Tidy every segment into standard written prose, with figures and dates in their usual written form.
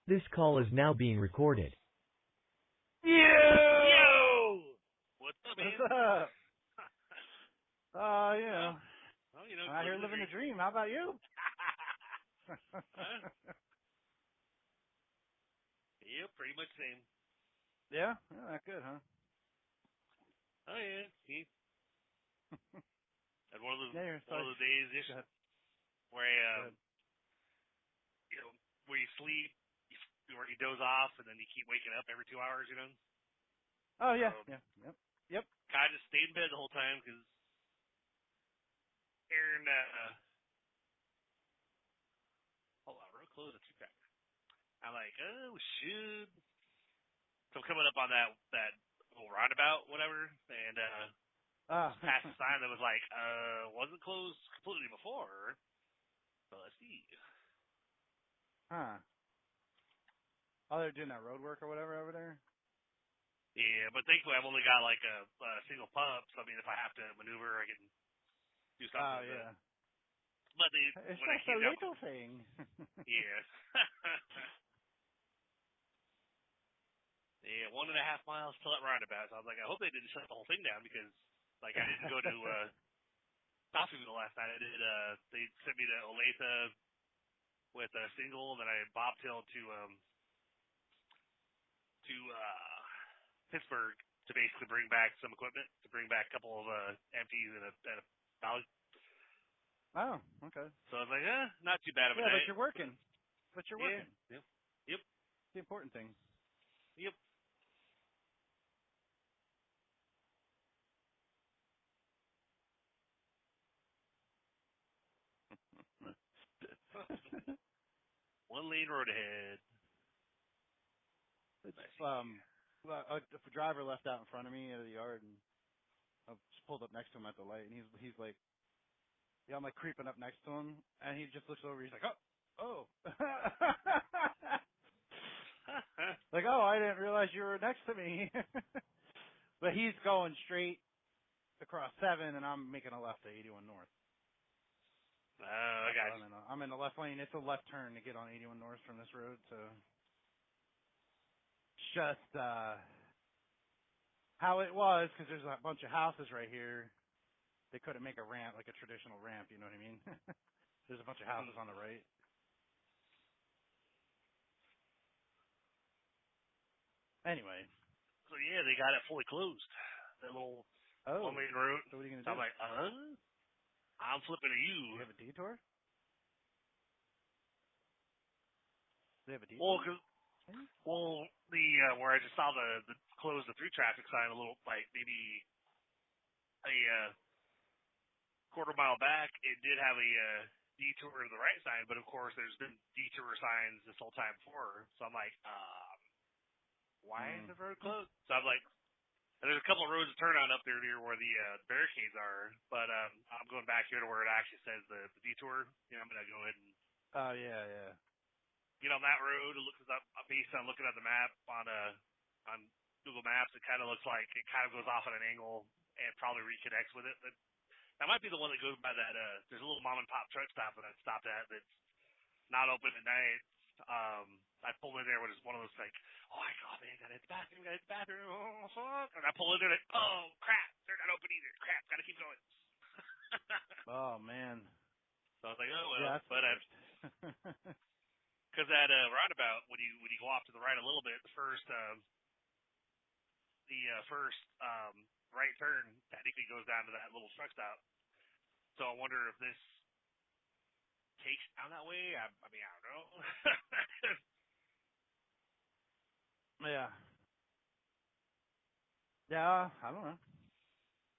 This call is now being recorded. Yo! What's up, What's man? up? Well, well, you know, I'm out here living the dream. How about you? Huh? Yep, pretty much same. Yeah? Oh, that good, huh? Oh yeah, he had one of those Yeah, you're days Go ahead. where Go ahead. you know, where you sleep, where you doze off, and then you keep waking up every 2 hours. You know. Oh, So yeah. Yeah. Yep. Yep. kind of just stayed in bed the whole time because Aaron. Hold on, real close to 2 cracker. I'm like, oh shoot. So I'm coming up on that little roundabout, whatever, and past a sign that was like, wasn't closed completely before. So let's see. Huh. Oh, they're doing that road work or whatever over there? Yeah, but thankfully I've only got like a single pump, so I mean if I have to maneuver I can do Oh, something. yeah. But they, It's when it just a came down, little thing. yeah. Yeah, 1.5 miles till that roundabout. So I was like, I hope they didn't shut the whole thing down because like I didn't go to Coffeeville last night. I did they sent me to Olathe with a single, and then I bobtailed to Pittsburgh to basically bring back some equipment, to bring back a couple of empties and a dolly. Oh, okay. So I was like, not too bad of a Yeah, but night. you're working. But you're Yeah. working. Yep. Yep. It's the important thing. Yep. One lane road ahead. It's, I see. well, a driver left out in front of me out of the yard, and I just pulled up next to him at the light, and he's like, yeah, I'm like creeping up next to him, and he just looks over. He's like, oh. Like, oh, I didn't realize you were next to me. But he's going straight across 7, and I'm making a left to 81 North. I got you. I'm in the left lane. It's a left turn to get on 81 North from this road, so it's just how it was, because there's a bunch of houses right here. They couldn't make a ramp, like a traditional ramp, you know what I mean? There's a bunch of houses on the right. Anyway. So yeah, they got it fully closed. That little one Oh, lane road. so what are you going So to I'm do? like, I'm flipping to Do you you. have a detour? Do they have a Well, detour? cause, Maybe? well, the where I just saw the close the through traffic sign a little, like maybe a quarter mile back, it did have a detour to the right side, but of course there's been detour signs this whole time before. So I'm like, why is the road closed? So I'm like, and there's a couple of roads to turn on up there near where the barricades are, but I'm going back here to where it actually says the detour. You know, I'm gonna go ahead and Oh, yeah. get on that road. It looks up based on looking at the map on Google Maps. It kind of looks like it kind of goes off at an angle and probably reconnects with it. But that might be the one that goes by that. There's a little mom and pop truck stop that I stopped at that's not open at night. I pull in there when it's one of those like, oh my god, man, gotta hit the bathroom, oh fuck. And I pull in there like, oh crap, they're not open either. Crap, gotta keep going. Oh, man. So I was like, oh well, Yeah, that's but the worst. because that roundabout, when you go off to the right a little bit, the first right turn technically goes down to that little truck stop. So I wonder if this takes down that way. I mean, I don't know. Yeah. Yeah, I don't know.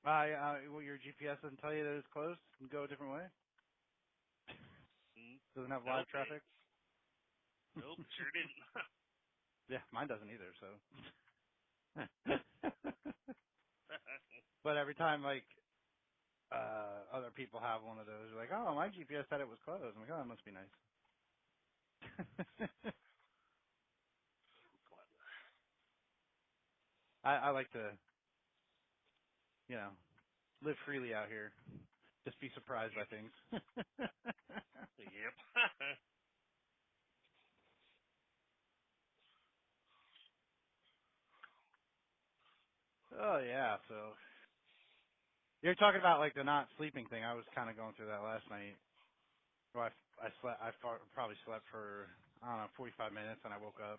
Well, your GPS doesn't tell you that it's closed and go a different way? Doesn't have live Nope. traffic? Nope, sure didn't. Yeah, mine doesn't either, so. But every time, like, other people have one of those, they're like, oh, my GPS said it was closed. I'm like, oh, that must be nice. I like to, live freely out here. Just be surprised by things. Yep. Oh yeah, so you're talking about like the not sleeping thing. I was kind of going through that last night. Well, I slept. Probably slept for I don't know 45 minutes, and I woke up.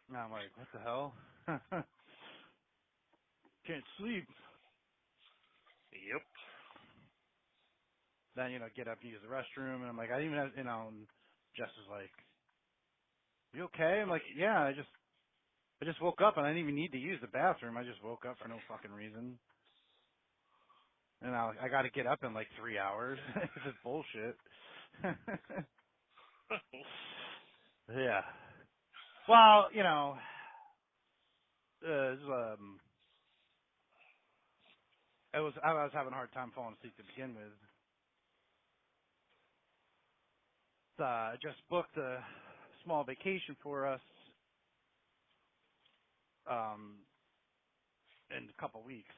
And I'm like, what the hell? Can't sleep. Yep. Then get up and use the restroom, and I'm like, I didn't even have, And Jess is like, you okay? I'm like, yeah. I just woke up, and I didn't even need to use the bathroom. I just woke up for no fucking reason. And I got to get up in like 3 hours. This is bullshit. Yeah. Well, I was having a hard time falling asleep to begin with. I just booked a small vacation for us in a couple weeks.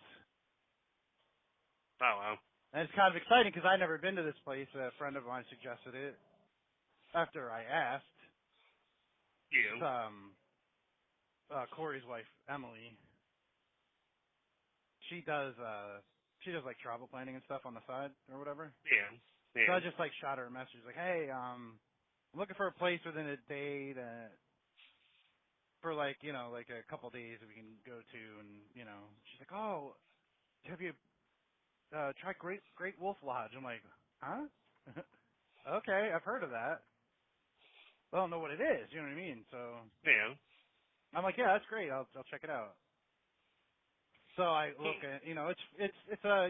Oh, wow. And it's kind of exciting because I'd never been to this place. A friend of mine suggested it after I asked. It's, Yeah. Corey's wife, Emily. She does like travel planning and stuff on the side or whatever. Yeah. So Yeah. I just like shot her a message like, hey, I'm looking for a place within a day that for like a couple days that we can go to, and she's like, oh, have you tried Great Wolf Lodge? I'm like, huh? Okay, I've heard of that. I don't know what it is. You know what I mean? So Yeah. I'm like, yeah, that's great. I'll check it out. So I look at it's a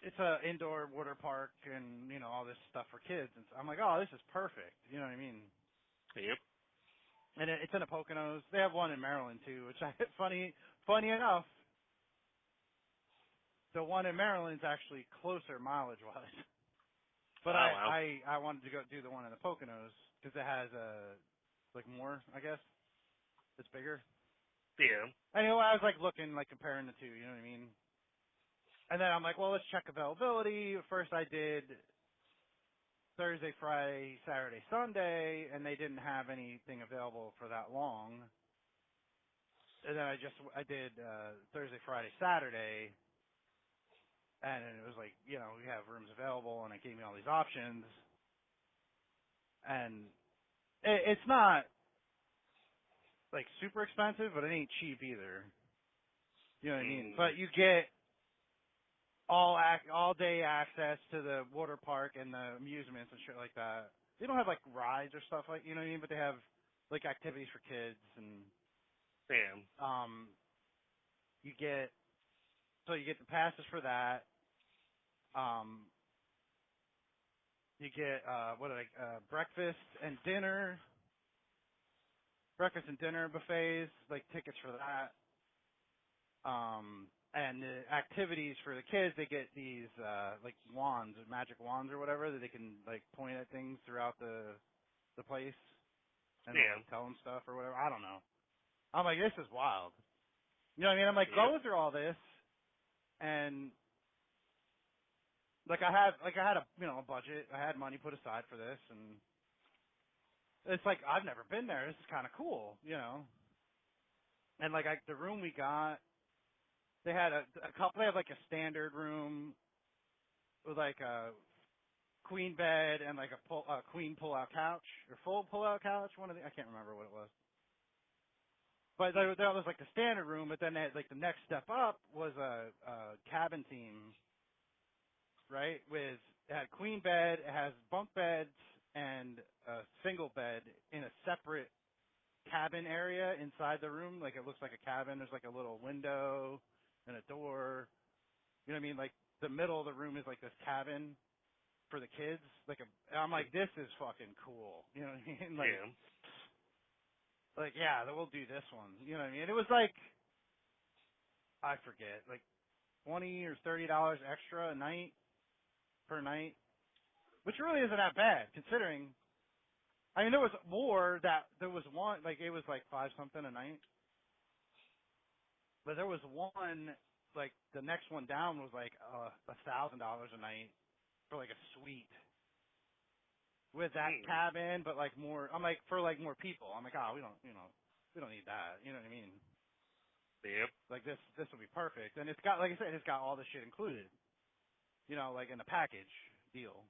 it's a indoor water park and all this stuff for kids, and so I'm like, oh, this is perfect. You know what I mean? Yep. And it's in the Poconos. They have one in Maryland too, which funny enough, the one in Maryland's actually closer mileage wise. But Oh, wow. I wanted to go do the one in the Poconos because it has like more, I guess. It's bigger. Yeah. Anyway, I was like looking, like comparing the two. You know what I mean? And then I'm like, well, let's check availability. First, I did Thursday, Friday, Saturday, Sunday, and they didn't have anything available for that long. And then I did Thursday, Friday, Saturday, and it was like, we have rooms available, and it gave me all these options. And it's not like super expensive, but it ain't cheap either. You know what I mean? But you get all day access to the water park and the amusements and shit like that. They don't have like rides or stuff like, you know what I mean, but they have like activities for kids, and Yeah. you get the passes for that. You get breakfast and dinner buffets, like tickets for that. And the activities for the kids, they get these like wands, magic wands or whatever, that they can like point at things throughout the place and Yeah. like, tell them stuff or whatever. I don't know. I'm like, this is wild. You know what I mean? I'm like Yep. going through all this, and like I had a budget. I had money put aside for this, and it's like I've never been there. This is kind of cool, And like the room we got, they had a couple. They have like a standard room with like a queen bed and like a queen pull-out couch or full pull-out couch. I can't remember what it was. But that was like the standard room. But then they had, like the next step up was a cabin theme, right? It had queen bed, it has bunk beds and a single bed in a separate cabin area inside the room. Like it looks like a cabin. There's like a little window and a door. You know what I mean? Like the middle of the room is like this cabin for the kids. I'm like, this is fucking cool. You know what I mean? Yeah. Like yeah, we'll do this one. You know what I mean? It was like, I forget, like $20 or $30 extra a night per night, which really isn't that bad considering. I mean, there was more there was one, like it was like 5 something a night, but there was one, like the next one down was like $1,000 a night for like a suite with that cabin, but like more. I'm like, for like more people. I'm like, oh, we don't, we don't need that. You know what I mean? Yep. Like this would be perfect. And it's got, like I said, it's got all the shit included. You know, like in the package deal.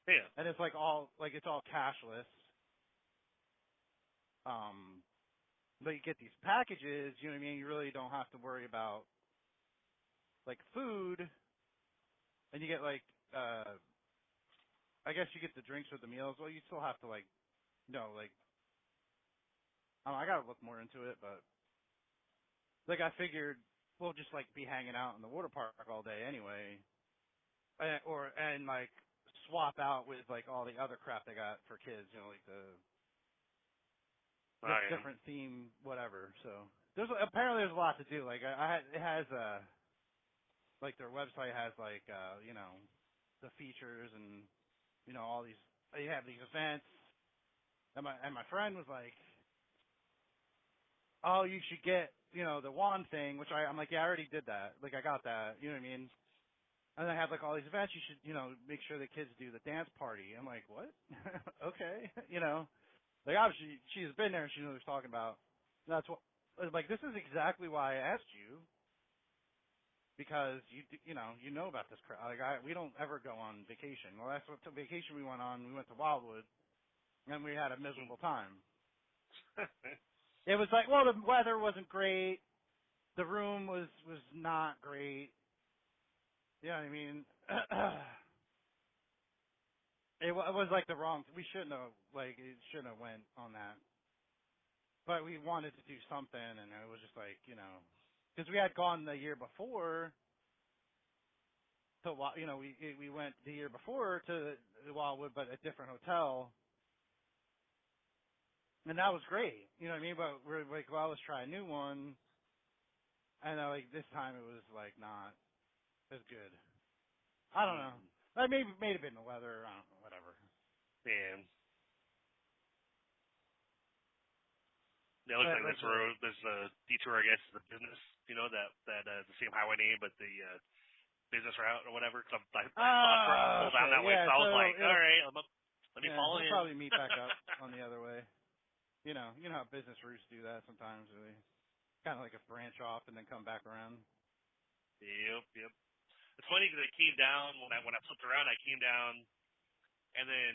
Yeah. And it's like it's all cashless. But you get these packages, you know what I mean? You really don't have to worry about like food, and you get like I guess you get the drinks with the meals. Well, you still have to like, like I don't know, I gotta look more into it, but like I figured we'll just like be hanging out in the water park all day anyway, and like swap out with like all the other crap they got for kids, like the different theme, whatever. So apparently there's a lot to do. Like it has like their website has like the features and all these, they have these events, and my friend was like, oh, you should get the wand thing, which I'm like, yeah, I already did that, like I got that, you know what I mean? And they have like all these events, you should make sure the kids do the dance party. I'm like, what? Okay. Like obviously she's been there and she knows what she's talking about. That's what, like, this is exactly why I asked you, because you know about this crap. Like we don't ever go on vacation. Well, that's what the vacation we went on. We went to Wildwood, and we had a miserable time. It was like, well, the weather wasn't great. The room was not great. You know what I mean? It was like the wrong. We shouldn't have, like, it shouldn't have went on that. But we wanted to do something, and it was just like, because we had gone the year before. To we went the year before to Wildwood, but a different hotel, and that was great. You know what I mean? But we're like, well, let's try a new one, and like this time it was like not as good. I don't know. Like maybe may have been the weather. I don't know. Whatever. Yeah. Yeah, it looks like this road, this detour, I guess, is the business. That the same highway name, but the business route or whatever. Cause I pulled down that way, so I was like, all right, let me follow in. We'll probably meet back up on the other way. You know how business routes do that sometimes. They kind of like a branch off and then come back around. Yep. It's funny because I came down when I flipped around. I came down, and then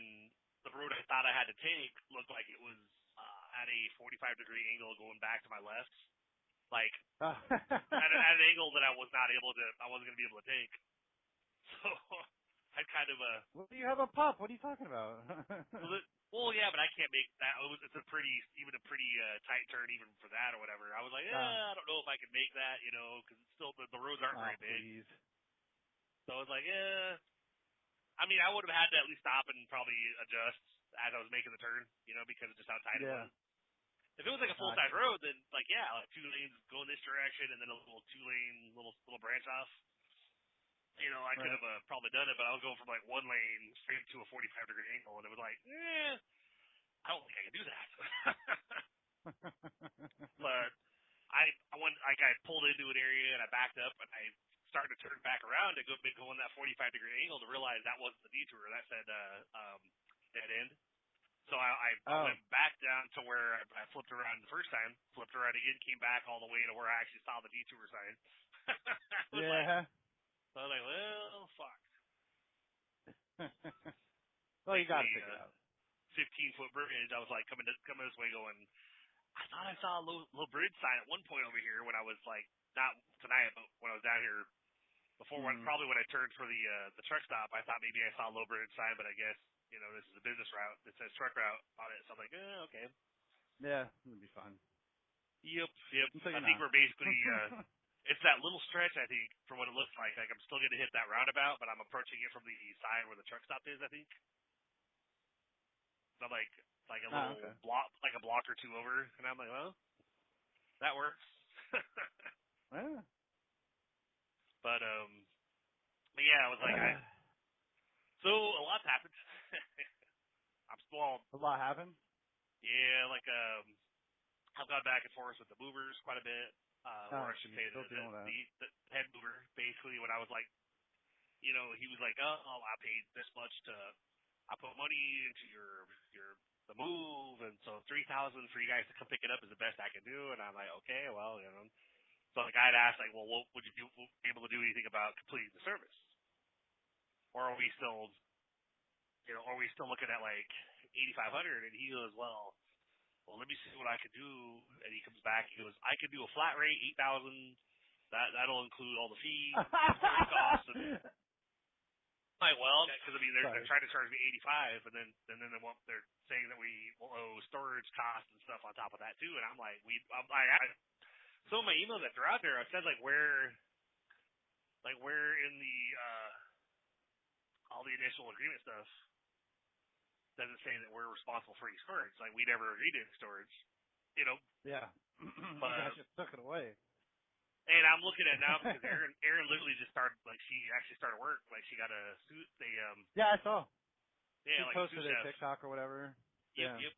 the road I thought I had to take looked like it was at a 45-degree angle going back to my left, like at an angle that I wasn't going to be able to take. So I kind of Well, you have a pup. What are you talking about? Well, yeah, but I can't make that. It's a pretty tight turn even for that or whatever. I was like, I don't know if I can make that, because it's still the roads aren't very big. Please. So I was like, I mean, I would have had to at least stop and probably adjust as I was making the turn, because of just how tight it was. If it was like a full-size road, then like 2 lanes going this direction and then a little 2-lane little branch off. I could have probably done it, but I was going from like 1 lane straight to a 45-degree angle, and it was like, I don't think I can do that. But I pulled into an area and I backed up and I started to turn back around to go in that 45-degree angle to realize that wasn't the detour. That said dead end. So I went back down to where I flipped around the first time, flipped around again, came back all the way to where I actually saw the detour sign. So I was like, well, fuck. Well, you got to figure it out. 15-foot bridge. I was like coming this way going, I thought I saw a little bridge sign at one point over here when I was like, not tonight, but when I was down here before, probably when I turned for the truck stop, I thought maybe I saw a low bridge sign, but I guess, this is a business route that says truck route on it. So I'm like, okay. Yeah, it'll be fun. Yep. I think we're basically, it's that little stretch, I think, from what it looks like. Like I'm still going to hit that roundabout, but I'm approaching it from the side where the truck stop is, I think. So I'm like a little block, like a block or two over, and I'm like, well, that works. Yeah. But yeah, I was like, so a lot's happened. I'm still a lot happened. Yeah, like I've gone back and forth with the movers quite a bit. Or I should say the head mover. Basically, when I was like, he was like, oh, I paid this much I put money into your the move, and so $3,000 for you guys to come pick it up is the best I can do. And I'm like, okay, well, you know. So the guy had asked, like, well, what would you be able to do anything about completing the service? Or are we still, are we still looking at like 8,500? And he goes, well, let me see what I can do. And he comes back, he goes, I can do a flat rate, 8,000. That'll include all the fees, storage costs, and like, well, because I mean, they're trying to charge me 85, and then they're saying that we will owe storage costs and stuff on top of that too. And I'm like, some of my emails that are out there, I said where in the all the initial agreement stuff doesn't say that we're responsible for any storage. Like, we never agreed to any storage, Yeah. But I just took it away. And I'm looking at it now because Erin literally just started, she actually started work. Like, she got a suit. Yeah, I saw. Yeah, she posted a TikTok or whatever. Yep, yeah. yep.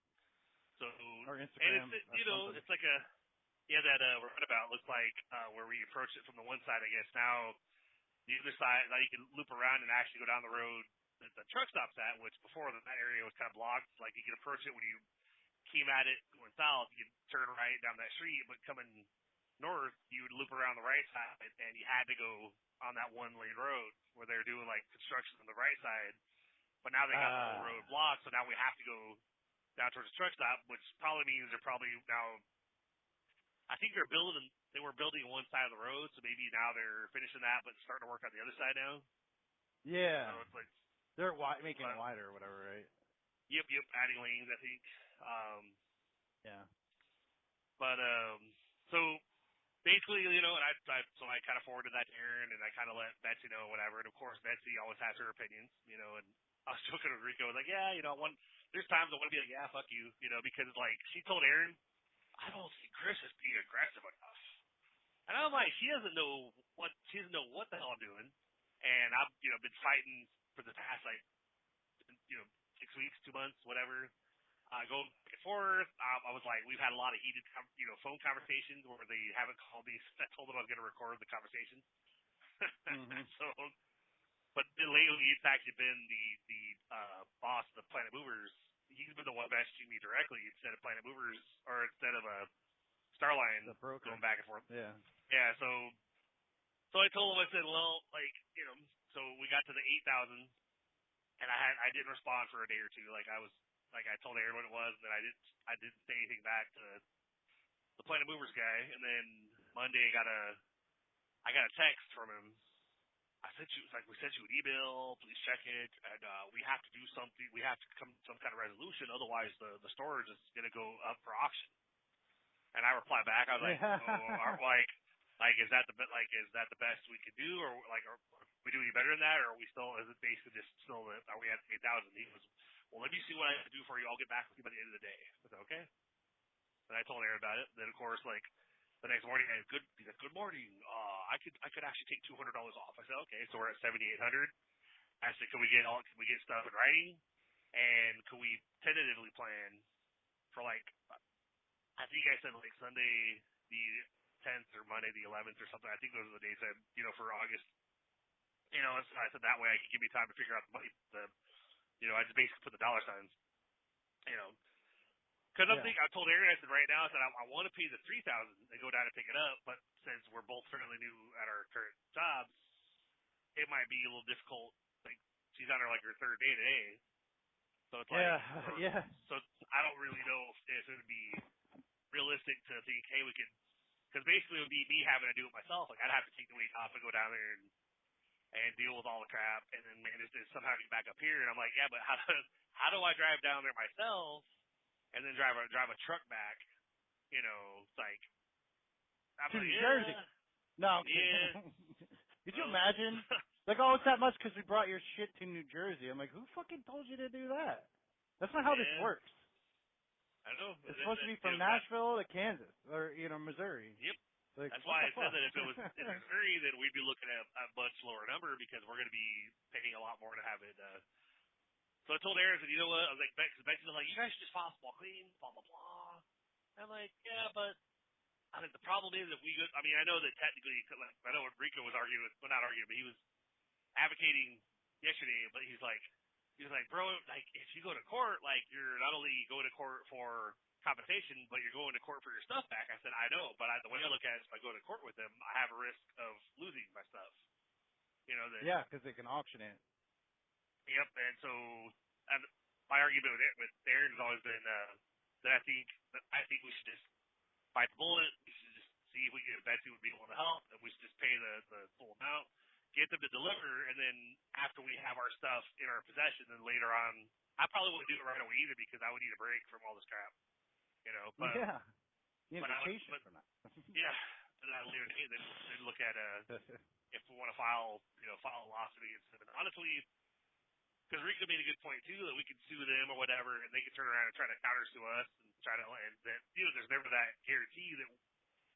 So, or Instagram. And it's, it's like that runabout looks like where we approach it from the one side, I guess. Now, the other side, now you can loop around and actually go down the road that the truck stop's at, which before that area was kind of blocked. Like, you could approach it when you came at it going south. You could turn right down that street, but coming north, you would loop around the right side, and you had to go on that one-lane road where they're doing, construction on the right side. But now they got the whole road blocked, so now we have to go down towards the truck stop, which probably means they're probably now, I think they were building one side of the road, so maybe now they're finishing that, but starting to work on the other side now. Yeah. So it's like, they're making it wider or whatever, right? Yep, adding lanes, I think. Yeah. But, so, basically, and I kind of forwarded that to Aaron, and I kind of let Betsy know, whatever. And of course, Betsy always has her opinions, and I was joking with Rico. I was like, yeah, there's times I want to be like, yeah, fuck you, because she told Aaron, I don't see Chris as being aggressive enough. And I'm like, she doesn't know what the hell I'm doing. And I've, been fighting for the past 6 weeks, 2 months, whatever. Going back and forth. I was like, we've had a lot of heated, phone conversations where they haven't called me. I told them I was going to record the conversations. Mm-hmm. So, but lately it's actually been the boss of the Planet Movers. He's been the one messaging me directly instead of Planet Movers, or instead of Starline going back and forth. Yeah. Yeah. So I told him, I said, well, so we got to the 8,000, and I didn't respond for a day or two. I told Aaron what it was, and then I didn't say anything back to the Planet Movers guy. And then Monday I got a text from him. We sent you an email, please check it, and we have to do something. We have to come to some kind of resolution, otherwise the storage is going to go up for auction. And I replied back, I was like, is that the best we could do, or are we doing any better than that, or are we still? Is it basically just still? Are we at 8,000? He was, well, let me see what I can do for you. I'll get back with you by the end of the day. I said, okay. And I told Aaron about it. Then of course, the next morning, he's like, good morning. I could actually take $200 off. I said, okay. So we're at 7,800. I said, can we get stuff in writing, and can we tentatively plan for I think I said Sunday the 10th or Monday the 11th or something. I think those are the dates for August. So I said that way I could give me time to figure out the money. I just basically put the dollar signs. Because I told Aaron, I said right now, I said I want to pay the 3,000 and go down and pick it up, but since we're both fairly new at our current jobs, it might be a little difficult. She's on her her third day today, so it's So I don't really know if it would be realistic to think, hey, we could, because basically it would be me having to do it myself. I'd have to take the week off and go down there and deal with all the crap, and then manage to somehow get back up here. And I'm like, yeah, but how do I drive down there myself and then drive a truck back? It's like, I'm to like, New Jersey. No. Yeah. Could you imagine? It's that much because we brought your shit to New Jersey. I'm like, who fucking told you to do that? That's not how this works. I know. It's supposed to be from Nashville to Kansas or Missouri. Yep. That's why I said that if it was in Missouri, then we'd be looking at a much lower number because we're going to be paying a lot more to have it. So I told Aaron, I said, you know what? I was like, Becky's like, you guys should just file small claims, blah blah blah. I'm like, yeah, but I think the problem is if we go. I mean, I know that technically, I know what Rico was arguing with, well, not arguing, but he was advocating yesterday. But he's like, he was like, bro, like if you go to court, like you're not only going to court for compensation, but you're going to court for your stuff back. I said, I know, but the way I look at it is if I go to court with them, I have a risk of losing my stuff. You know that. Yeah, because they can auction it. Yep, and so and my argument with Aaron has always been that I think we should just bite the bullet. We should just see if we can, if Betsy would be able to help, and we should just pay the full amount, get them to deliver, and then after we have our stuff in our possession, then later on, I probably wouldn't do it right away either because I would need a break from all this crap, you know. But yeah, you but have I would, vacation from that. yeah, and I later then look at if we want to file a lawsuit against them. And honestly, because Rico made a good point too that we could sue them or whatever, and they could turn around and try to counter sue us and try to, and that there's never that guarantee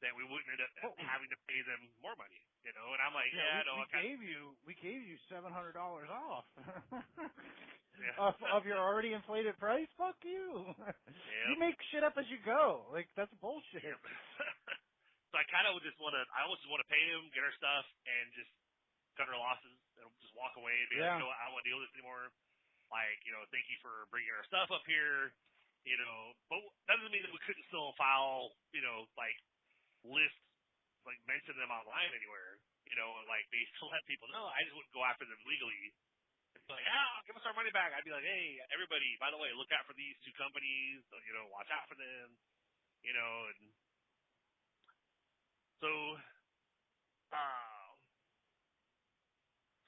that we wouldn't end up having to pay them more money, you know. And I'm like, we gave you $700 off yeah. of your already inflated price. Fuck you. Yep. You make shit up as you go. Like that's bullshit. Yep. So I kind of would just want to. I almost just want to pay them, get our stuff, and just cut our losses and just walk away and be like, you know what, I don't want to deal with this anymore. Like, you know, thank you for bringing our stuff up here. You know, but that doesn't mean that we couldn't still file, you know, like lists, like mention them online anywhere. You know, and like they still let people know. I just wouldn't go after them legally. It's like, give us our money back. I'd be like, hey, everybody, by the way, look out for these two companies. You know, watch out for them. You know, and so.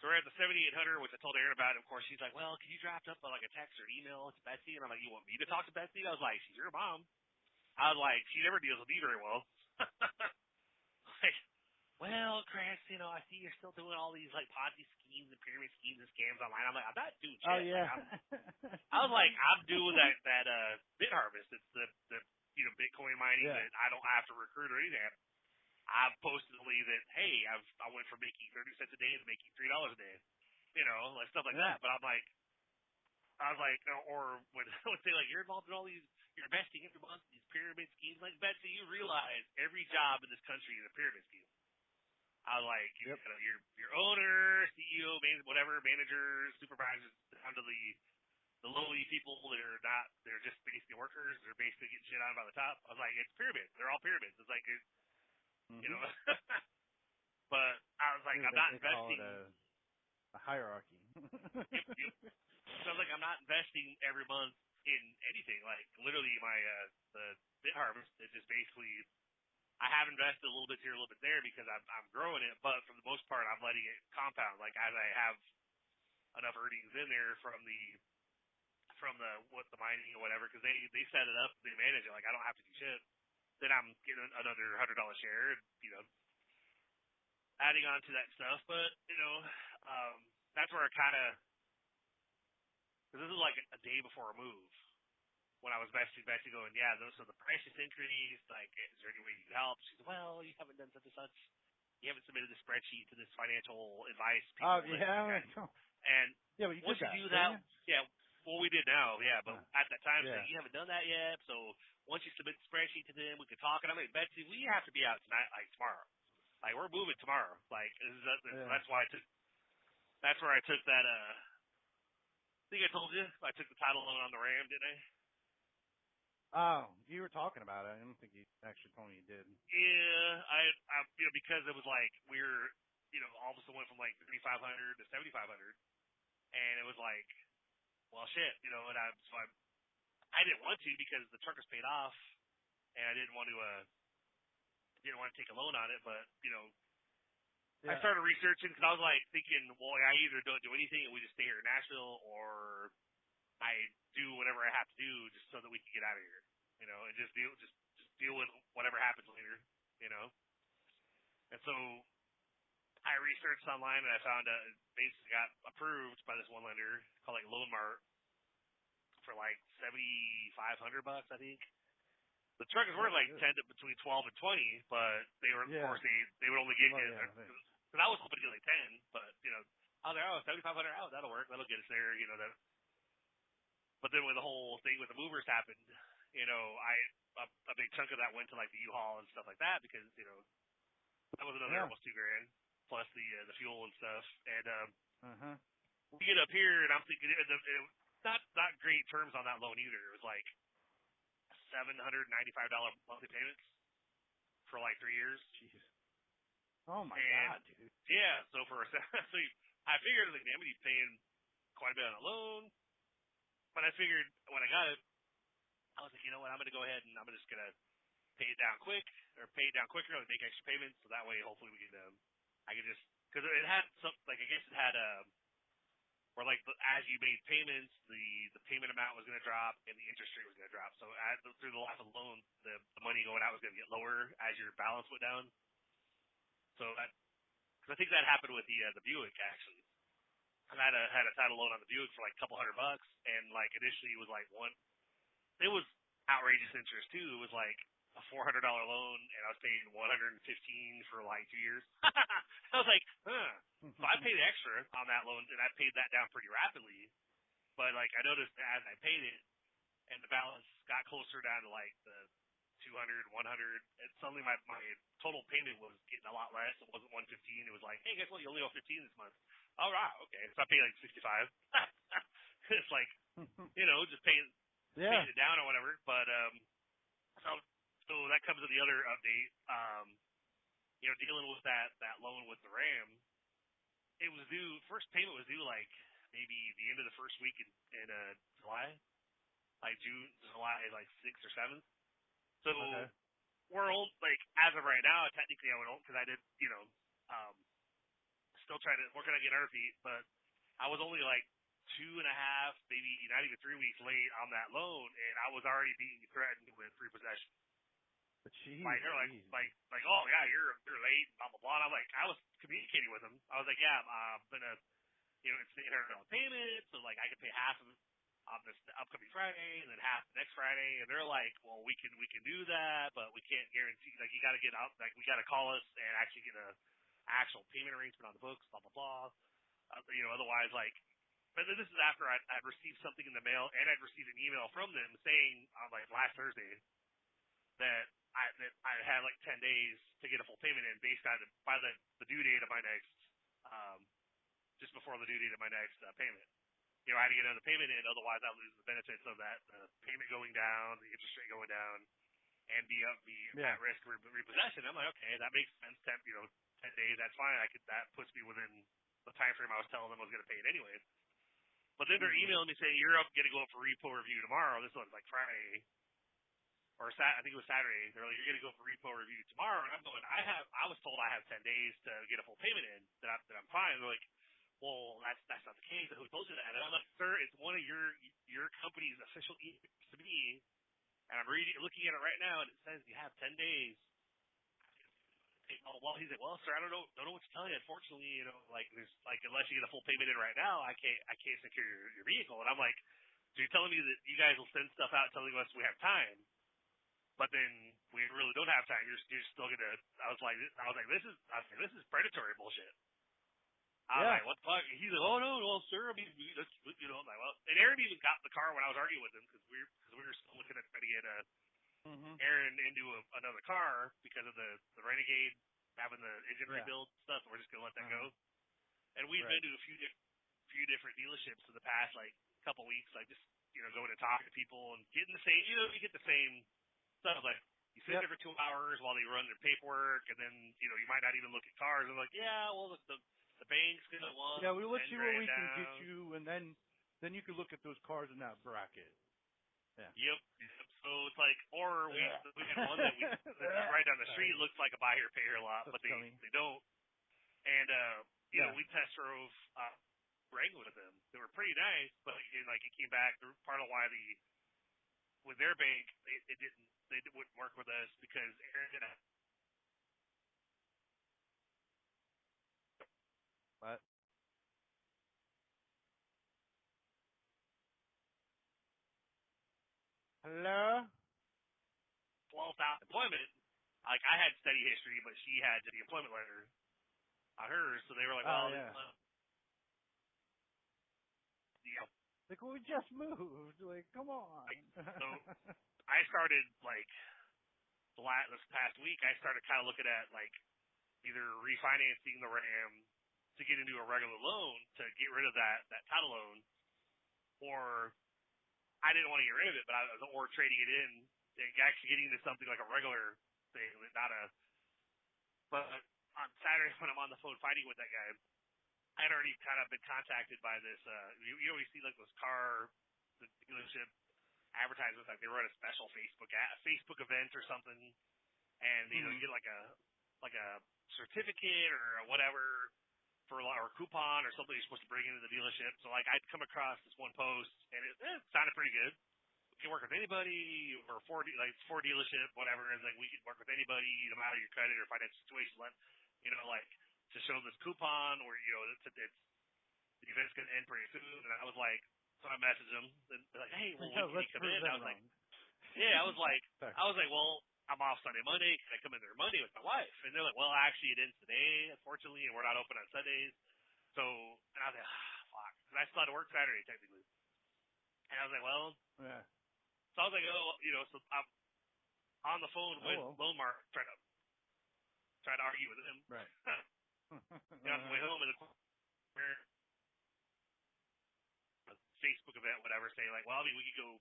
So we're at the 7800, which I told Aaron about. And of course, she's like, well, can you draft up like a text or email to Betsy? And I'm like, you want me to talk to Betsy? I was like, she's your mom. I was like, she never deals with me very well. Like, well, Chris, you know, I see you're still doing all these like Ponzi schemes and pyramid schemes and scams online. I'm like, I'm not doing shit. Oh yeah. Like, I was like, I'm doing that bit harvest. It's the Bitcoin mining that I don't have to recruit or anything. I've posted a lead that, hey, I went from making 30 cents a day to making $3 a day, you know, like stuff like that. But I was like, or when I would say like, you're involved in all these, you're investing every month in these pyramid schemes. Like, Betsy, you realize every job in this country is a pyramid scheme. I was like, you know, your owner, CEO, whatever, managers, supervisors, down to the lowly people that are not, they're just basically workers. They're basically getting shit out by the top. I was like, it's pyramids. They're all pyramids. It's like, you know, but I was like, I'm not investing. A hierarchy. Yep. So I was like, I'm not investing every month in anything. Like literally, my the bit harvest is just basically, I have invested a little bit here, a little bit there because I'm growing it, but for the most part, I'm letting it compound. Like as I have enough earnings in there from the mining or whatever, because they set it up, they manage it. Like I don't have to do shit. Then I'm getting another $100 share, and, you know, adding on to that stuff. But, you know, that's where I kind of, because this is like a day before a move, when I was messaging Betsy going, yeah, so the price has increased, like, is there any way you can help? She said, well, you haven't done such and such. You haven't submitted the spreadsheet to this financial advice people. Oh, yeah. And yeah, but once you do that, well, we did now, but at that time, so you haven't done that yet, so once you submit the spreadsheet to them, we could talk. And I'm like, Betsy, we have to be out tonight, like tomorrow. Like we're moving tomorrow. Like that's why that's where I took that. I think I told you I took the title loan on the Ram, didn't I? Oh, you were talking about it. I don't think you actually told me you did. Yeah, I you know, because it was like we're, you know, all of a sudden went from like 3,500 to 7,500, and it was like, well, shit, you know, and I didn't want to because the truck was paid off, and I didn't want to take a loan on it. But you know, I started researching because I was like thinking, well, I either don't do anything and we just stay here in Nashville, or I do whatever I have to do just so that we can get out of here, you know, and just deal with whatever happens later, you know. And so I researched online and I found basically got approved by this one lender called like Loan Mart for like $7,500, I think. The truck is worth like between 12 and 20, but they were, of course, they would only give you, because I was hoping to get like 10, but you know, I was like, 7,500 out, that'll work, that'll get us there, you know. But then when the whole thing with the movers happened, you know, a big chunk of that went to like the U-Haul and stuff like that, because you know that was another almost $2,000 plus the fuel and stuff, and we get up here, and I'm thinking not great terms on that loan either. It was like $795 monthly payments for like 3 years. Jeez. Oh my God, dude. Yeah, so I figured like I'm gonna be paying quite a bit on a loan, but I figured when I got it, I was like, you know what, I'm gonna go ahead and I'm just gonna pay it down quicker, and make extra payments, so that way hopefully we can I could just because it had some like I guess it had where like as you made payments, the payment amount was gonna drop and the interest rate was gonna drop. So through the life of the loan, the money going out was gonna get lower as your balance went down. So because I think that happened with the Buick actually. I had a title loan on the Buick for like a couple $100, and like initially it was like it was outrageous interest too. It was like a $400 loan, and I was paying $115 for like 2 years. I was like, huh. So I paid extra on that loan, and I paid that down pretty rapidly. But like I noticed as I paid it, and the balance got closer down to like the 200, 100, and suddenly my total payment was getting a lot less. It wasn't 115. It was like, hey, guess what? You only owe 15 this month. All right, okay. So I paid like 65. It's like, just paying it down or whatever. But so that comes to the other update. Dealing with that loan with the Ram, it was due. First payment was due like maybe the end of the first week in July, like July like 6th or 7th. So we're old, like as of right now, technically I would own because I did, still trying to work on getting our feet, but I was only like 2.5, maybe not even 3 weeks late on that loan, and I was already being threatened with repossession. Jeez, they're like, oh yeah, you're late, blah blah blah. And I'm like, I was communicating with them. I was like, yeah, I'm gonna, it's the $800 payment, so like I could pay half of on this upcoming Friday and then half next Friday, and they're like, well, we can do that, but we can't guarantee. Like, you got to get out. Like, we got to call us and actually get a actual payment arrangement on the books, blah blah blah. Otherwise, like, but this is after I'd received something in the mail, and I'd received an email from them saying on like last Thursday that I had like 10 days to get a full payment in based on by the due date of my next, just before the due date of my next payment. I had to get another payment in, otherwise I'd lose the benefits of that payment going down, the interest rate going down, and be at risk of repossession. I'm like, okay, that makes sense. 10 days, that's fine. That puts me within the time frame I was telling them I was going to pay it anyways. But then they're emailing me saying you're going to go up for repo review tomorrow. This was like Friday or I think it was Saturday. They're like, you're going to go for repo review tomorrow, and I'm going. I was told I have 10 days to get a full payment in. That I'm fine. They're like, well, that's not the case. Who told you that? And I'm like, sir, it's one of your company's official emails to me, and I'm looking at it right now, and it says you have 10 days. Well, he's like, well, sir, I don't know what to tell you. Unfortunately, there's like unless you get a full payment in right now, I can't secure your vehicle. And I'm like, so you're telling me that you guys will send stuff out telling us we have time, but then we really don't have time. You're still gonna. I was like, this is predatory bullshit. I was like, what the fuck? He's like, oh no, well, sir, I mean, I'm like, well, and Aaron even got in the car when I was arguing with him because we were still looking at trying to get Aaron into another car because of the Renegade having the engine rebuild stuff. So we're just gonna let that go. And we've been to a few different dealerships in the past like couple weeks, like just going and talking to people and getting the same. You get the same stuff like. You sit there for 2 hours while they run their paperwork, and then you might not even look at cars. And like, yeah, well, the bank's gonna want. Yeah, we'll see what we down. can get you, and then you can look at those cars in that bracket. Yeah. Yep. So it's like, or we had one that that's right down the street. Looks like a buy here, pay here lot, but they don't. And we test drove Wrangler with them. They were pretty nice, but it came back. Part of why with their bank they wouldn't work with us because Aaron didn't. What? Hello? 12,000 employment. Like, I had steady history, but she had the employment letter on hers, so they were like, well, Like, we just moved. Like, come on. So I started, like, this past week, I started kind of looking at, like, either refinancing the Ram to get into a regular loan to get rid of that title loan, or I didn't want to get rid of it, but or trading it in and actually getting into something like a regular thing, not a. But on Saturday when I'm on the phone fighting with that guy, I had already kind of been contacted by this. You always see like those the dealership advertisements, like they run a special Facebook event or something, and you get like a certificate or whatever for or a coupon or something you're supposed to bring into the dealership. So like I'd come across this one post and it sounded pretty good. We can work with anybody or for dealership, whatever. It's like we can work with anybody, no matter your credit or financial situation. Like to show this coupon where the event's gonna end pretty soon. And I was like, so I messaged them and they're like, hey, well, when can you come in? And I was like, yeah, I was like, well, I'm off Sunday, Monday. Can I come in there Monday with my wife? And they're like, well, actually, it ends today, unfortunately, and we're not open on Sundays. So, and I was like, fuck. Because I still had to work Saturday, technically. And I was like, well. Yeah. So I was like, so I'm on the phone with Loan Mark trying to argue with him. Right. On the way home, and a Facebook event, whatever, saying like, well, I mean, we could go.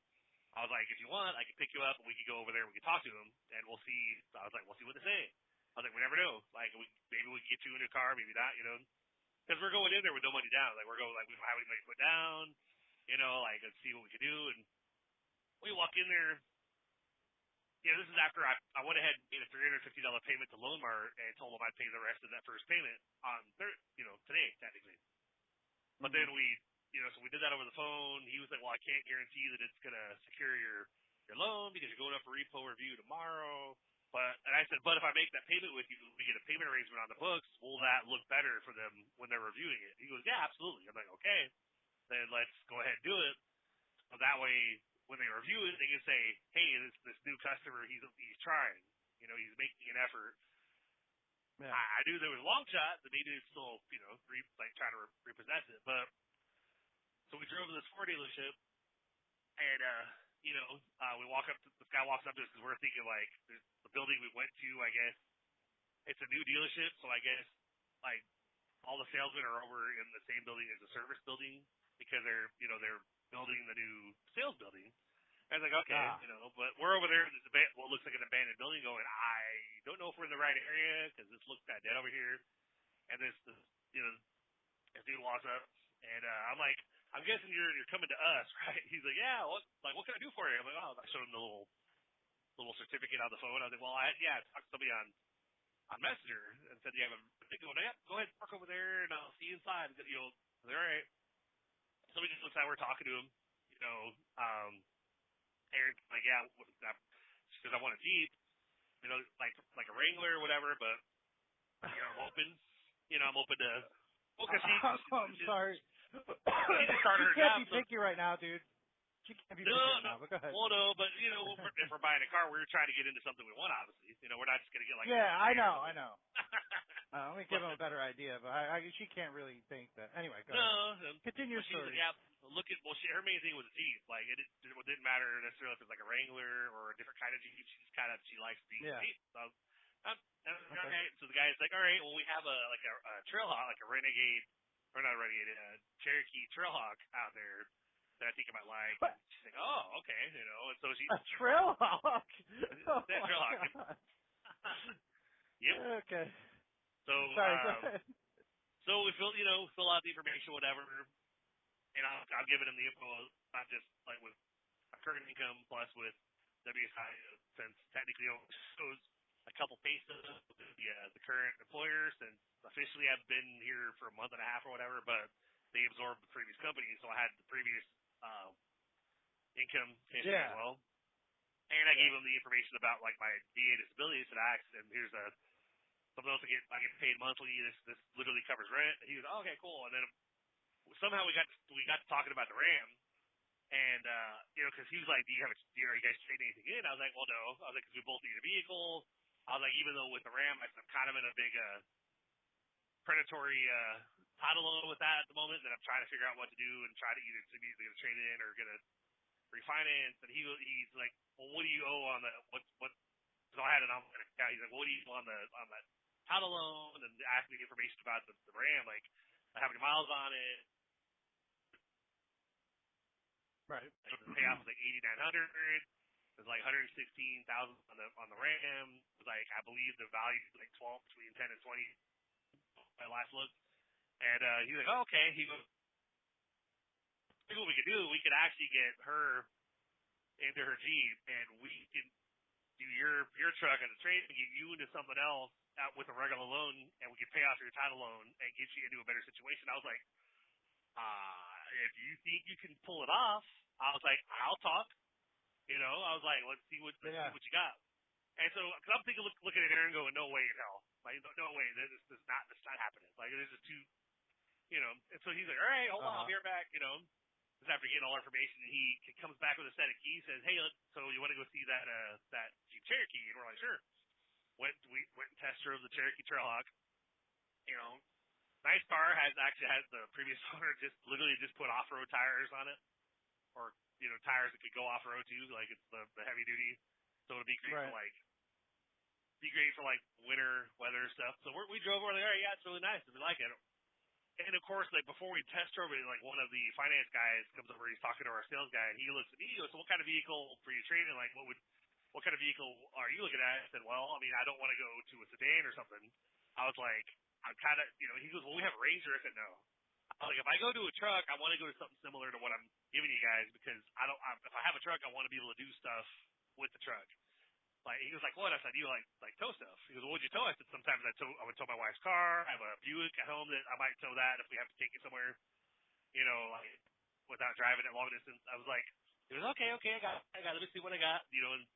I was like, if you want, I can pick you up and we could go over there and we could talk to them and we'll see. I was like, we'll see what they say. I was like, we never know. Like, maybe we can get you in a car, maybe not, because we're going in there with no money down. Like, we don't have any money put down, like, let's see what we can do. And we walk in there. This is after I went ahead and made a $350 payment to Loan Mart and told them I'd pay the rest of that first payment on today, technically. But then so we did that over the phone. He was like, well, I can't guarantee that it's going to secure your loan because you're going up for repo review tomorrow. And I said, but if I make that payment with you, we get a payment arrangement on the books, will that look better for them when they're reviewing it? He goes, yeah, absolutely. I'm like, okay, then let's go ahead and do it. So that way, when they review it, they can say, hey, this new customer, he's trying. He's making an effort. Yeah. I knew there was a long shot that maybe it's still, trying to repossess it. But so we drove to this Ford dealership, and we walk up. This guy walks up to us because we're thinking like the building we went to. I guess it's a new dealership, so I guess like all the salesmen are over in the same building as the service building because they're building the new sales building. I was like, okay, but we're over there in this what looks like an abandoned building. Going, I don't know if we're in the right area because this looks kind of dead over here. And this dude walks up, and I'm like, I'm guessing you're coming to us, right? He's like, yeah. What can I do for you? I'm like, oh, I showed him the little certificate on the phone. I was like, well, I talked to somebody on Messenger and said you have a ticket. Yeah, go ahead, park over there, and I'll see you inside. I was like, all right. So we just looks like we're talking to him, Aaron's like, yeah, because I want a Jeep, like a Wrangler or whatever, but I'm open. I'm open to. Well, cause I'm sorry. She just started her job. She can't be so, picky right now, dude. She can't be picky right now. But go ahead. Well, no, but if we're buying a car, we're trying to get into something we want. Obviously, we're not just gonna get like. Yeah, I know. Let me give him a better idea, but she can't really think that. Anyway, go ahead. Continue your story. Like, yeah, her main thing was a Jeep. Like, it didn't matter necessarily if it was like a Wrangler or a different kind of Jeep. She likes the Jeep. So, okay. So the guy's like, all right, well, we have a Trailhawk, like a Renegade, or not a Renegade, a Cherokee Trailhawk out there that I think I might like. And she's like, oh, okay, and so she. A Trailhawk? Trailhawk. Yep. Okay. So, sorry, go ahead. So we fill out the information, whatever, and I'm giving him the info, not just like with my current income plus with WSI, since technically it shows a couple pay stubs with the current employer, since officially I've been here for a month and a half or whatever, but they absorbed the previous company, so I had the previous income history as well. And I gave him the information about like my VA disability tax, and here's something else I get paid monthly. This literally covers rent. And he was, oh, okay, cool. And then somehow we got to talking about the Ram, and because he was like, are you guys trading anything in? I was like, well, no. I was like, because we both need a vehicle. I was like, even though with the Ram, I'm kind of in a big predatory title loan with that at the moment, that I'm trying to figure out what to do and try to either trade it in or get a refinance. And he's like, well, what do you owe on the what? So I had it on my account. He's like, well, what do you owe on that title loan? And asked me information about the Ram. Like, how many miles on it. Right. So the payoff was like 8,900. It was like 116,000 on the Ram. It was like, I believe the value was like 12, between 10 and 20 my last look. And he's like, oh, okay. He goes, here's what we could do. We could actually get her into her Jeep, and we can do your truck as a trade and get you into something else out with a regular loan, and we could pay off your title loan and get you into a better situation. I was like, if you think you can pull it off, I was like, I'll talk. You know, I was like, let's see what you got. And so, cause I'm thinking, looking at Aaron going, no way in hell. Like, no way. This is not happening. Like, this is too, you know. And so he's like, all right, hold on, I'll be right back, you know. Just after getting all information, and he comes back with a set of keys, says, hey, so you want to go see that Jeep Cherokee? And we're like, sure. We went and test drove the Cherokee Trailhawk. You know, nice car. Has the previous owner literally just put off-road tires on it, or you know, tires that could go off-road too. Like it's the heavy duty, so it'll be great for like winter weather stuff. So we drove over there. Yeah, it's really nice. We like it. And of course, like before we test drove it, like one of the finance guys comes over. He's talking to our sales guy, and he looks at me. He goes, "So what kind of vehicle for you trading? Like what kind of vehicle are you looking at?" I said, "Well, I mean, I don't want to go to a sedan or something." I was like, I'm kind of, you know. He goes, "Well, we have a Ranger." I said, "No." I was like, if I go to a truck, I want to go to something similar to what I'm giving you guys because if I have a truck, I want to be able to do stuff with the truck. Like he was like, what? I said, you like tow stuff. He goes, well, what'd you tow? I said, sometimes I would tow my wife's car. I have a Buick at home that I might tow that if we have to take it somewhere, you know, like without driving it long distance. I was like, he was okay, I got it. Let me see what I got, you know. And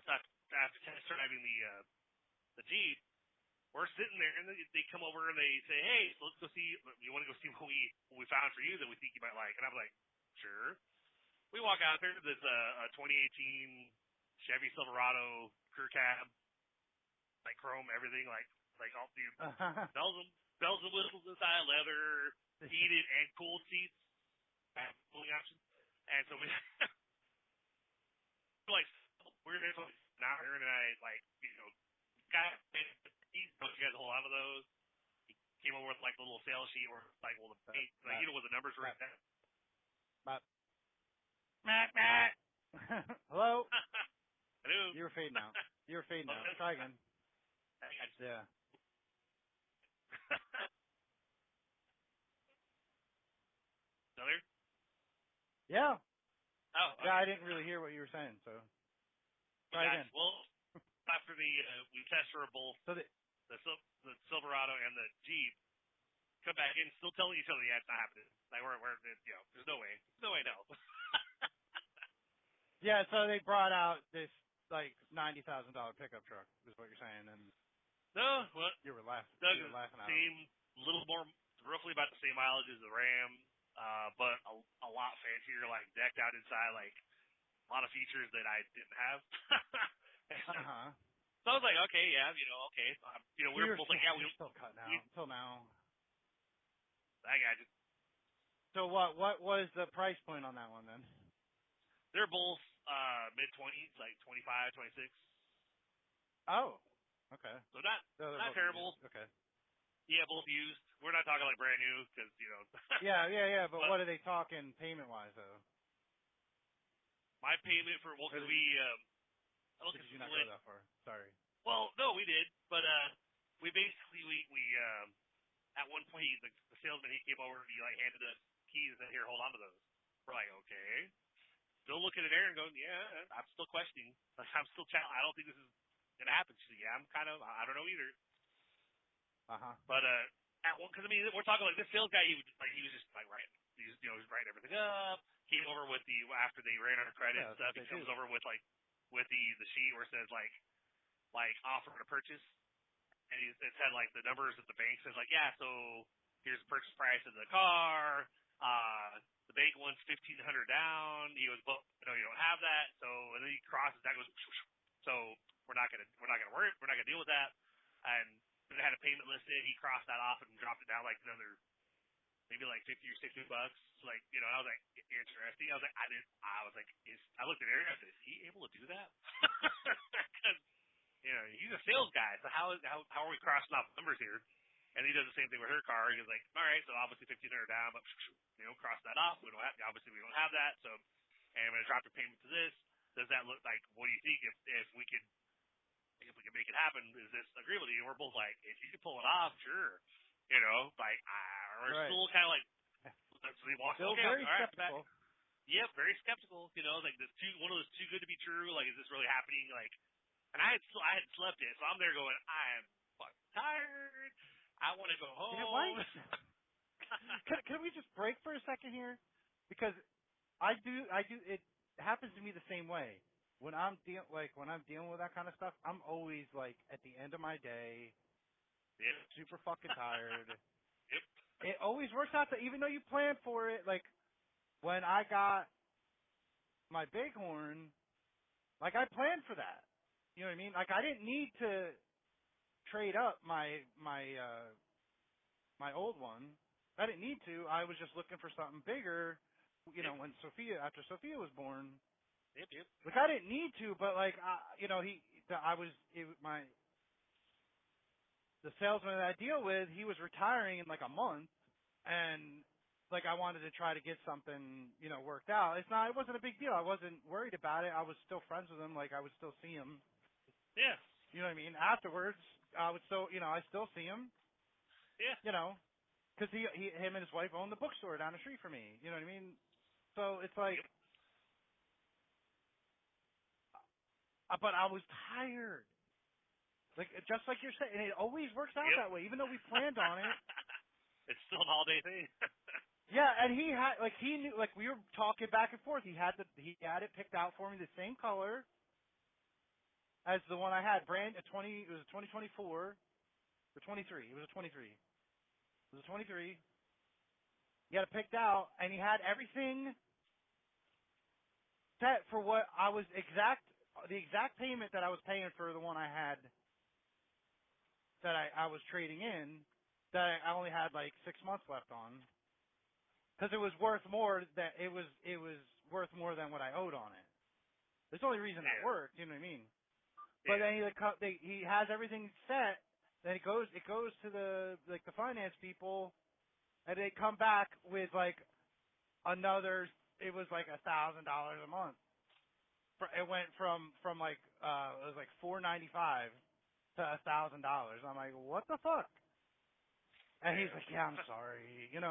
after test driving the Jeep, we're sitting there and they come over and they say, hey, so let's go see. You want to go see what we found for you that we think you might like? And I'm like, sure. We walk out there. There's a 2018 Chevy Silverado crew cab, like chrome, everything, like all the bells and whistles inside, leather, heated and cooled seats, cooling options. And so we're there for an hour, and I he told you guys a whole lot of those. He came over with like the little sales sheet where like the paint, like you know where the numbers were. Matt. Hello. Hello. You're fading out. Try again. Yeah. Still there? Yeah. Oh. Okay. Yeah, I didn't really hear what you were saying, so try again. Well, after we test for both the Silverado and the Jeep, come back in still telling each other, yeah, it's not happening. Like we're you know, there's no way in hell. Yeah, so they brought out this like $90,000 pickup truck, is what you're saying, and no, well, you were laughing. Doug, you were laughing out. Same, little more, roughly about the same mileage as the Ram, but a lot fancier, like decked out inside, like a lot of features that I didn't have. So I was like, okay, yeah, you know, okay, you know, we were both like, yeah, we still cutting out until now. I got you. So what was the price point on that one then? They're both mid-20s, like 25, 26. Oh, okay. So not terrible. Used. Okay. Yeah, both used. We're not talking like brand new because you know. yeah. But what are they talking payment-wise though? My payment for because we. Did you not go that far? Sorry. Well, no, we did, but we basically we at one point the salesman he came over and he like handed us keys and said, here, hold on to those. We're like, okay. Still looking at Aaron going, yeah, I'm still questioning. Like, I'm still I don't think this is gonna happen. She said, yeah, I don't know either. But at one, because I mean, we're talking like this sales guy. He was just like writing, he was writing everything up. Came over with after they ran our credit and stuff. He comes over with the sheet where it says like offer to purchase, and it had like the numbers that the bank says like, yeah, so here's the purchase price of the car. The bank wants $1,500 down. He goes, well, no, you don't have that. So and then he crosses that goes, so we're not gonna worry. We're not gonna deal with that. And they had a payment listed. He crossed that off and dropped it down like another maybe like $50 or $60. Like, you know, I was like, interesting. I was like, I looked at Eric. I said, is he able to do that? Because you know he's a sales guy. So how are we crossing off numbers here? And he does the same thing with her car. He goes like, all right, so obviously 1,500 down, but cross that off. We don't have, obviously we don't have that, so and I'm gonna drop your payment to this. Does that look like? What do you think if we could make it happen? Is this agreeable to you? And we're both like, if you could pull it off, sure. Like we're Right. still kind of like, so he walks. Still Okay, very all right, skeptical. back. Yep, very skeptical. Like this one of those too good to be true. Like, is this really happening? Like, and I had slept in, so I'm there going, I'm fucking tired. I want to go home. Yeah, why? Can we just break for a second here? Because I do. It happens to me the same way. When I'm dealing with that kind of stuff, I'm always like at the end of my day, Yep. super fucking tired. Yep. It always works out that even though you plan for it, like when I got my Bighorn, like I planned for that. You know what I mean? Like I didn't need to trade up my old one. I didn't need to. I was just looking for something bigger. When after Sophia was born. Yep. Like I didn't need to, but like the salesman that I deal with, he was retiring in like a month, and like I wanted to try to get something worked out. It wasn't a big deal. I wasn't worried about it. I was still friends with him. Like I would still see him. Yeah. You know what I mean? Afterwards, I would still I still see him. Yeah. Because him and his wife own the bookstore down the street from me. You know what I mean? So it's like. Yep. But I was tired. Like just like you're saying, and it always works out that way, even though we planned on it. It's still an all-day thing. Yeah, and he knew, like we were talking back and forth. He had it picked out for me, the same color as the one I had. It was a 2024 or 23. It was a 23. It was a 23. He had it picked out, and he had everything set for what the exact payment that I was paying for the one I had that I was trading in, that I only had like 6 months left on, because it was worth more. It was worth more than what I owed on it. That's the only reason that worked. You know what I mean? But then he has everything set. Then it goes to the finance people, and they come back with like another. It was like $1,000 a month. It went from like it was like $495 to $1,000. I'm like, what the fuck? And he's like, yeah, I'm sorry. I don't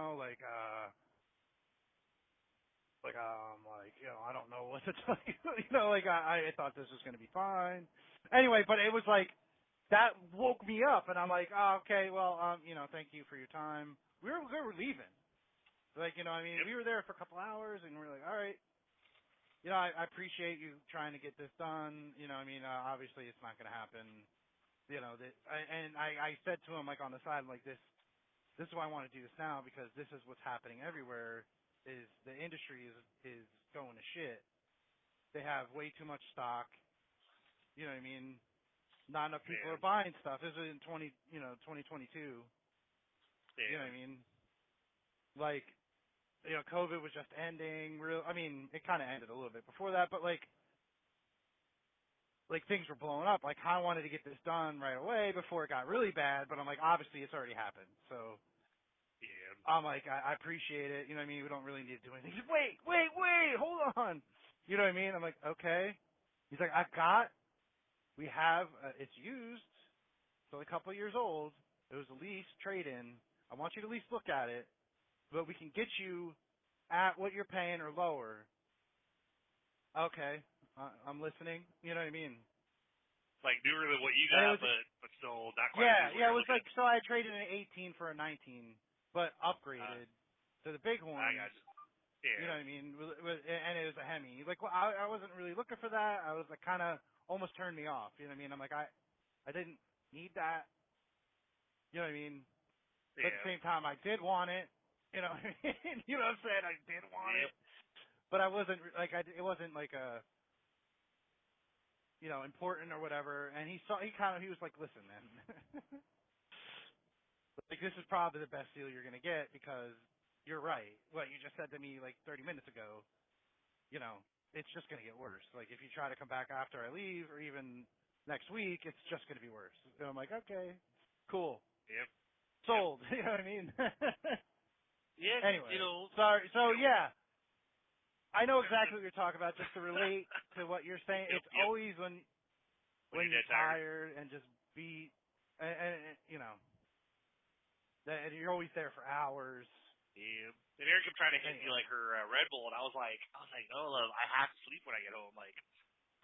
know what to tell you. I thought this was going to be fine. Anyway, but it was like, that woke me up, and I'm like, oh, okay, well, thank you for your time. We were leaving. Like, we were there for a couple hours, and we're like, all right. I appreciate you trying to get this done. Obviously it's not going to happen. I said to him, like, on the side, like, this is why I want to do this now, because this is what's happening everywhere, is the industry is going to shit. They have way too much stock. You know what I mean? Not enough people are buying stuff. This is in 2022. Yeah. You know what I mean? Like, COVID was just ending. It kind of ended a little bit before that, but like things were blowing up. Like, I wanted to get this done right away before it got really bad, but I'm like, obviously it's already happened. So Yeah. I'm like, I appreciate it. You know what I mean? We don't really need to do anything. He's like, wait, hold on. You know what I mean? I'm like, okay. He's like, we have, it's used. It's only a couple of years old. It was a lease trade-in. I want you to at least look at it, but we can get you at what you're paying or lower. Okay, I'm listening. You know what I mean? Like newer than what you got, but still not quite. Yeah. It was like, so I traded an 18 for a 19, but upgraded to the Bighorn. I got you. Yeah. You know what I mean? And it was a Hemi. Like, well, I wasn't really looking for that. I was like, kind of almost turned me off. You know what I mean? I'm like, I didn't need that. You know what I mean? Yeah. But at the same time, I did want it. You know what I mean? You know what I'm saying? I did want it. But I wasn't, like, it wasn't like a, important or whatever. And he was like, listen, man. Like, this is probably the best deal you're going to get, because you're right. What you just said to me like 30 minutes ago, it's just going to get worse. Like, if you try to come back after I leave or even next week, it's just going to be worse. And I'm like, okay, cool. Yep. sold. You know what I mean? Yeah, Anyway, you know. sorry. So You know, yeah, I know exactly what you're talking about. Just to relate to what you're saying, it's always when you're tired and just beat, and you know, and you're always there for hours. Yeah. And Eric kept trying to hit me like her Red Bull, and I was like, no, love, I have to sleep when I get home. Like,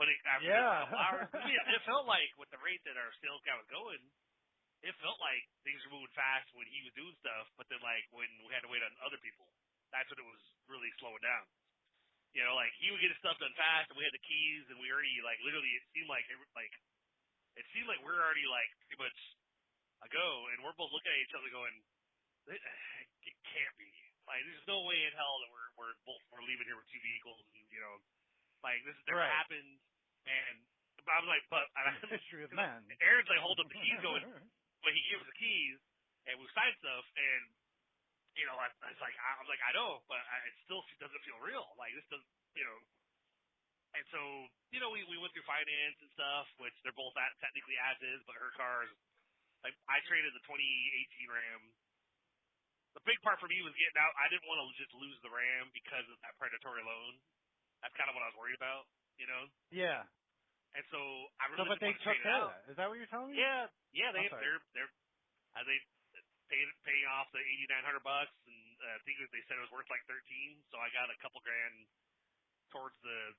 but after a couple hours, it felt like with the rate that our sales guy was going, it felt like things were moving fast when he was doing stuff. But then like when we had to wait on other people, that's when it was really slowing down. You know, like he would get his stuff done fast, and we had the keys, and we already like literally it seemed like we're already like pretty much a go, and we're both looking at each other going, it can't be. Like, there's no way in hell that we're leaving here with 2 vehicles, and you know, like this has never happened. And I was like, but history of man. Aaron's like holding up the keys, going, but he gave us the keys, and we signed stuff, and you know, I was like, I know, but it still doesn't feel real. Like this doesn't, you know. And so, you know, we went through finance and stuff, which they're both technically as is, but her car is like I traded the 2018 Ram. The big part for me was getting out. I didn't want to just lose the Ram because of that predatory loan. That's kind of what I was worried about, you know. Yeah. And so I really but they took care of that. Is that what you're telling me? Yeah, they paying off the $8,900, and I think they said it was worth like 13. So I got a couple grand towards the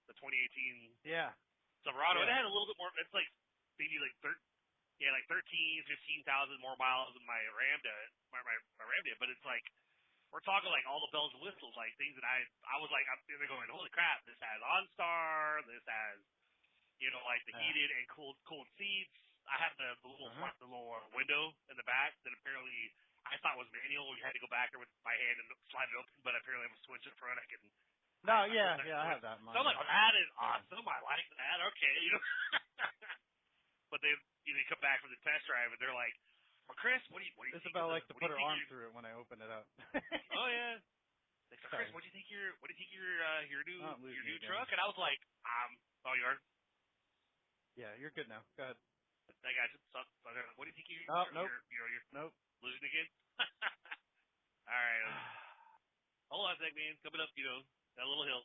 2018 Silverado. Yeah. It had a little bit more. It's like maybe like 15,000 more miles than my Ram did. My Ram did, but it's like we're talking like all the bells and whistles, like things that I was like I'm going, holy crap! This has OnStar. This has like the heated and cooled seats. I have the little window in the back that apparently I thought was manual. You had to go back there with my hand and slide it open, but apparently I have a switch in front. I have that. So I'm like, oh, that is awesome. I like that. Okay, But they come back from the test drive and they're like, well, Chris, what do you think? Isabel likes to put her arm through it when I open it up. Oh yeah. Like, so Chris, what do you think your new truck? And I was like, oh, you are? Yeah, you're good now. Go ahead. I got you. So, what do you think you're Nope. losing again? All right. Hold on a sec, man. Coming up, that little hill.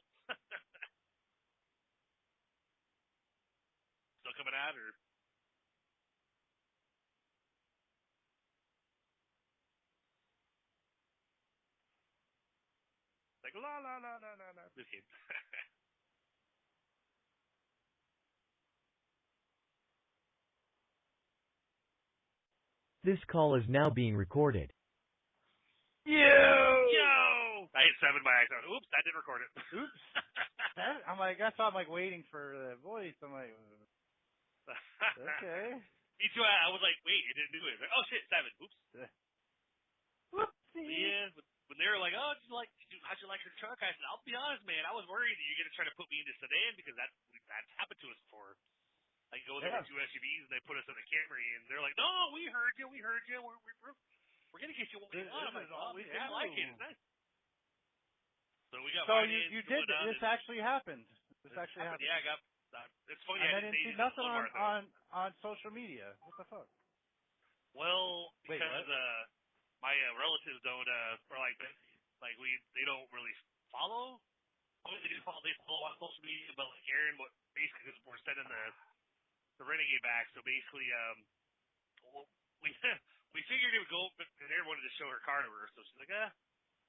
Still coming out, or? Like, la. Just kidding. This call is now being recorded. Yo! I hit 7 by accident. Oops, I didn't record it. Oops. I'm like, that's why I'm like waiting for the voice. I'm like, okay. Me too. I was like, wait, it didn't do it. Like, oh shit, 7. Oops. Whoopsie. Yeah. When they were like, oh, how'd you like your truck? I said, I'll be honest, man. I was worried that you're gonna try to put me into sedan because that's happened to us before. Like go with 2 SUVs and they put us in a Camry and they're like, no, we heard you. We're gonna get you what we want. I'm like, oh, I like it. It's nice. So we got. So you did. This actually happened. This actually happened. Yeah, I got. It's funny. And I didn't see nothing on social media. What the fuck? Well, because Wait, my relatives don't they don't really follow. They follow on social media, but like Aaron, basically because we're sending the Renegade back. So basically, we figured it would go, and Aaron wanted to show her car to her, so she's like,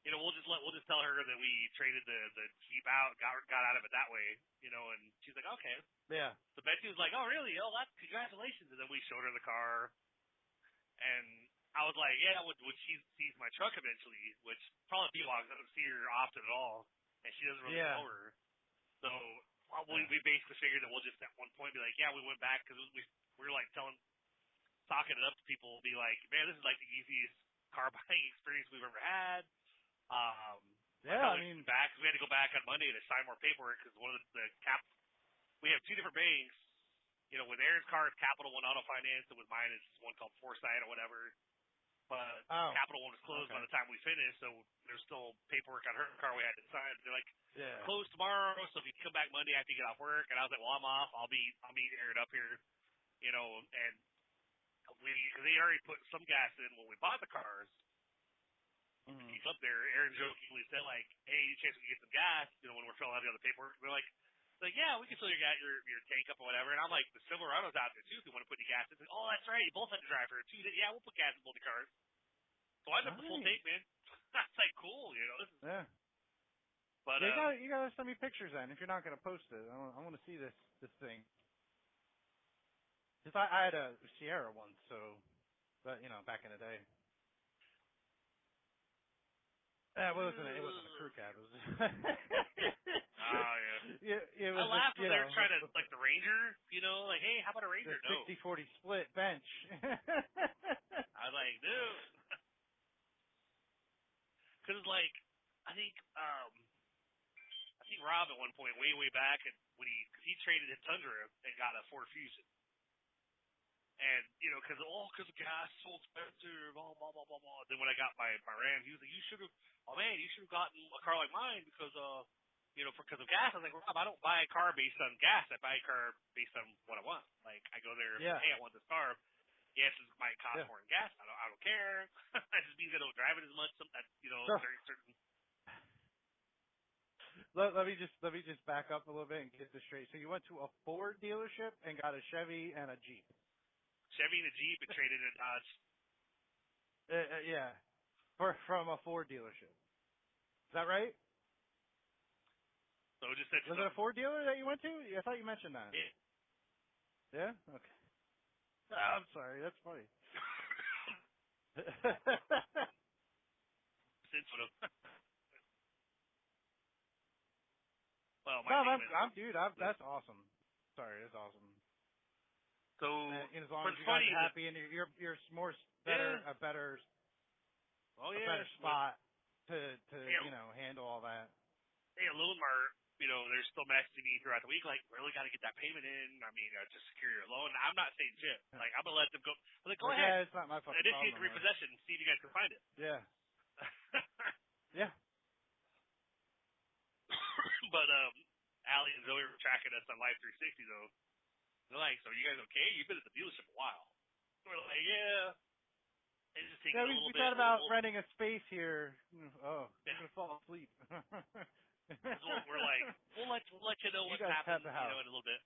we'll just tell her that we traded the Jeep out, got out of it that way, and she's like, okay. Yeah. So Betsy was like, oh really? Oh, that's congratulations. And then we showed her the car, and I was like, yeah, when she sees my truck eventually, which probably people doesn't see her often at all, and she doesn't really know her. So we basically figured that we'll just at one point be like, yeah, we went back because we were like talking it up to people, be like, man, this is like the easiest car buying experience we've ever had. I mean, we had to go back on Monday to sign more paperwork because one of we have 2 different banks. With Aaron's car, it's Capital One Auto Finance, and with mine, it's one called Foresight or whatever. But Capital One was closed by the time we finished, so there's still paperwork on her car we had to sign. They're like, closed tomorrow, so if you come back Monday after you get off work, and I was like, well, I'm off. I'll meet Aaron up here, and because they already put some gas in when we bought the cars. Mm-hmm. He's up there. Aaron jokingly said, like, "Hey, any chance we can get some gas?" When we're filling out the other paperwork, we're like, "Yeah, we can fill your tank up or whatever." And I'm like, "The Silverado's out there too. If you want to put any gas in." Like, "Oh, that's right. You both had to drive for 2 days. Yeah, we'll put gas in both the cars." So I ended up the full tank, man. That's like cool, This is, yeah. But you gotta send me pictures then if you're not gonna post it. I want to see this thing. Cause I had a Sierra once, so, but back in the day. Yeah, it wasn't a crew cab. It was. oh yeah. It I was laughed just, when they were trying to like the Ranger, like, "Hey, how about a Ranger?" The 60-40 split bench. I was like, dude, because like I think Rob at one point way back, and when he traded his Tundra and got a Ford Fusion. And, because the gas is so expensive, blah, blah, blah, blah, blah. Then when I got my Ram, he was like, you should have gotten a car like mine because of gas. I was like, Rob, I don't buy a car based on gas. I buy a car based on what I want. Like, I go there and say, hey, I want this car. Yes, it might cost more in gas. I don't care. That just means I don't drive it as much. Certain. Let me just back up a little bit and get this straight. So you went to a Ford dealership and got a Chevy and a Jeep. Chevy and a Jeep and traded in Dodge. Yeah, from a Ford dealership. Is that right? So just said. Was it a Ford dealer that you went to? I thought you mentioned that. Yeah. Yeah. Okay. I'm sorry. That's funny. Well, that's awesome. Sorry, that's awesome. So, and as long as you guys are happy and you're a better spot to handle all that. Hey, Lilmar, they're still messaging me throughout the week, like, really got to get that payment in. I mean, to secure your loan. I'm not saying shit. Like, I'm gonna let them go. I'm like, go ahead. Yeah, it's not my fucking problem. Initiate the repossession and see if you guys can find it. Yeah. Yeah. But Allie and Zoe were tracking us on Live 360 though. They're like, "So you guys okay? You've been at the dealership a while." We're like, "Yeah." It just takes a little we bit. thought about renting a space here. Oh, you're gonna fall asleep. So we're like, we'll let you know what's happening, in a little bit.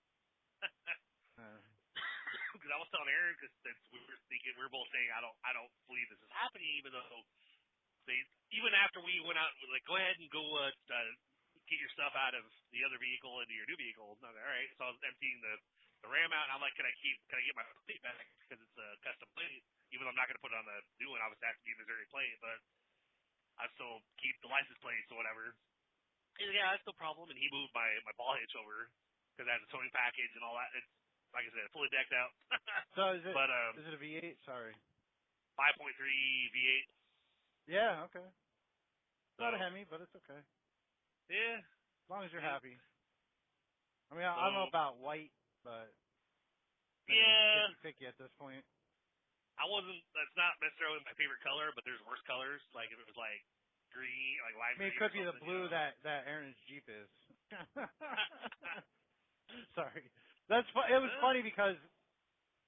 Because I was telling Aaron, because we were both saying, I don't believe this is happening, even though even after we went out, and we're like, go ahead and go get your stuff out of the other vehicle into your new vehicle. I'm like, all right. So I was emptying the Ram out, and I'm like, can I get my plate back because it's a custom plate, even though I'm not going to put it on the new one. Obviously, it has to be a Missouri plate, but I still keep the license plates or whatever. He's like, yeah, that's no problem. And he moved my ball hitch over because it has a towing package and all that. It's, like I said, fully decked out. So is it a V8? Sorry. 5.3 V8. Yeah, okay. It's not a Hemi, but it's okay. Yeah. As long as you're happy. I mean, I don't know about white, but yeah, picky at this point. That's not necessarily my favorite color, but there's worse colors. Like if it was like green, like lime green. It could be the blue that Aaron's Jeep is. Sorry. It was funny because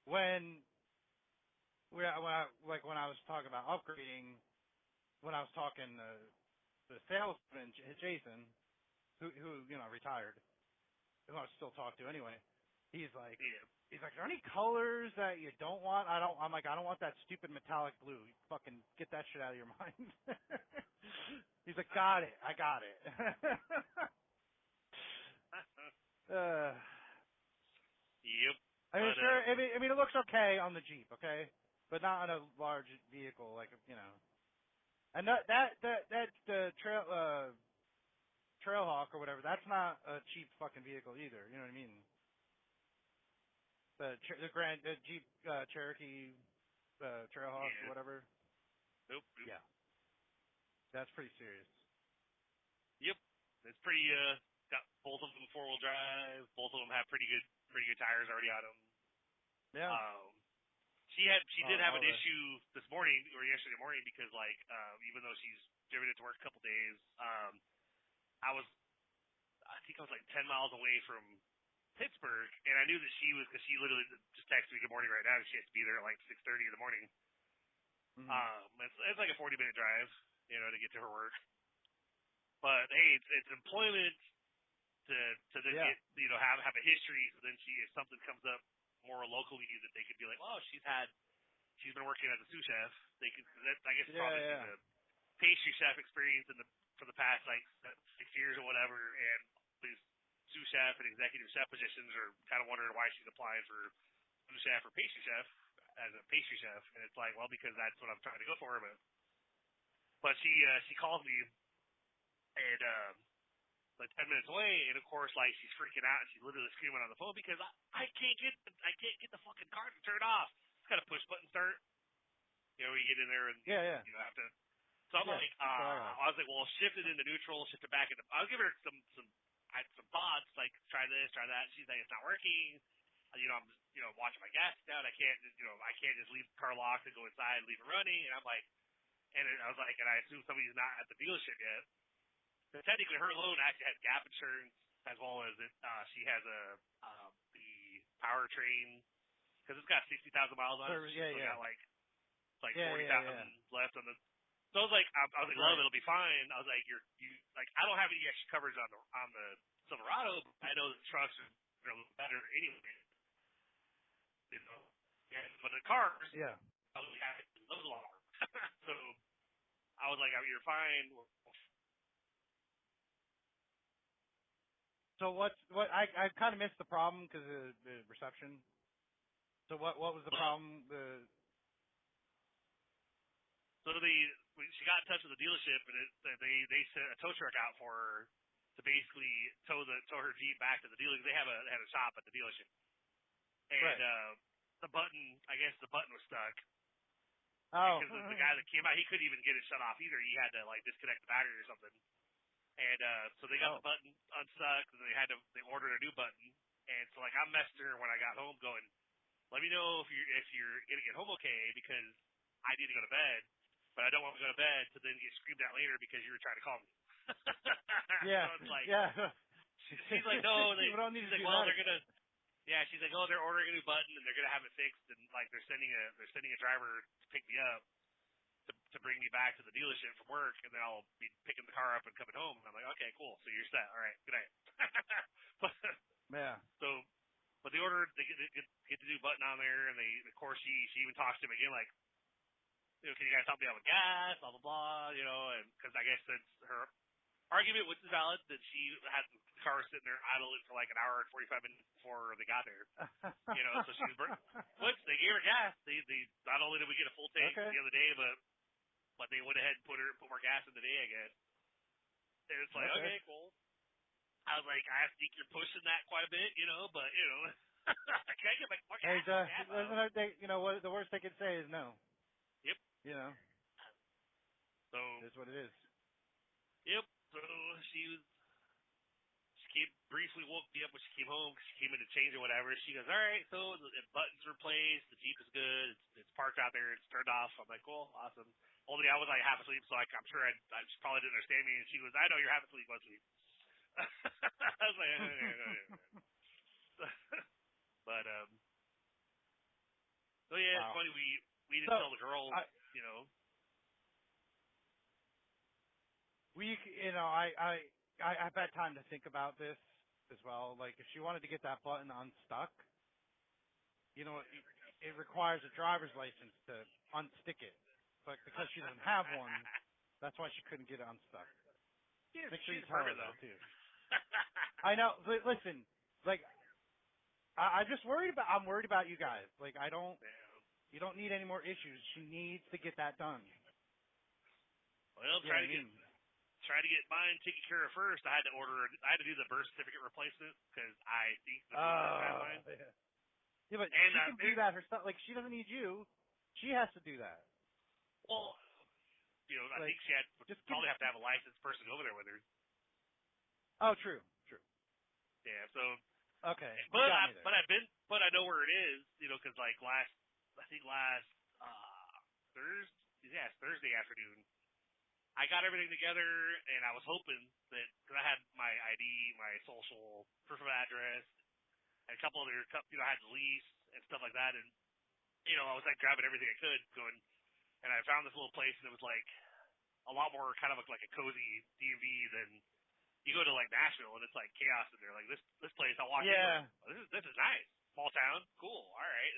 when I was talking about upgrading, when I was talking to the salesman Jason, who retired, who I still talk to anyway, he's like, are there any colors that you don't want? I'm like, I don't want that stupid metallic blue. You fucking get that shit out of your mind. He's like, got it. I got it. Yep. I mean, sure. I mean, it looks okay on the Jeep, okay, but not on a large vehicle, like And the Trailhawk or whatever. That's not a cheap fucking vehicle either. You know what I mean? The Jeep Cherokee Trailhawk or whatever. Nope. Yeah. That's pretty serious. Yep. It's pretty. Got both of them 4-wheel drive. Both of them have pretty good tires already on them. Yeah. She did have an issue this morning or yesterday morning because even though she's driven it to work a couple days, I think I was like 10 miles away from Pittsburgh, and I knew that she was, because she literally just texted me good morning right now, and she has to be there at like 6:30 in the morning. It's like a 40-minute drive, to get to her work. But hey, it's employment to then get, have a history. So then if something comes up more locally, that they could be like, oh, she's been working as a sous chef. They could, I guess, probably the pastry chef experience for the past like 6 years or whatever, and these sous chef and executive chef positions are kind of wondering why she's applying for sous chef or pastry chef as a pastry chef, and it's like, well, because that's what I'm trying to go for. But she called me, and like 10 minutes away, and of course, like, she's freaking out, and she's literally screaming on the phone because I can't get the fucking car to turn off. It's got a push button start. You get in there and you have to. So I'm like, I was like, well, shift it into neutral, shift it back into. I was giving her some thoughts, like, try this, try that. She's like, it's not working. I'm watching my gas down. I can't just leave the car locked and go inside and leave it running. And I'm like, and I was like, and I assume somebody's not at the dealership yet. But technically, her loan actually has gap insurance, as well as she has the powertrain, because it's got 60,000 miles on it. She's got like 40,000 left on the. So I was like, love, it'll be fine. I was like, you like, I don't have any extra coverage on the Silverado. But I know the trucks are a little better anyway. But the cars, I was like, those longer. So I was like, you're fine. So what I kind of missed the problem because of the reception. So what was the problem? So she got in touch with the dealership, and they sent a tow truck out for her to basically tow her Jeep back to the dealer. They had a shop at the dealership, and the button was stuck. Oh, because the guy that came out, he couldn't even get it shut off either. He had to like disconnect the battery or something. And so they got the button unstuck, and they ordered a new button. And so like I'm messing her when I got home, going, let me know if you're gonna get home okay, because I need to go to bed, but I don't want to go to bed to then get screamed at later because you were trying to call me. Yeah. So it's like, yeah. She's like, no, we don't need to do well, that. they're gonna. Yeah, she's like, oh, they're ordering a new button and they're gonna have it fixed, and like they're sending a driver to pick me up to bring me back to the dealership from work, and then I'll be picking the car up and coming home. And I'm like, okay, cool, so you're set. All right, good night. But they ordered, they get the new button on there, and of course she even talks to him again, like, can you guys help me out with gas, blah blah blah, and because I guess that's her argument, which is valid, that she had the car sitting there idling for like an hour and 45 minutes before they got there. So she was which they gave her gas. They not only did we get a full tank the other day, but they went ahead and put more gas in the day, I guess. And it's like, okay, cool. I was like, I think you're pushing that quite a bit, but can I get my gas? What the worst they could say is no. Yep. So it is what it is. Yep. So she briefly woke me up when she came home. She came in to change or whatever. She goes, all right, so the button's replaced. The Jeep is good. It's parked out there. It's turned off. I'm like, cool, awesome. Only I was like half asleep, so I'm sure she probably didn't understand me. And she goes, I know you're half asleep, asleep. I was like, but so yeah, it's funny. We didn't tell the girl, I've had time to think about this as well. Like, if she wanted to get that button unstuck, it requires a driver's license to unstick it. But because she doesn't have one, that's why she couldn't get it unstuck. Make sure you tell her that too. I know. Listen, like, I'm worried about you guys. Like, you don't need any more issues. She needs to get that done. Well, try to get mine taken care of first. I had to do the birth certificate replacement because I think the had mine. Yeah, but she can do that herself. Like, she doesn't need you. She has to do that. Well, I think she probably have to have a licensed person over there with her. Oh, true. Yeah. So. Okay. But I know where it is. Because like last Thursday afternoon, I got everything together, and I was hoping that, because I had my ID, my social, proof of address, couple other, I had the lease and stuff like that, and I was like grabbing everything I could, going, and I found this little place, and it was like a lot more kind of like a cozy DMV than you go to like Nashville, and it's like chaos in there. Like this place, I walked in, like, oh, this is nice, small town, cool, all right.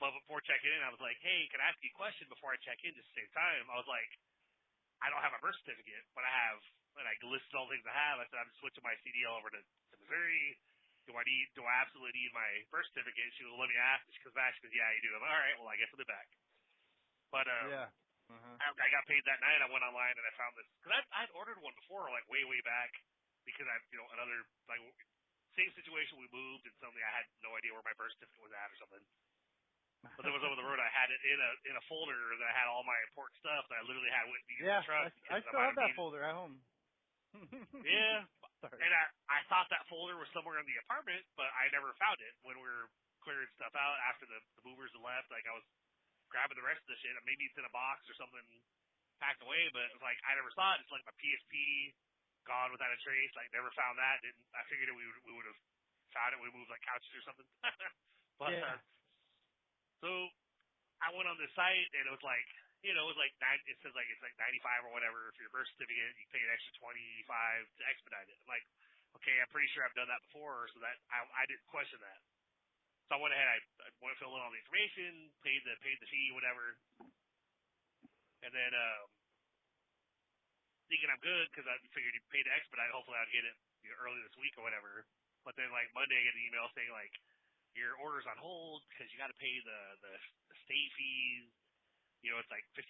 But before checking in, I was like, hey, can I ask you a question before I check in? Just the same time, I was like, I don't have a birth certificate, but I have, and I listed all the things I have. I said I'm switching my CDL over to Missouri. Do I absolutely need my birth certificate? She was, let me ask. She comes back. She goes, yeah, you do. I'm like, all right. Well, I guess I'll be back. But I got paid that night. I went online and I found this because I'd ordered one before, like way back, because I, another like same situation. We moved and suddenly I had no idea where my birth certificate was at or something. But then was over the road. I had it in a folder that I had all my important stuff that I literally had with me in the truck. I still have that folder at home. Yeah, and I thought that folder was somewhere in the apartment, but I never found it when we were clearing stuff out after the movers had left. Like I was grabbing the rest of the shit. Maybe it's in a box or something packed away, but it was like I never saw it. It's like my PSP gone without a trace. Like never found that. I figured we would have found it. We moved like couches or something. But so I went on this site and it was like, it was like it says like it's like 95 or whatever for your birth certificate. You pay an extra 25 to expedite it. I'm like, okay, I'm pretty sure I've done that before, so that I didn't question that. So I went ahead, I went to fill in all the information, paid the fee, whatever, and then thinking I'm good because I figured you paid to expedite. Hopefully I'd get it early this week or whatever. But then like Monday I get an email saying like your order's on hold because you got to pay the state fees. It's like $59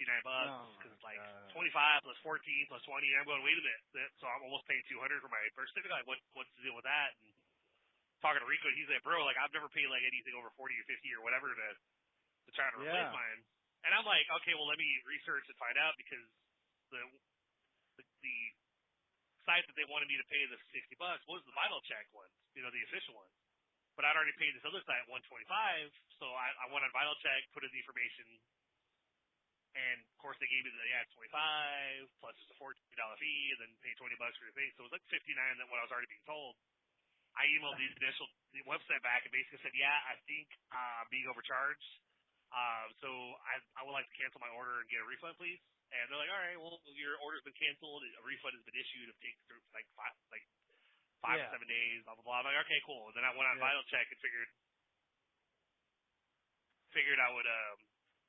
because it's like 25 plus 14 plus 20. And I'm going, wait a minute. So I'm almost paying $200 for my birth certificate. Like, what's the deal with that? And talking to Rico, he's like, bro, like I've never paid like anything over 40 or 50 or whatever to try to replace mine. And I'm like, okay, well let me research and find out because the site that they wanted me to pay the $60 was the Vital Check one, the official one. But I'd already paid this other site $125, so I went on Vital Check, put in the information. And of course, they gave me the 25 plus there's a $14 fee, and then pay $20 for your thing. So it was like $59 than what I was already being told. I emailed the website back and basically said, yeah, I think I'm being overcharged. So I would like to cancel my order and get a refund, please. And they're like, all right, well, your order's been canceled. A refund has been issued. It'll take like five to 7 days. Blah blah blah. I'm like, okay, cool. And then I went on Vital Check and figured I would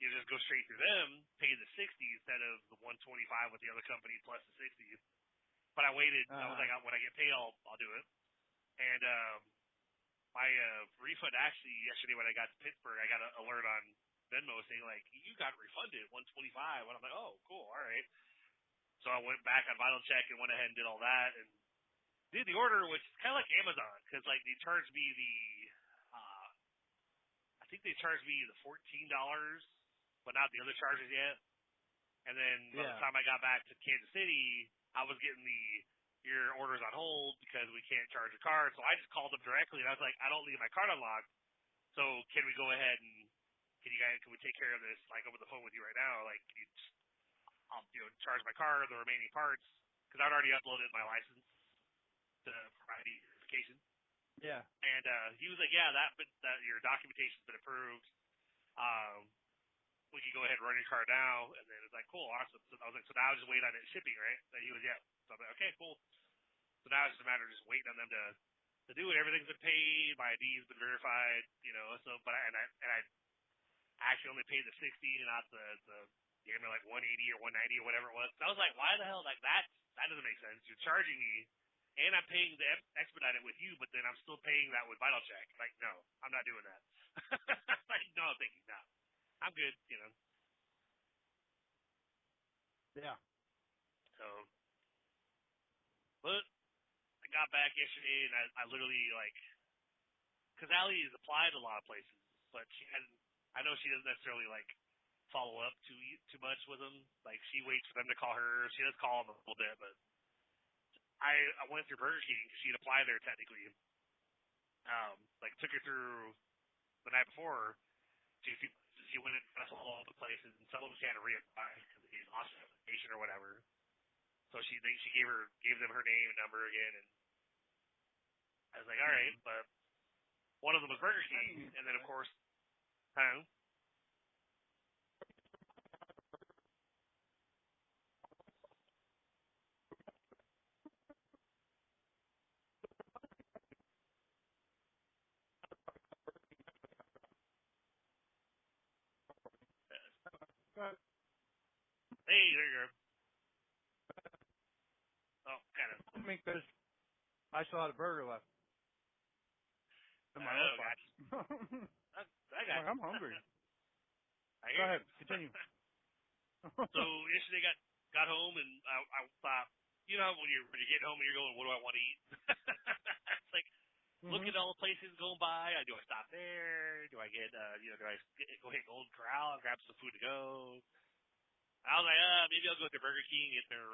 just go straight through them, pay the $60 instead of the $125 with the other company plus the $60. But I waited. I was like, when I get paid, I'll do it. And my refund actually yesterday when I got to Pittsburgh, I got an alert on Venmo saying like you got refunded $125, and I'm like, oh, cool, all right. So I went back on Vital Check and went ahead and did all that and did the order, which is kind of like Amazon because like they charged me I think they charged me the $14. But not the other charges yet. And then by the time I got back to Kansas City, I was getting your order's on hold because we can't charge a card. So I just called them directly and I was like, I don't leave my card unlocked. So can we go ahead and can we take care of this like over the phone with you right now? Like I'll charge my card, the remaining parts, because I'd already uploaded my license to provide verification. Yeah. And he was like, yeah, that your documentation's been approved. We can go ahead and run your car now. And then it's like, cool, awesome. So I was like, so now I just wait on it shipping, right? And he was, yeah. So I'm like, okay, cool. So now it's just a matter of just waiting on them to do it. Everything's been paid. My ID's been verified, so, but I actually only paid the 60 and not the gave me like 180 or 190 or whatever it was. So I was like, why the hell? Like that doesn't make sense. You're charging me and I'm paying the expedite it with you, but then I'm still paying that with Vital Check. Like, no, I'm not doing that. Like, no, thank you, no. I'm good, Yeah. So, but I got back yesterday and I literally because Allie has applied a lot of places, but she hasn't. I know she doesn't necessarily follow up too much with them. Like she waits for them to call her. She does call them a little bit, but I went through Burger King because she'd applied there technically. Took her through the night before. She went and pressed all the places, and some of them she had to reapply because they lost her application or whatever. So she gave them her name and number again, and I was like, all right, but One of them was Burger King, and then of course, huh? Hey, there you go. Oh, kind of. I mean, because I still had a burger left in my Oh, lunchbox. I got I'm hungry. I Go hear ahead, you. continue. So yesterday got home and I thought, you know, when you're getting home and you're going, what do I want to eat? It's like look at all the places going by. Do I stop there? Do I get do I go hit Golden Corral and grab some food to go? I was like, maybe I'll go to Burger King, get their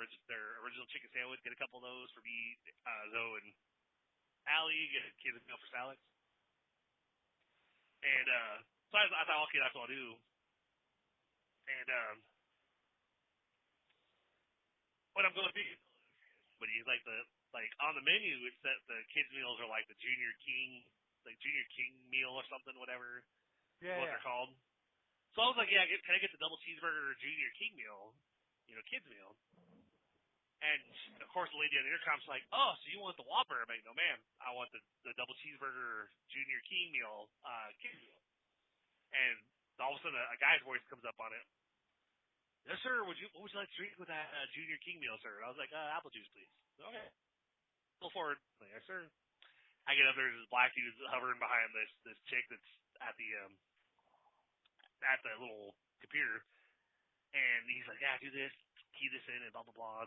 original chicken sandwich, get a couple of those for me, Zoe and Allie, get a kids a meal for salads. And so I thought, okay, that's what I'll do. And what I'm going to do, but he's like on the menu, it's that the kids meals are like the Junior King meal or something, whatever. Yeah, what they're called. So I was like, yeah, can I get the double cheeseburger Junior King meal, kids meal? And of course, the lady on the intercom's like, oh, so you want the Whopper? I'm like, no, ma'am, I want the double cheeseburger Junior King meal, kids meal. And all of a sudden, a guy's voice comes up on it. Yes, sir. What would you like to drink with that Junior King meal, sir? And I was like, apple juice, please. Okay. Go forward. Like, yes, sir. I get up there, this black dude hovering behind this chick that's at the little computer, and he's like, yeah, do this, key this in, and blah blah blah.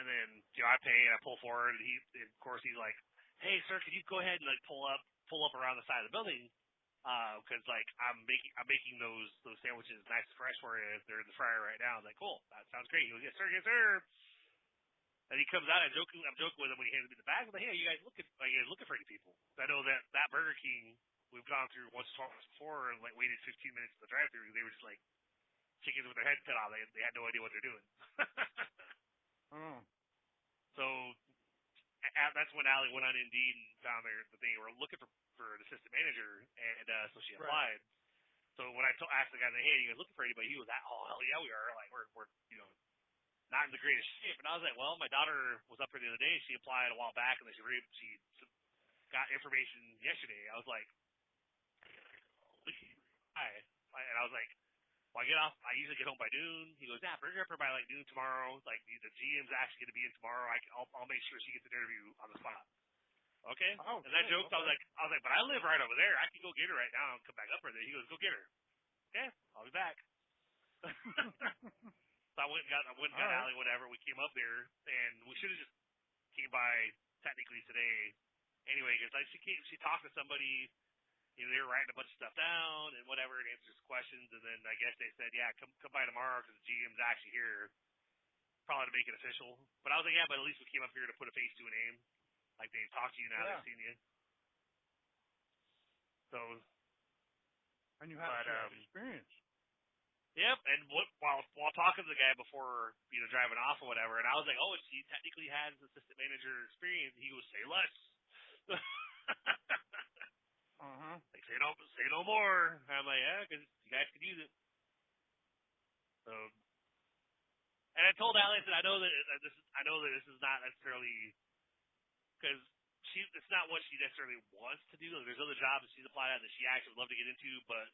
And then I pay and I pull forward, and of course he's like, hey, sir, could you go ahead and like pull up around the side of the building, because like I'm making those sandwiches nice and fresh for you. They're in the fryer right now. I was like, cool, that sounds great. He goes, yes, sir, yes, sir. And he comes out, and I'm joking with him when he handed me the bag. I'm like, hey, you guys looking for any people? I know that Burger King we've gone through once or twice before and like waited 15 minutes in the drive-thru. They were just like chickens with their head cut off. They had no idea what they're doing. Oh. So that's when Allie went on Indeed and found that they were looking for an assistant manager, and so she applied. Right. So when I asked the guy, hey, are you guys looking for anybody? He was like, oh, hell yeah, we are. Like we're not in the greatest shape. And I was like, well, my daughter was up here the other day. She applied a while back, and then she got information yesterday. I was like, hi. And I was like, well, I get off. I usually get home by noon. He goes, yeah, bring her up by like noon tomorrow. Like the GM's actually going to be in tomorrow. I'll make sure she gets an interview on the spot. Okay. Oh, and that joke, okay. I was like, but I live right over there. I can go get her right now and come back up there. He goes, go get her. Okay, I'll be back. So I went and got Allie, whatever. We came up there, and we should have just came by technically today anyway, because like she talked to somebody. They were writing a bunch of stuff down and whatever, and answers questions. And then I guess they said, yeah, come by tomorrow because the GM's actually here, probably to make it official. But I was like, yeah, but at least we came up here to put a face to a name. Like they've talked to you now, they've seen you. So. And you have experience. Yep, and while talking to the guy before driving off or whatever, and I was like, oh, she technically has assistant manager experience. He goes, say less. Like say no more. I'm like, yeah, because you guys can use it. So, and I told Allie, I said, I know that this is not necessarily because it's not what she necessarily wants to do. Like, there's other jobs that she's applied at that she actually would love to get into, but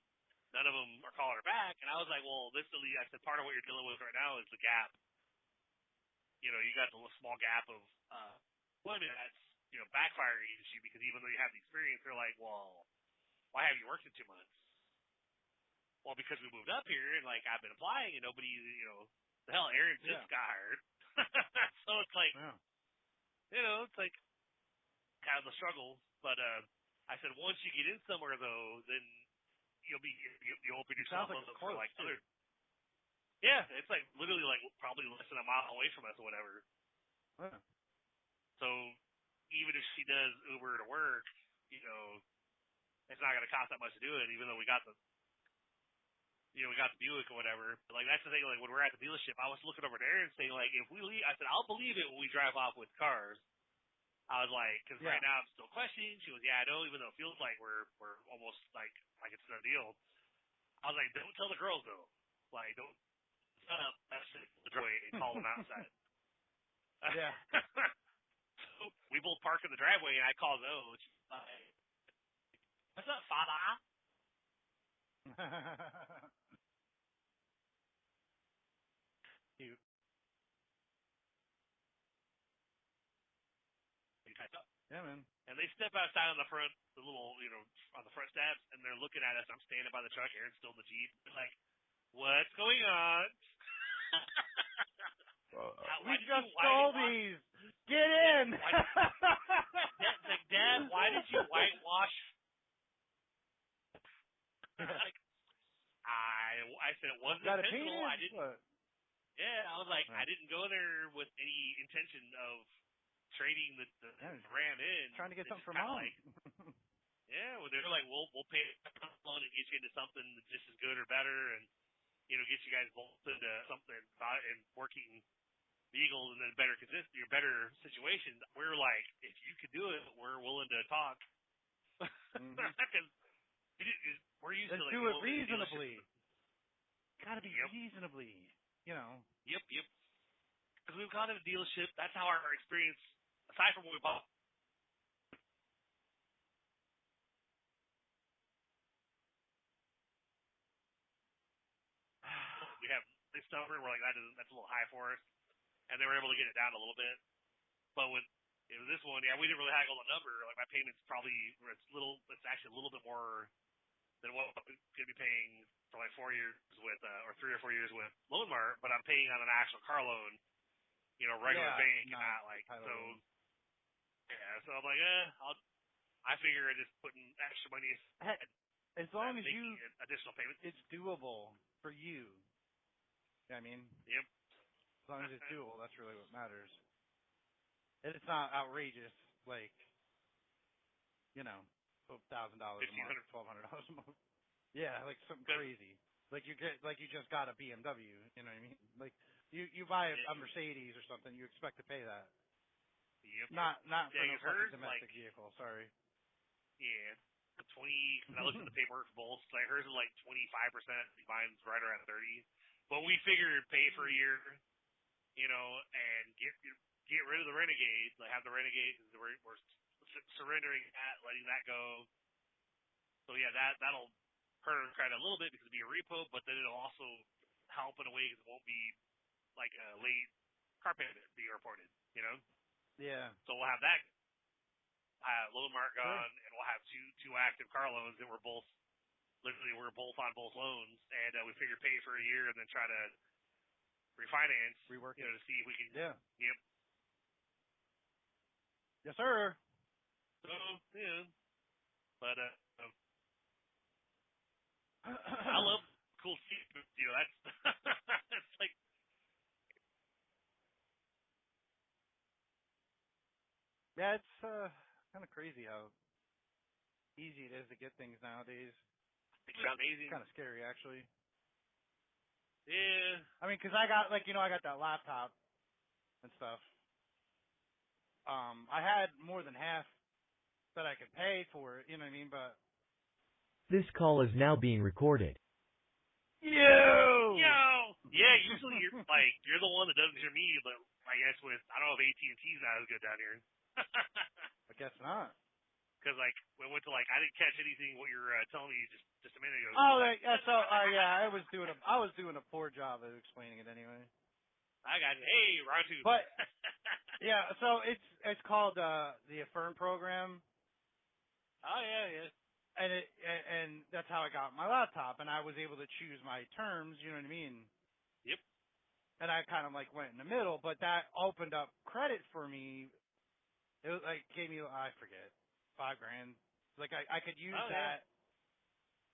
none of them are calling her back. And I was like, well, I said, part of what you're dealing with right now is the gap. You got the small gap of employment that's, backfiring against you because even though you have the experience, they're like, well, why have you worked in 2 months? Well, because we moved up here and, like, I've been applying and nobody, the hell, Aaron just got hired. So it's like, it's like kind of the struggle. But I said, once you get in somewhere, though, then you'll open yourself up for like other. Yeah, it's like literally like probably less than a mile away from us or whatever. Yeah. So even if she does Uber to work, it's not going to cost that much to do it. Even though we got the Buick or whatever. But like that's the thing. Like when we're at the dealership, I was looking over there and saying like, if we leave, I said I'll believe it when we drive off with cars. I was like, because Yeah. right now I'm still questioning. She goes, yeah, I know, even though it feels like we're almost like it's no deal. I was like, don't tell the girls though. Like, don't set up that shit the driveway and call them outside. Yeah. So we both park in the driveway, and I call Zoe. She's like, what's up, father? Cute. Yeah, man. And they step outside on the front, the little, on the front steps, and they're looking at us. I'm standing by the truck. Aaron's still in the Jeep. They're like, what's going on? We just stole these. Get in. Dad, why did you whitewash? Like, I said it wasn't Got a intentional. penis? I didn't. What? Yeah, I was like, Right. I didn't go there with any intention of trading the brand in. Trying to get It's something for kinda mom. like, yeah, well, they're like, we'll pay a loan and get you into something that's just as good or better, and get you guys both into something and working vehicles and then better situations. We're like, if you could do it, we're willing to talk. Because we're used to Let's like do it reasonably. Gotta be Yep. reasonably, Yep. Because we've gone to the dealership. That's how our experience, aside from what we bought. We have this number, and we're like, that's a little high for us. And they were able to get it down a little bit. But with this one, yeah, we didn't really haggle the number. Like my payment's it's actually a little bit more than what we could be paying for like 4 years with, or 3 or 4 years with Loan Mart, but I'm paying on an actual car loan, regular bank, and not like, so, loan. yeah, so I'm like, I figure just putting extra money As long as making additional payments. it's doable for you. You know what I mean? Yep. As long as it's doable, that's really what matters. And it's not outrageous, like, $1,000 a month, $1,200 a month. Yeah, like something crazy. Like you just got a BMW, you know what I mean? Like you buy a Mercedes or something, you expect to pay that. Yep. Not for no hers, fucking domestic vehicle. Sorry. Yeah. 20, because I looked at the paperwork for both. Like hers is like 25%. Mine's right around 30. But we figured pay for a year, and get rid of the Renegade. Like have the Renegade, because we're surrendering that, letting that go. So yeah, that'll hurt our credit a little bit because it'll be a repo, but then it'll also help in a way because it won't be like a late car payment being reported. Yeah. So we'll have that. Loan Mart gone, and we'll have two active car loans that we're both on both loans, and we figure pay for a year and then try to refinance, rework it to see if we can. Yeah. Yep. Yes, sir. So yeah, but I love cool seats. That's that's like. Yeah, it's kind of crazy how easy it is to get things nowadays. It's amazing. Kind of scary, actually. Yeah. I mean, because I got I got that laptop and stuff. I had more than half that I could pay for it. You know what I mean? But This call is now being recorded. Yo! Yeah, usually you're the one that doesn't hear me, but I guess I don't know if AT&T's not as good down here. I guess not. Because we went to I didn't catch anything what you're telling me just a minute ago. Oh, yeah, I was doing a poor job of explaining it anyway. I got it. Hey, round two. But yeah, so it's called the Affirm program. Oh yeah. And that's how I got my laptop, and I was able to choose my terms. You know what I mean? Yep. And I kind of went in the middle, but that opened up credit for me. It was gave me, I forget, $5,000. I could use that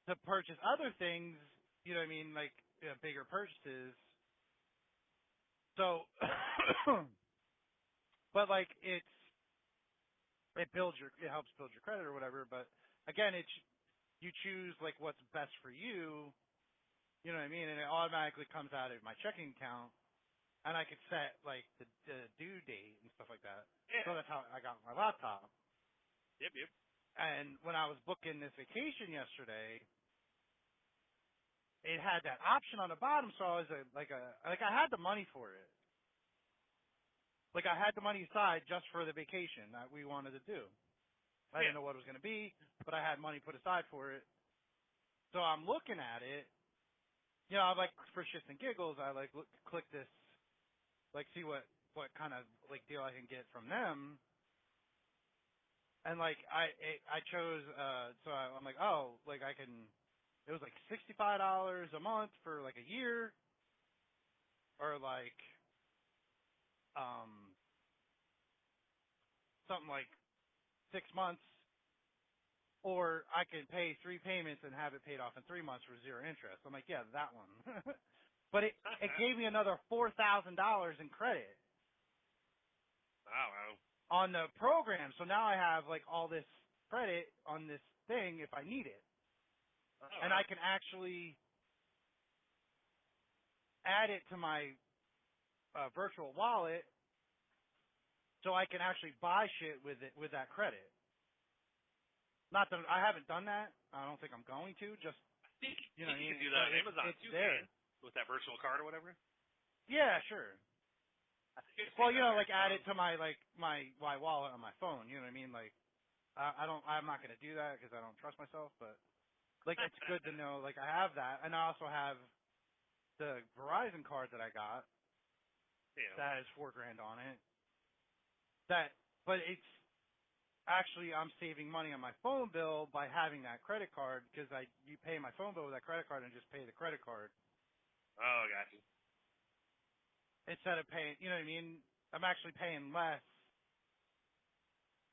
to purchase other things. You know what I mean? Bigger purchases. So, but it helps build your credit or whatever. But again, you choose what's best for you. You know what I mean? And it automatically comes out of my checking account. and I could set like the due date and stuff like that. Yeah. So that's how I got my laptop. Yep. And when I was booking this vacation yesterday, it had that option on the bottom, so I was like I had the money for it. Like I had the money aside just for the vacation that we wanted to do. I didn't know what it was going to be, but I had money put aside for it. So I'm looking at it. You know, I like for shits and giggles, I like click this, like see what kind of like deal I can get from them. And like I chose, so I'm like, oh, like I can. It was like $65 a month for like a year, or like something like 6 months, or I could pay 3 payments and have it paid off in 3 months for 0 interest. I'm like, yeah, that one. But it gave me another $4,000 in credit Wow. on the program. So now I have like all this credit on this thing if I need it. And I can actually add it to my virtual wallet so I can actually buy shit with it, with that credit. Not that I haven't done that. I don't think I'm going to. Just, I think you know, you can do that on Amazon it's too, there. man, with that virtual card or whatever. Yeah, sure. I think it's Well, you know, like add it to my wallet on my phone. You know what I mean? Like, I'm not going to do that because I don't trust myself. But like, it's good to know. Like, I have that, and I also have the Verizon card that I got that has $4,000 on it. But it's actually I'm saving money on my phone bill by having that credit card because you pay my phone bill with that credit card and just pay the credit card. Oh, got you. Instead of paying, you know what I mean? I'm actually paying less.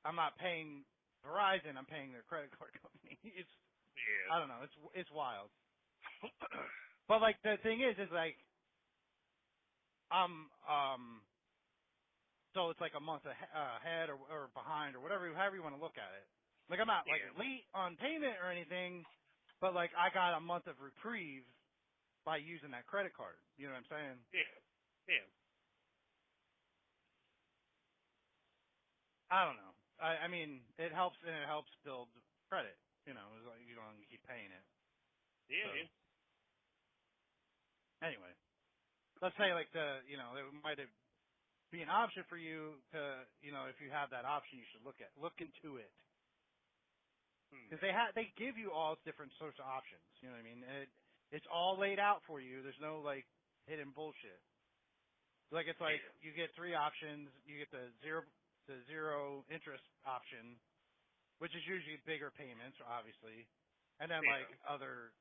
I'm not paying Verizon. I'm paying their credit card company. I don't know. It's wild. But like the thing is like so it's like a month ahead or behind or whatever, however you want to look at it. Like I'm not like late on payment or anything, but like I got a month of reprieve by using that credit card. You know what I'm saying? Yeah. I don't know. I mean, it helps build credit. You know, it's like you don't keep paying it. Yeah. Anyway, let's say like it might be an option for you to, if you have that option, you should look into it. Because they give you all different sorts of options. You know what I mean? It's all laid out for you. There's no like hidden bullshit. Like it's like you get 3 options. You get the zero interest option, which is usually bigger payments, obviously, and then like other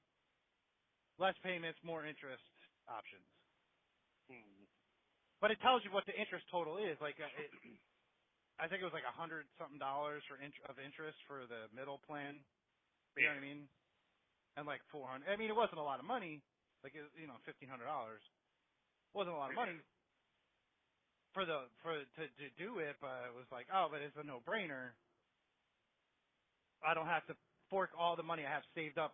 less payments, more interest options. But it tells you what the interest total is. Like I think it was like $100-something of interest for the middle plan. You know what I mean? And like $400. I mean, it wasn't a lot of money. Like $1,500 wasn't a lot of money to do it. But it was like, oh, but it's a no-brainer. I don't have to fork all the money I have saved up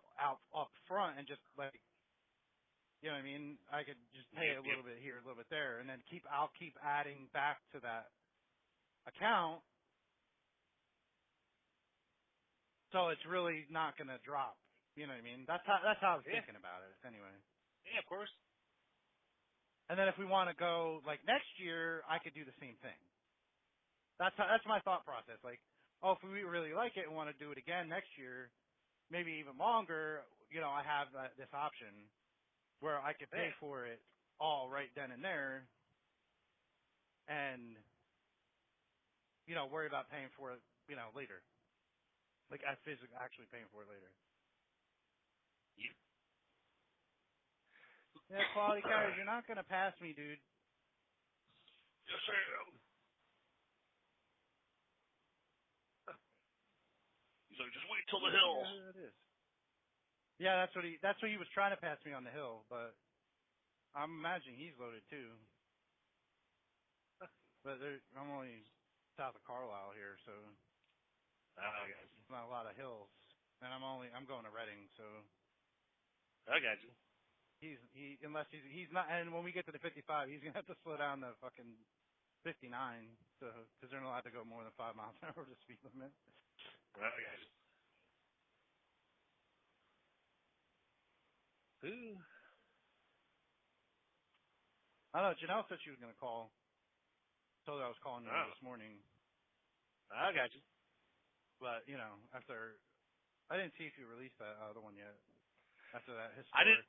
front and just like, you know what I mean? I could just pay a little bit here, a little bit there, and then I'll keep adding back to that account. So it's really not going to drop. You know what I mean? That's how I was thinking about it. Anyway. Yeah, of course. And then if we want to go like next year, I could do the same thing. That's my thought process. Like, if we really like it and want to do it again next year, maybe even longer, I have this option where I could pay for it all right then and there, and worry about paying for it, later. Like actually paying for it later. Yeah, quality carriers, you're not gonna pass me, dude. Yes, I am. He's like, just wait till the hill. Yeah, it is. Yeah, that's what he was trying to pass me on the hill, but I'm imagining he's loaded too. But I'm only south of Carlisle here, so it's not a lot of hills. And I'm going to Reading, so I got you. Unless he's not, and when we get to the 55, he's gonna have to slow down to fucking 59, so because they're not allowed to go more than 5 miles an hour to speed limit. Well, yeah. Ooh. I don't know. Janelle said she was gonna call. Told her I was calling her this morning. I got you. But after I didn't see if you released that other one yet. After that historic. I didn't.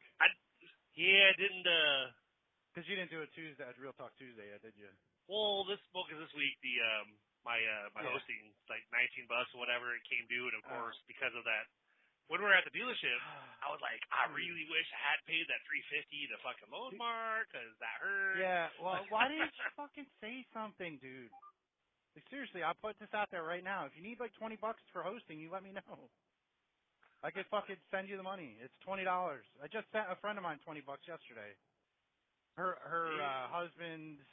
Because you didn't do it Tuesday at Real Talk Tuesday yet, did you? Well, this week the my hosting like $19 or whatever it came due, and of course because of that, when we were at the dealership, I was like, I really wish I had paid that $350 to fucking loan mark because that hurt. Yeah. Well, why didn't you fucking say something, dude? Like, seriously, I'll put this out there right now. If you need like $20 for hosting, you let me know. I could fucking send you the money. It's $20. I just sent a friend of mine $20 yesterday. Her husband's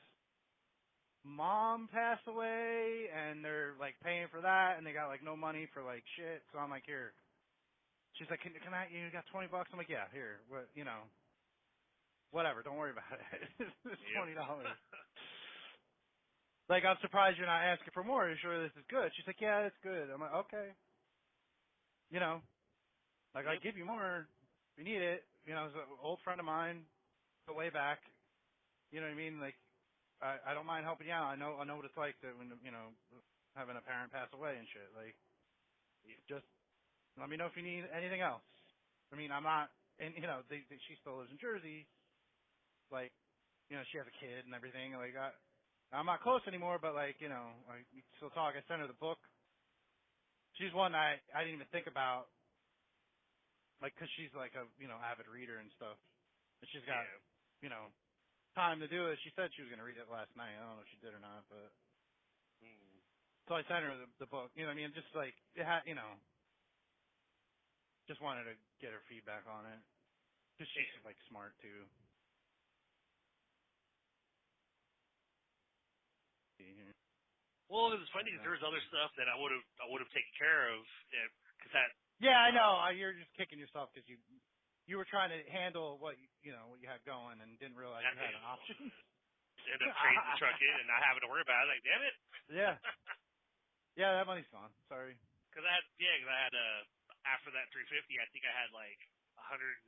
mom passed away, and they're like paying for that, and they got like no money for like shit. So I'm like, here. She's like, can I? You got $20? I'm like, yeah, here. What whatever. Don't worry about it. It's $20. Like, I'm surprised you're not asking for more. Are you sure this is good? She's like, yeah, it's good. I'm like, okay. Like, I give you more if you need it. It's an old friend of mine, go way back. You know what I mean? Like, I don't mind helping you out. I know what it's like to when having a parent pass away and shit. Like, just let me know if you need anything else. I mean, I'm not, and she still lives in Jersey. Like, she has a kid and everything. Like, I'm not close anymore, but like, we still talk. I sent her the book. She's one I didn't even think about. Like, 'cause she's like a, avid reader and stuff. And she's got, time to do it. She said she was going to read it last night. I don't know if she did or not, but. So I sent her the book. You know what I mean? Just like, just wanted to get her feedback on it. 'Cause she's like smart too. Well, it was funny because there was other stuff that I would have taken care of because that. Yeah, I know. You're just kicking yourself because you were trying to handle what you had going and didn't realize you had an option. Ended up trading the truck in and not having to worry about it. Like, damn it. Yeah. Yeah, that money's gone. Sorry. Because I had after that 350, I think I had like 150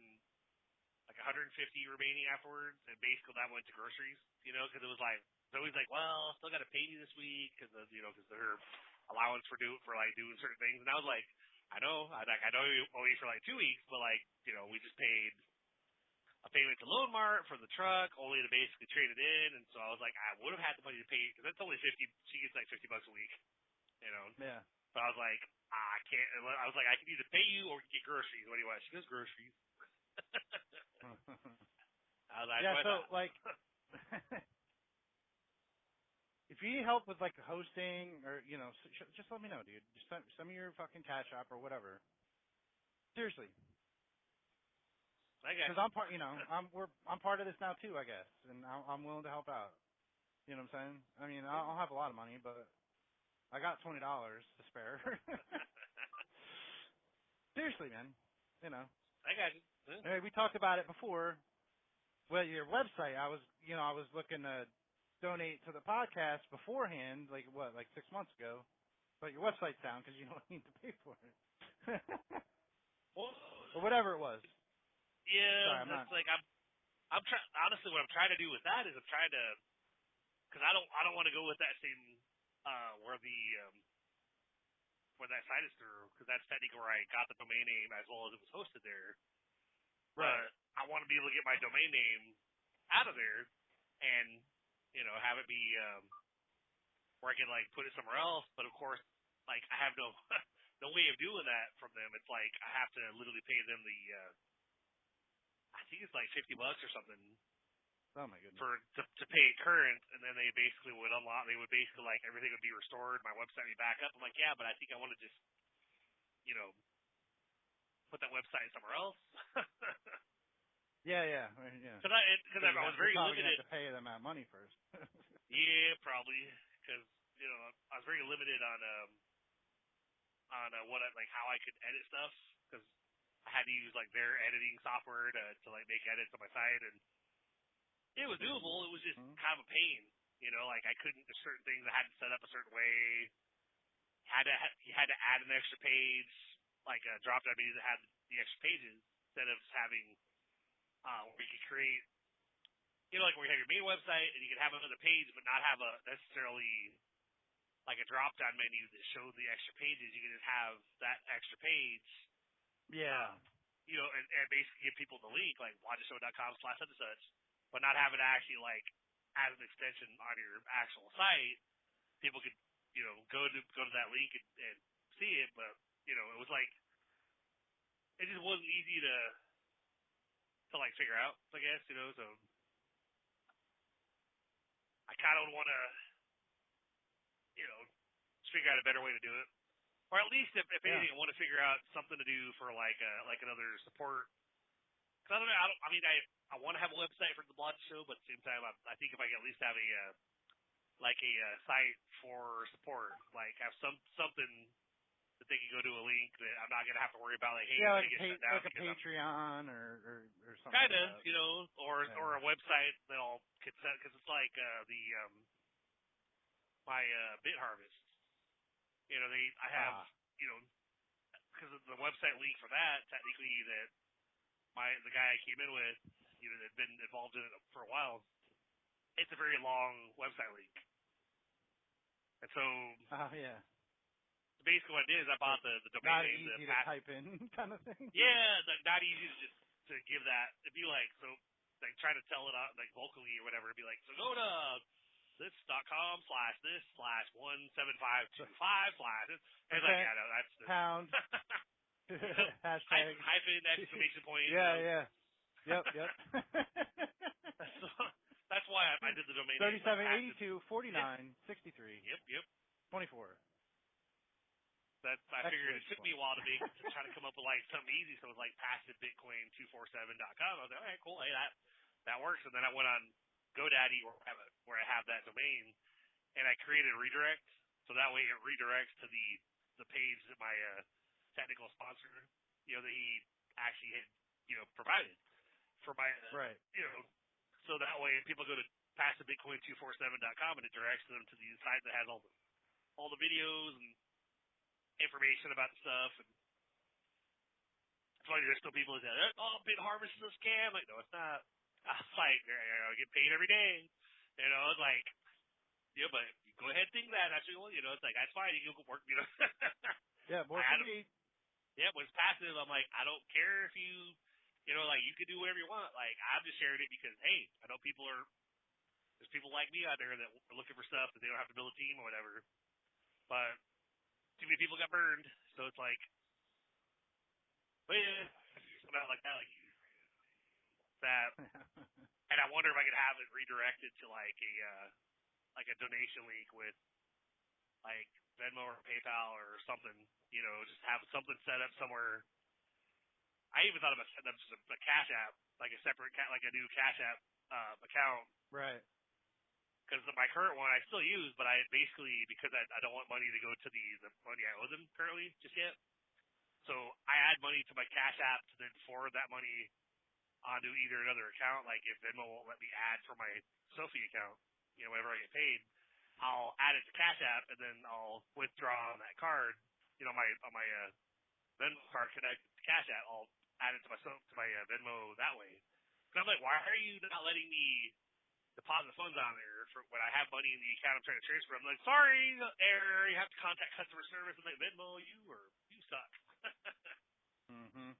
remaining afterwards, and basically that went to groceries. Because it was like it's always like, well, still got to pay you this week because because their allowance for doing certain things, and I was like. I know you owe you for like 2 weeks, but like, we just paid a payment to Loan Mart for the truck, only to basically trade it in, and so I was like, I would have had the money to pay, because that's only 50, she gets like $50 a week, Yeah. But I was like, I can't, I was like, I can either pay you or get groceries. What do you want? She goes, groceries. I was like, yeah, so like, if you need help with like hosting or just let me know, dude. Just send me your fucking cash app or whatever. Seriously. Because I'm part, I'm part of this now too, I guess, and I'm willing to help out. You know what I'm saying? I mean, I don't have a lot of money, but I got $20 to spare. Seriously, man. I got you. Hey, we talked about it before. Well, your website, I was looking to donate to the podcast beforehand, like 6 months ago. But your website's down because you don't need to pay for it. Well, or whatever it was. Yeah, sorry, like I'm trying. Honestly, what I'm trying to do with that is I'm trying to, because I don't want to go with that same where that site is through, because that's technically where I got the domain name as well as it was hosted there. Right. But I want to be able to get my domain name out of there and have it be where I can like put it somewhere else. But of course, like I have no no way of doing that from them. It's like I have to literally pay them the I think it's like $50 or something. Oh my goodness. To pay it current, and then they basically would unlock. They would basically like everything would be restored. My website would be back up. I'm like, yeah, but I think I want to just put that website somewhere else. Yeah. Because I was very limited. Have to pay them that money first. Yeah, probably because I was very limited on what how I could edit stuff because I had to use like their editing software to like make edits on my site, and it was doable. It was just kind of a pain, like I couldn't. There's certain things I had to set up a certain way. You had to add an extra page, like a drop down menu that had the extra pages instead of just having where you could create, like where you have your main website and you can have another page but not have a necessarily like a drop down menu that shows the extra pages. You can just have that extra page. Yeah. And basically give people the link, like watchtheshow.com/such and such, but not have it actually like as an extension on your actual site. People could, go to that link and see it, but it was like it just wasn't easy to like figure out, I guess, so I kind of want to, figure out a better way to do it. Or at least, if anything, I want to figure out something to do for like another support. Cause I don't know. I want to have a website for the blog show, but at the same time, I think if I can at least have a site for support, like have something that they can go to a link that I'm not gonna have to worry about. Like, hey, like, get shut down like a Patreon or something. Kind of, like that. or a website that I'll get set because it's like my Bit Harvest. I have, because of the website link for that, technically that the guy I came in with, that had been involved in it for a while, it's a very long website link. And so, basically what I did is I bought the domain not name. Not easy to type in kind of thing. Yeah, not easy to just to give that. It'd be like, so, like try to tell it out like vocally or whatever. It'd be like, so go to this.com/this/17525/ and it's like, yeah, no, that's the pound hashtag hyphen exclamation point. Yeah. Yep. So that's why I did the domain 37824963. Yep. 24. I figured it took me a while to try to come up with like something easy, so it was like passiveBitcoin247.com. I was like, all right, cool, hey, that works. And then I went on GoDaddy where I have that domain, and I created a redirect, so that way it redirects to the page that my technical sponsor, that he actually had, provided for my, right. So that way people go to passiveBitcoin247.com and it directs them to the site that has all the videos and information about the stuff. And it's funny, there's still people that say, "Oh, Bit Harvest is a scam." Like, no, it's not. I was like, I get paid every day. It's like, but you go ahead and think that. That's it's like, that's fine. You can go work, Yeah, more for me. Yeah, but it's passive. I'm like, I don't care if you, like, you can do whatever you want. Like, I'm just sharing it because, hey, I know there's people like me out there that are looking for stuff that they don't have to build a team or whatever. But too many people got burned, so it's like, but yeah, something out like that, that. And I wonder if I could have it redirected to like a donation link with like Venmo or PayPal or something. Just have something set up somewhere. I even thought about setting up just a Cash App, like a separate, like a new Cash App account. Right. Because my current one I still use, but I basically, because I don't want money to go to the money I owe them currently just yet. So I add money to my Cash App to then forward that money onto either another account. Like if Venmo won't let me add for my Sophie account, whenever I get paid, I'll add it to Cash App and then I'll withdraw on that card. On my Venmo card connected to Cash App, I'll add it to my Venmo that way. And I'm like, why are you not letting me deposit the funds on there for when I have money in the account I'm trying to transfer? I'm like, sorry, error. You have to contact customer service. I'm like, Venmo, you suck. Mhm.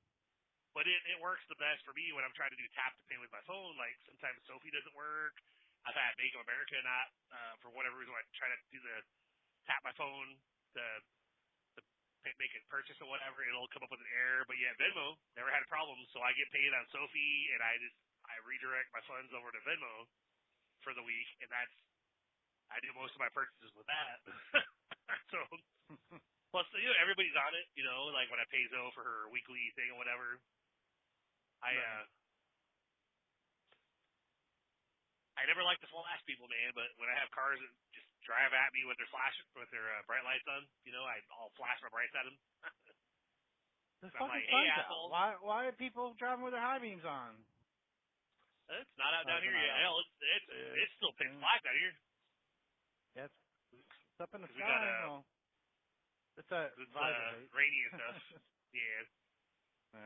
But it works the best for me when I'm trying to do tap to pay with my phone. Like sometimes Sophie doesn't work. I've had Bank of America not for whatever reason. I try to do the tap my phone to make a purchase or whatever. It'll come up with an error. But yeah, Venmo never had a problem. So I get paid on Sophie and I redirect my funds over to Venmo for the week, and I do most of my purchases with that. So plus everybody's on it. Like when I pay Zoe for her weekly thing or whatever. I never like to flash people, man, but when I have cars that just drive at me with their bright lights on, I'll flash my brights at them. The So I'm fucking like, hey, sun's asshole. out. Why are people driving with their high beams on? It's not out down here yet. Hell, it's still pitch black down here. Yeah, it's up in the 'Cause we got sky. Well, it's a visor height. rainy and stuff. Yeah.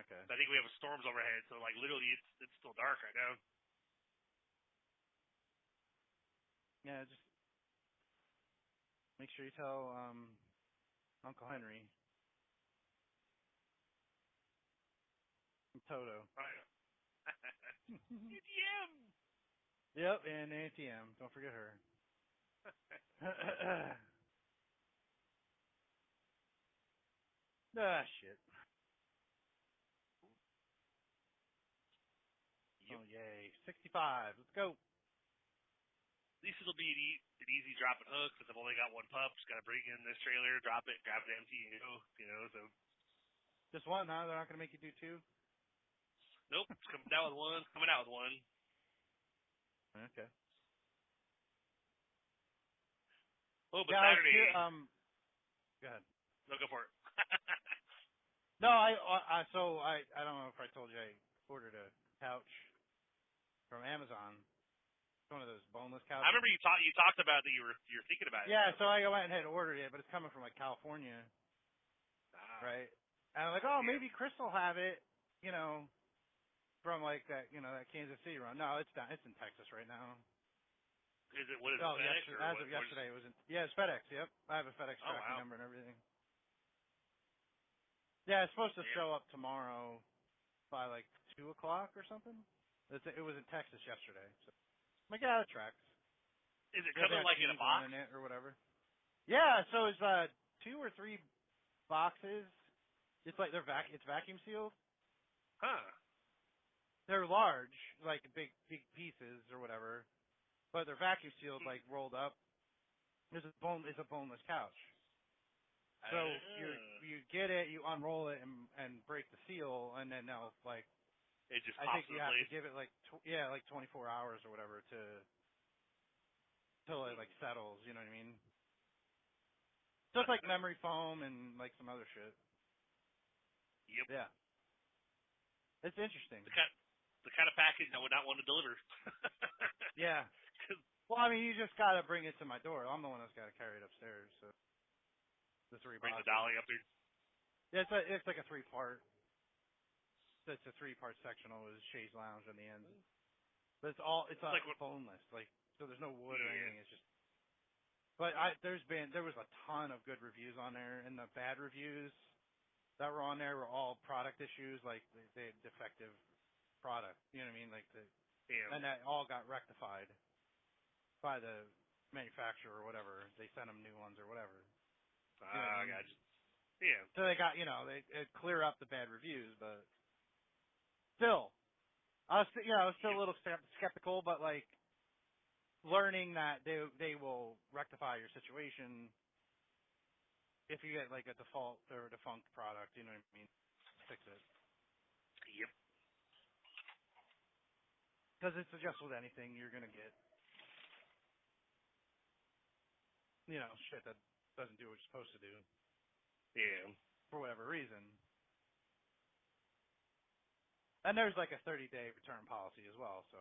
Okay. I think we have storms overhead, so like literally it's still dark right now. Yeah, just make sure you tell Uncle Henry and Toto. ATM. Yep, and ATM. Don't forget her. Shit. Yep. Oh, yay. 65. Let's go. At least it'll be an easy drop and hook since I've only got one pup. Just gotta bring in this trailer, drop it, grab it empty, and go. So Just one, huh? They're not going to make you do two? nope, it's coming out with one. Coming out with one. Okay. Oh, but Yeah, Saturday. go ahead. No, go for it. No, I don't know if I told you I ordered a couch from Amazon. It's one of those boneless couches. I remember you talked about that you're thinking about it. Yeah, so I went and had ordered it, but it's coming from like California, right? And I'm like, oh, maybe Chris will have it, from like that, that Kansas City run. No, it's down. It's in Texas right now. Is it what is it? FedEx as of yesterday, it was in. Yeah, it's FedEx. Yep, I have a FedEx tracking wow. number and everything. Yeah, it's supposed to show up tomorrow by like 2 o'clock or something. It was in Texas yesterday. So I'm like, yeah, that tracks. Is it coming like in a box? In it or whatever. Yeah, so it's 2 or 3 boxes. It's like it's vacuum sealed. Huh. They're large, like big pieces or whatever, but they're vacuum sealed, like rolled up. It's a boneless couch. So you get it, you unroll it and break the seal, and then they'll like. It just I pops think you have to give it like 24 hours or whatever till it like settles. You know what I mean? Just like memory foam and like some other shit. Yep. Yeah. It's interesting. The kind of package I would not want to deliver. Yeah. Well, I mean, you just got to bring it to my door. I'm the one that's got to carry it upstairs. So the 3 Bring boxes. the dolly up there. Yeah, it's like a 3-part. It's a 3-part sectional with a chaise lounge on the end. But it's like boneless. Like, so there's no wood or anything. It's just. But there was a ton of good reviews on there, and the bad reviews that were on there were all product issues, like they had defective product. You know what I mean? Like and that all got rectified by the manufacturer or whatever. They sent them new ones or whatever. I got you. Yeah. So they got they clear up the bad reviews, but still, I was still a little skeptical, but like learning that they will rectify your situation if you get like a default or a defunct product. You know what I mean? Fix it. Yep. Because it's just with anything, you're gonna get shit that doesn't do what it's supposed to do. Yeah. For whatever reason. And there's like a 30-day return policy as well, so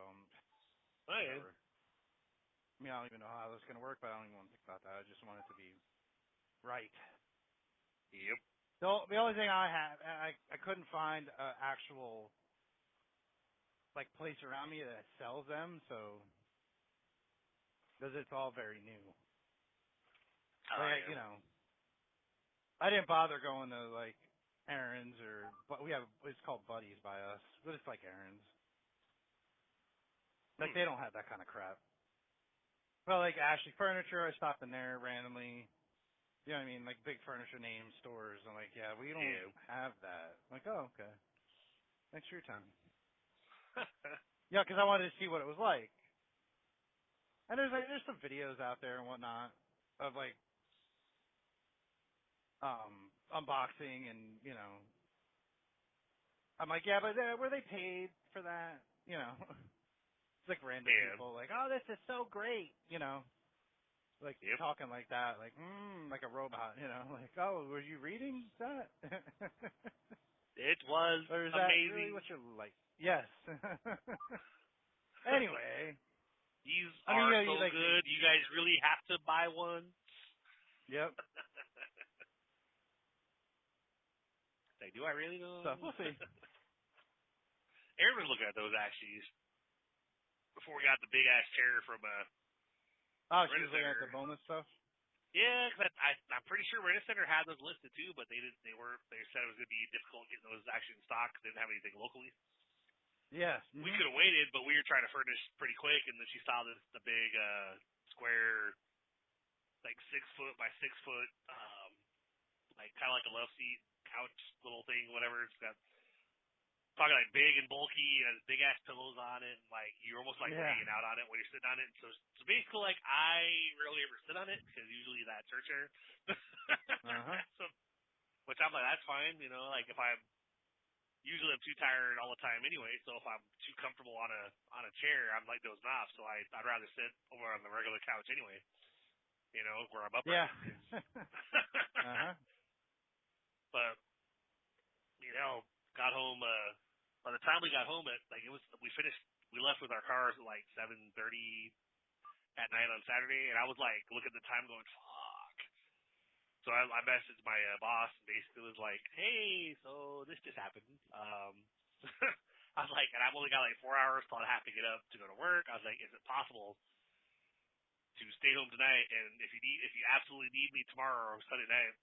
whatever. I mean, I don't even know how this is going to work, but I don't even want to think about that. I just want it to be right. Yep. The only thing I couldn't find an actual like place around me that sells them, so because it's all very new. Like, I didn't bother going to like errands but it's called Buddies by us, but it's like errands. Like they don't have that kind of crap. Well, like Ashley Furniture, I stopped in there randomly. You know what I mean? Like big furniture name stores. I'm like, yeah, we don't have that. I'm like, oh, okay. Thanks for your time. Yeah, because I wanted to see what it was like. And there's some videos out there and whatnot of like unboxing and I'm like, yeah, but were they paid for that? It's like random people like, oh, this is so great, like talking like that, like like a robot, like, oh, were you reading that? It was Or is that amazing. really what you're like? Yes. Anyway. These I mean, are yeah, so good. You guys really have to buy one. Yep. Like, do I really know? So we'll see. Aaron was looking at those actually before we got the big ass chair from Oh, she was looking Rent-A-Center. at the bonus stuff. Yeah, because I'm pretty sure Rent-A-Center had those listed too, but they didn't. They said it was going to be difficult getting those actually in stock because they didn't have anything locally. Yes. We could have waited, but we were trying to furnish pretty quick, and then she saw the big square, like 6 foot by 6 foot, like kind of like a love seat couch little thing, whatever. It's got talking like big and bulky, and has big ass pillows on it, and like you're almost like laying out on it when you're sitting on it. So basically, like I rarely ever sit on it because usually that's her chair. So, which I'm like, that's fine, you know. Like if usually I'm too tired all the time anyway, so if I'm too comfortable on a chair, I'm like dozing off. So I'd rather sit over on the regular couch anyway, you know, where I'm upright. Yeah. But you know, got home. By the time we got home, we left with our cars at like 7:30 at night on Saturday, and I was like looking at the time, going, "Fuck." So I messaged my boss and basically was like, "Hey, so this just happened." I was like, and I've only got like 4 hours till I have to get up to go to work. I was like, "Is it possible to stay home tonight? And if you absolutely need me tomorrow or Sunday night,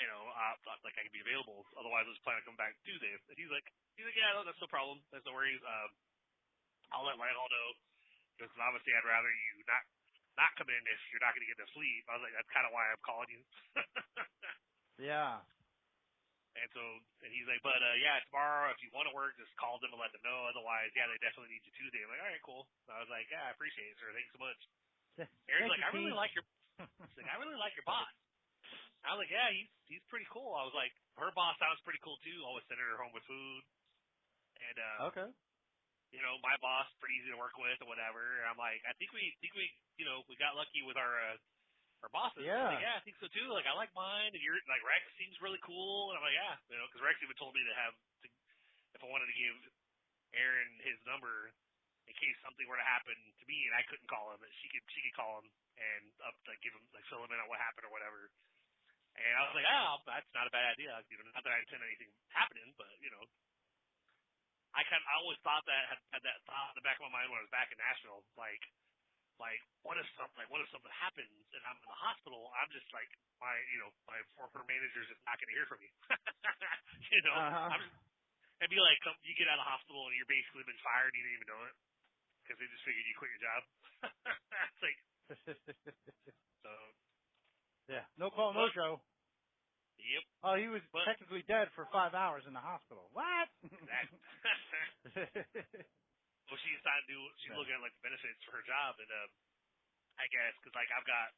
you know, like I can be available. Otherwise, I was planning on coming back Tuesday." And he's like, "Yeah, no, that's no problem. There's no worries. I'll let Lionel know because obviously I'd rather you not come in if you're not going to get enough sleep." I was like, "That's kind of why I'm calling you." Yeah. And he's like, "But yeah, tomorrow if you want to work, just call them and let them know. Otherwise, yeah, they definitely need you Tuesday." I'm like, "All right, cool." I was like, "Yeah, I appreciate it, sir. Thanks so much." Aaron's like, "I really like your boss." I was like, "Yeah, he's pretty cool." I was like, "Her boss sounds pretty cool too. Always sending her home with food." And Okay. you know, my boss pretty easy to work with or whatever. And I'm like, I think we you know, we got lucky with our bosses. Yeah. Like, yeah, I think so too. Like, I like mine, and you're like Rex seems really cool. And I'm like, yeah, you know, because Rex even told me if I wanted to give Aaron his number in case something were to happen to me and I couldn't call him, that she could call him and give him fill him in on what happened or whatever. And I was like, oh, that's not a bad idea. You know, not that I intend anything happening, but you know, I always thought that had that thought in the back of my mind when I was back in Nashville, like what if something happens and I'm in the hospital? I'm just like my former manager's just not going to hear from me. You know, I'd be like, you get out of the hospital and you're basically been fired, and you didn't even know it because they just figured you quit your job. It's like so. Yeah. No call, no show. Yep. Oh, he was technically dead for 5 hours in the hospital. What? Exactly. Well, she's looking at like the benefits for her job, and I guess because like I've got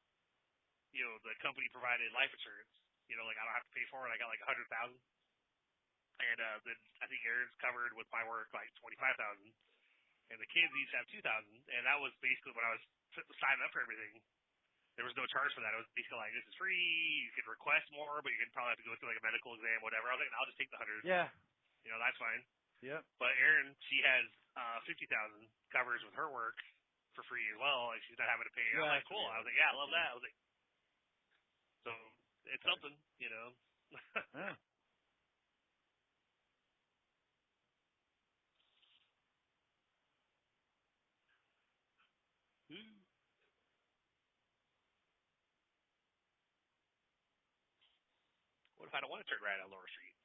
the company provided life insurance, like I don't have to pay for it. I got like 100,000, and then I think Aaron's covered with my work like 25,000, and the kids each have 2,000, and that was basically when I was signing up for everything. There was no charge for that. It was basically like, this is free. You can request more, but you're going to probably have to go through like a medical exam, whatever. I was like, I'll just take the 100. Yeah. That's fine. Yep. But Erin, she has 50,000 covers with her work for free as well, and she's not having to pay. I'm like, cool. I was like, yeah, I love that. I was like, so it's something, Yeah. What if I don't want to turn right on Lower Street?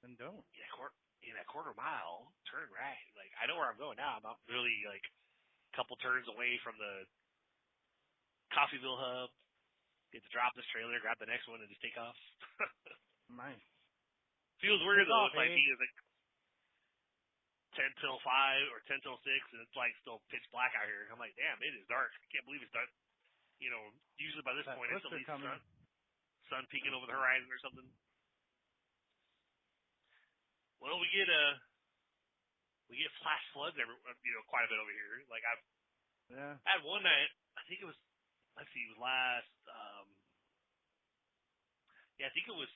Then don't. In a quarter mile, turn right. Like, I know where I'm going now. I'm not really like a couple turns away from the Coffeeville hub. Get to drop this trailer, grab the next one, and just take off. Nice. Feels weird though. It's like it's like 10 till 5 or 10 till 6, and it's like still pitch black out here. I'm like, damn, it is dark. I can't believe it's dark. Usually by this point it's at least sun peeking over the horizon or something. Well, we get flash floods quite a bit over here. Like I had one night, I think it was, it was last Yeah, I think it was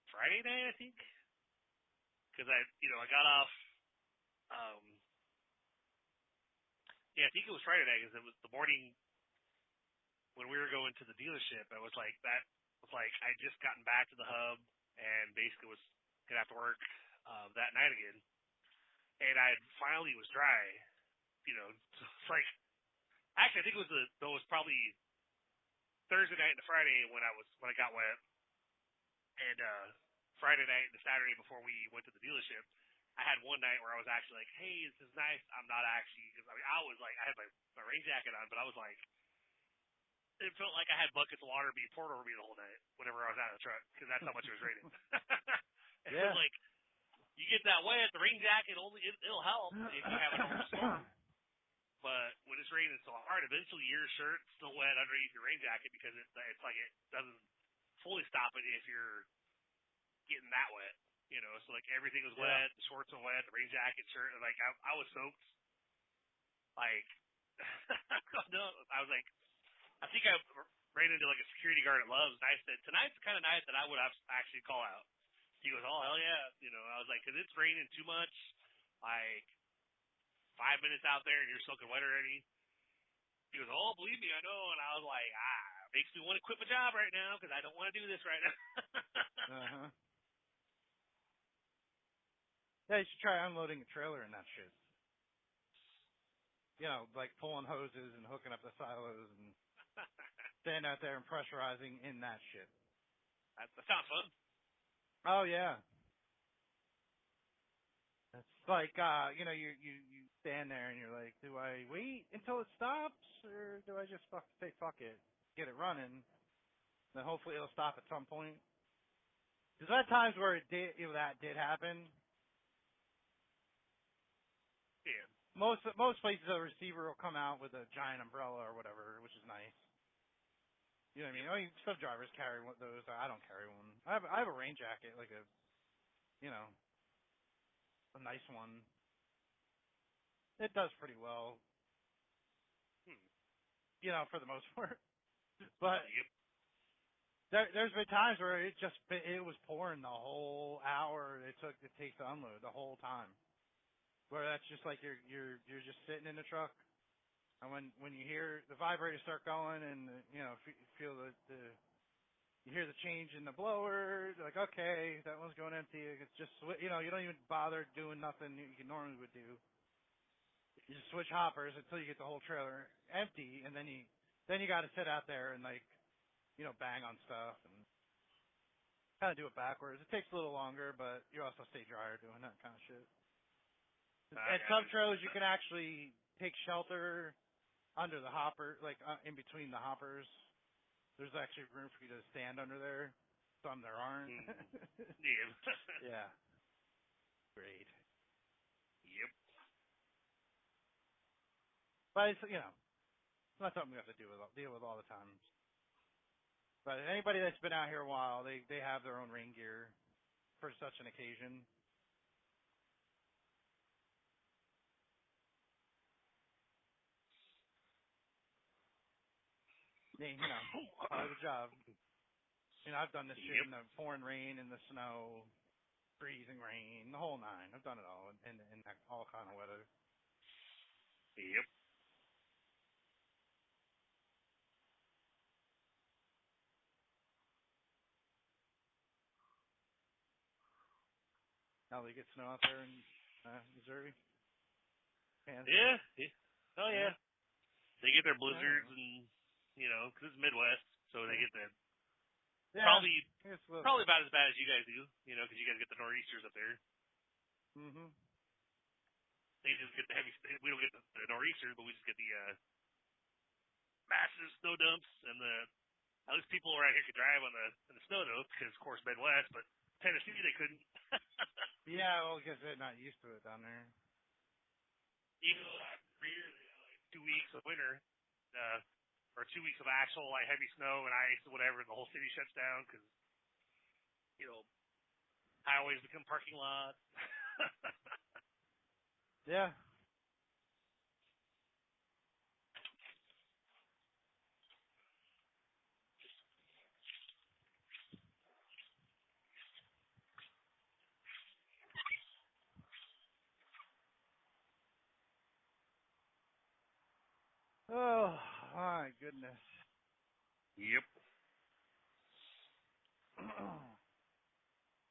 Friday night. I think because I got off. Um, yeah, I think it was Friday night because it was the morning when we were going to the dealership. I was like that was like I just gotten back to the hub and basically was gonna have to work that night again, and I finally was dry. So it's like actually I think it was probably Thursday night and Friday when I got wet, and Friday night and the Saturday before we went to the dealership. I had one night where I was actually like, "Hey, this is nice." I'm not actually because I was like I had my rain jacket on, but I was like it felt like I had buckets of water being poured over me the whole night whenever I was out of the truck because that's how much it was raining. It was like you get that wet, the rain jacket it'll help if you have a normal storm. But when it's raining so hard, eventually your shirt's still wet underneath your rain jacket because it's like it doesn't fully stop it if you're getting that wet. So like everything was wet, the shorts were wet, the rain jacket, shirt, and like I was soaked. Like no, I was like I think I ran into like a security guard at Love's, and I said, tonight's the kind of night that I would have actually call out. He goes, oh, hell yeah. I was like, because it's raining too much, like 5 minutes out there, and you're soaking wet already. He goes, oh, believe me, I know. And I was like, makes me want to quit my job right now because I don't want to do this right now. Uh-huh. Yeah, you should try unloading a trailer in that shit. Like pulling hoses and hooking up the silos and standing out there and pressurizing in that shit. That sounds fun. Oh yeah. It's like you stand there and you're like, do I wait until it stops or do I just say fuck it, get it running, then hopefully it'll stop at some point. Because there are times where that did happen. Yeah. Most places a receiver will come out with a giant umbrella or whatever, which is nice. You know what I mean? Some drivers carry one of those. I don't carry one. I have a rain jacket, like a nice one. It does pretty well, for the most part. But there's been times where it was pouring the whole hour it takes to unload the whole time. Where that's just like you're just sitting in the truck, and when you hear the vibrators start going and feel you hear the change in the blower, like okay, that one's going empty. It's just you don't even bother doing nothing you normally would do. You just switch hoppers until you get the whole trailer empty, and then you got to sit out there and bang on stuff and kind of do it backwards. It takes a little longer, but you also stay drier doing that kind of shit. At some trailers, you can actually take shelter under the hopper, like in between the hoppers. There's actually room for you to stand under there. Some there aren't. Yeah. Great. Yep. But it's not something we have to deal with all the time. But anybody that's been out here a while, they have their own rain gear for such an occasion. Part of the job. I've done this shit in the pouring rain, in the snow, freezing rain, the whole nine. I've done it all in that all kind of weather. Yep. Now they get snow out there in Missouri. Kansas. Yeah. Oh yeah. They get their blizzards Oh. and because it's Midwest, so they get that. Yeah, Probably about as bad as you guys do, because you guys get the nor'easters up there. Mhm. They just get the heavy. We don't get the nor'easters, but we just get the massive snow dumps, and at least people around here could drive on the snow dumps because, of course, Midwest. But Tennessee, they couldn't. Yeah, well, because they're not used to it down there. Even for years, like 2 weeks of winter, or 2 weeks of actual like heavy snow and ice or whatever, and the whole city shuts down because highways become parking lots. Yeah. my goodness. Yep.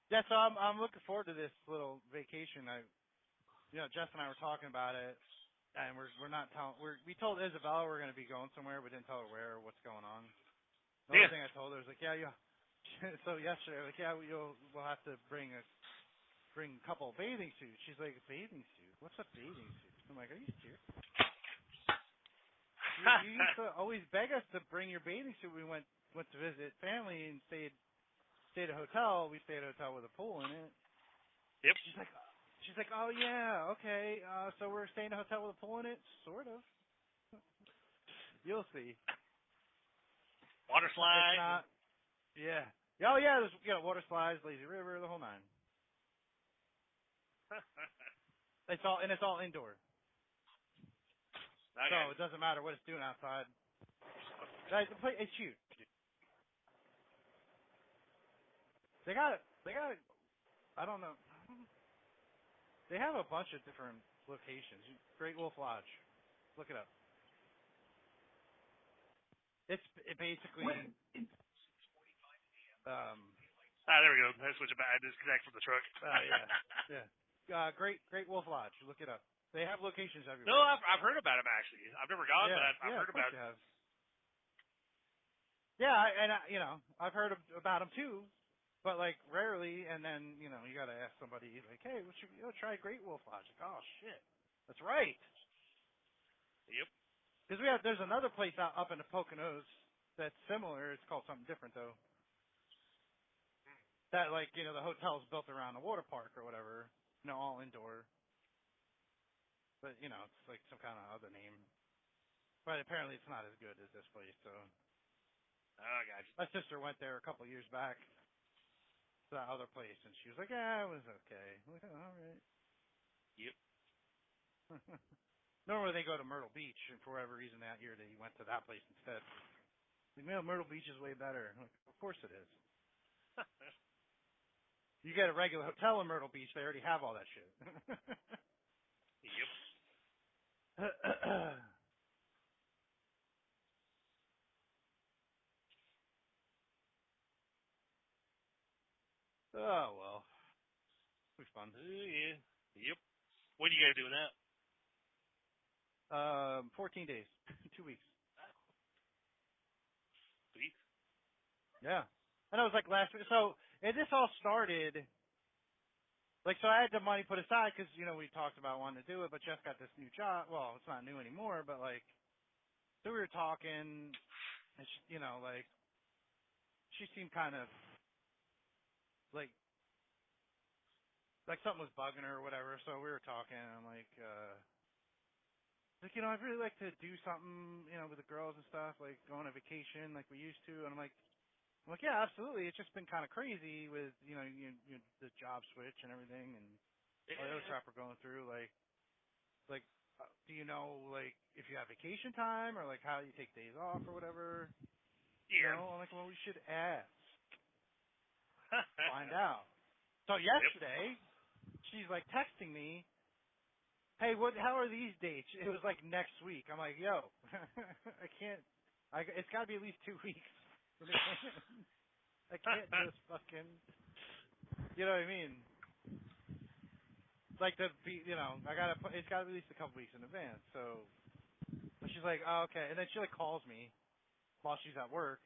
Yeah, so I'm looking forward to this little vacation. Jess and I were talking about it, and we're not telling. We told Isabella we're going to be going somewhere, but didn't tell her where or what's going on. The only thing I told her was like, yeah. So yesterday, like, yeah, we'll have to bring a couple of bathing suits. She's like, a bathing suit? What's a bathing suit? I'm like, are you serious? You used to always beg us to bring your bathing suit. We went to visit family and stayed at a hotel. We stayed at a hotel with a pool in it. Yep. She's like, oh yeah, okay. So we're staying in a hotel with a pool in it, sort of. You'll see. Water slide. It's not. Yeah. Oh yeah, there's water slides, lazy river, the whole nine. It's all indoor. Okay. So it doesn't matter what it's doing outside. The place, it's huge. They got I don't know. They have a bunch of different locations. Great Wolf Lodge. Look it up. It basically there we go. I switch it back. I disconnect from the truck. yeah. Great Wolf Lodge. Look it up. They have locations everywhere. No, I've heard about them actually. I've never gone, but I've heard about it. Yeah, I've heard about them too, but like rarely. And then you got to ask somebody like, hey, what should try Great Wolf Lodge? Like, oh shit, that's right. Yep. Because there's another place up in the Poconos that's similar. It's called something different though. That like the hotel's built around a water park or whatever. All indoor. But it's like some kind of other name. But apparently it's not as good as this place. So. Oh, gotcha. My sister went there a couple of years back to that other place, and she was like, "Yeah, it was okay." I'm like, oh, all right. Yep. Normally they go to Myrtle Beach, and for whatever reason that year they went to that place instead. Like, Myrtle Beach is way better. I'm like, of course it is. You get a regular hotel in Myrtle Beach, they already have all that shit. Yep. Oh well, it'll be fun. Yeah. Yep. When are you guys doing that? 14 days, 2 weeks. Sweet. Yeah, and it was like last week. So this all started. Like, so I had the money put aside because, we talked about wanting to do it, but Jeff got this new job. Well, it's not new anymore, but like, so we were talking, and she, like, she seemed kind of like something was bugging her or whatever. So we were talking, and I'm like, I'd really like to do something, with the girls and stuff, like go on a vacation like we used to. And I'm like, yeah, absolutely. It's just been kind of crazy with, the job switch and everything, and all the other crap we're going through. Like, do you know, like, if you have vacation time or like how you take days off or whatever? Yeah. I'm like, well, we should ask, find out. So yesterday, she's like texting me, hey, how are these dates? It was like next week. I'm like, yo, I can't. It's got to be at least 2 weeks. I can't just fucking. You know what I mean? Like it's got to be at least a couple weeks in advance. So she's like, oh, okay, and then she like calls me while she's at work,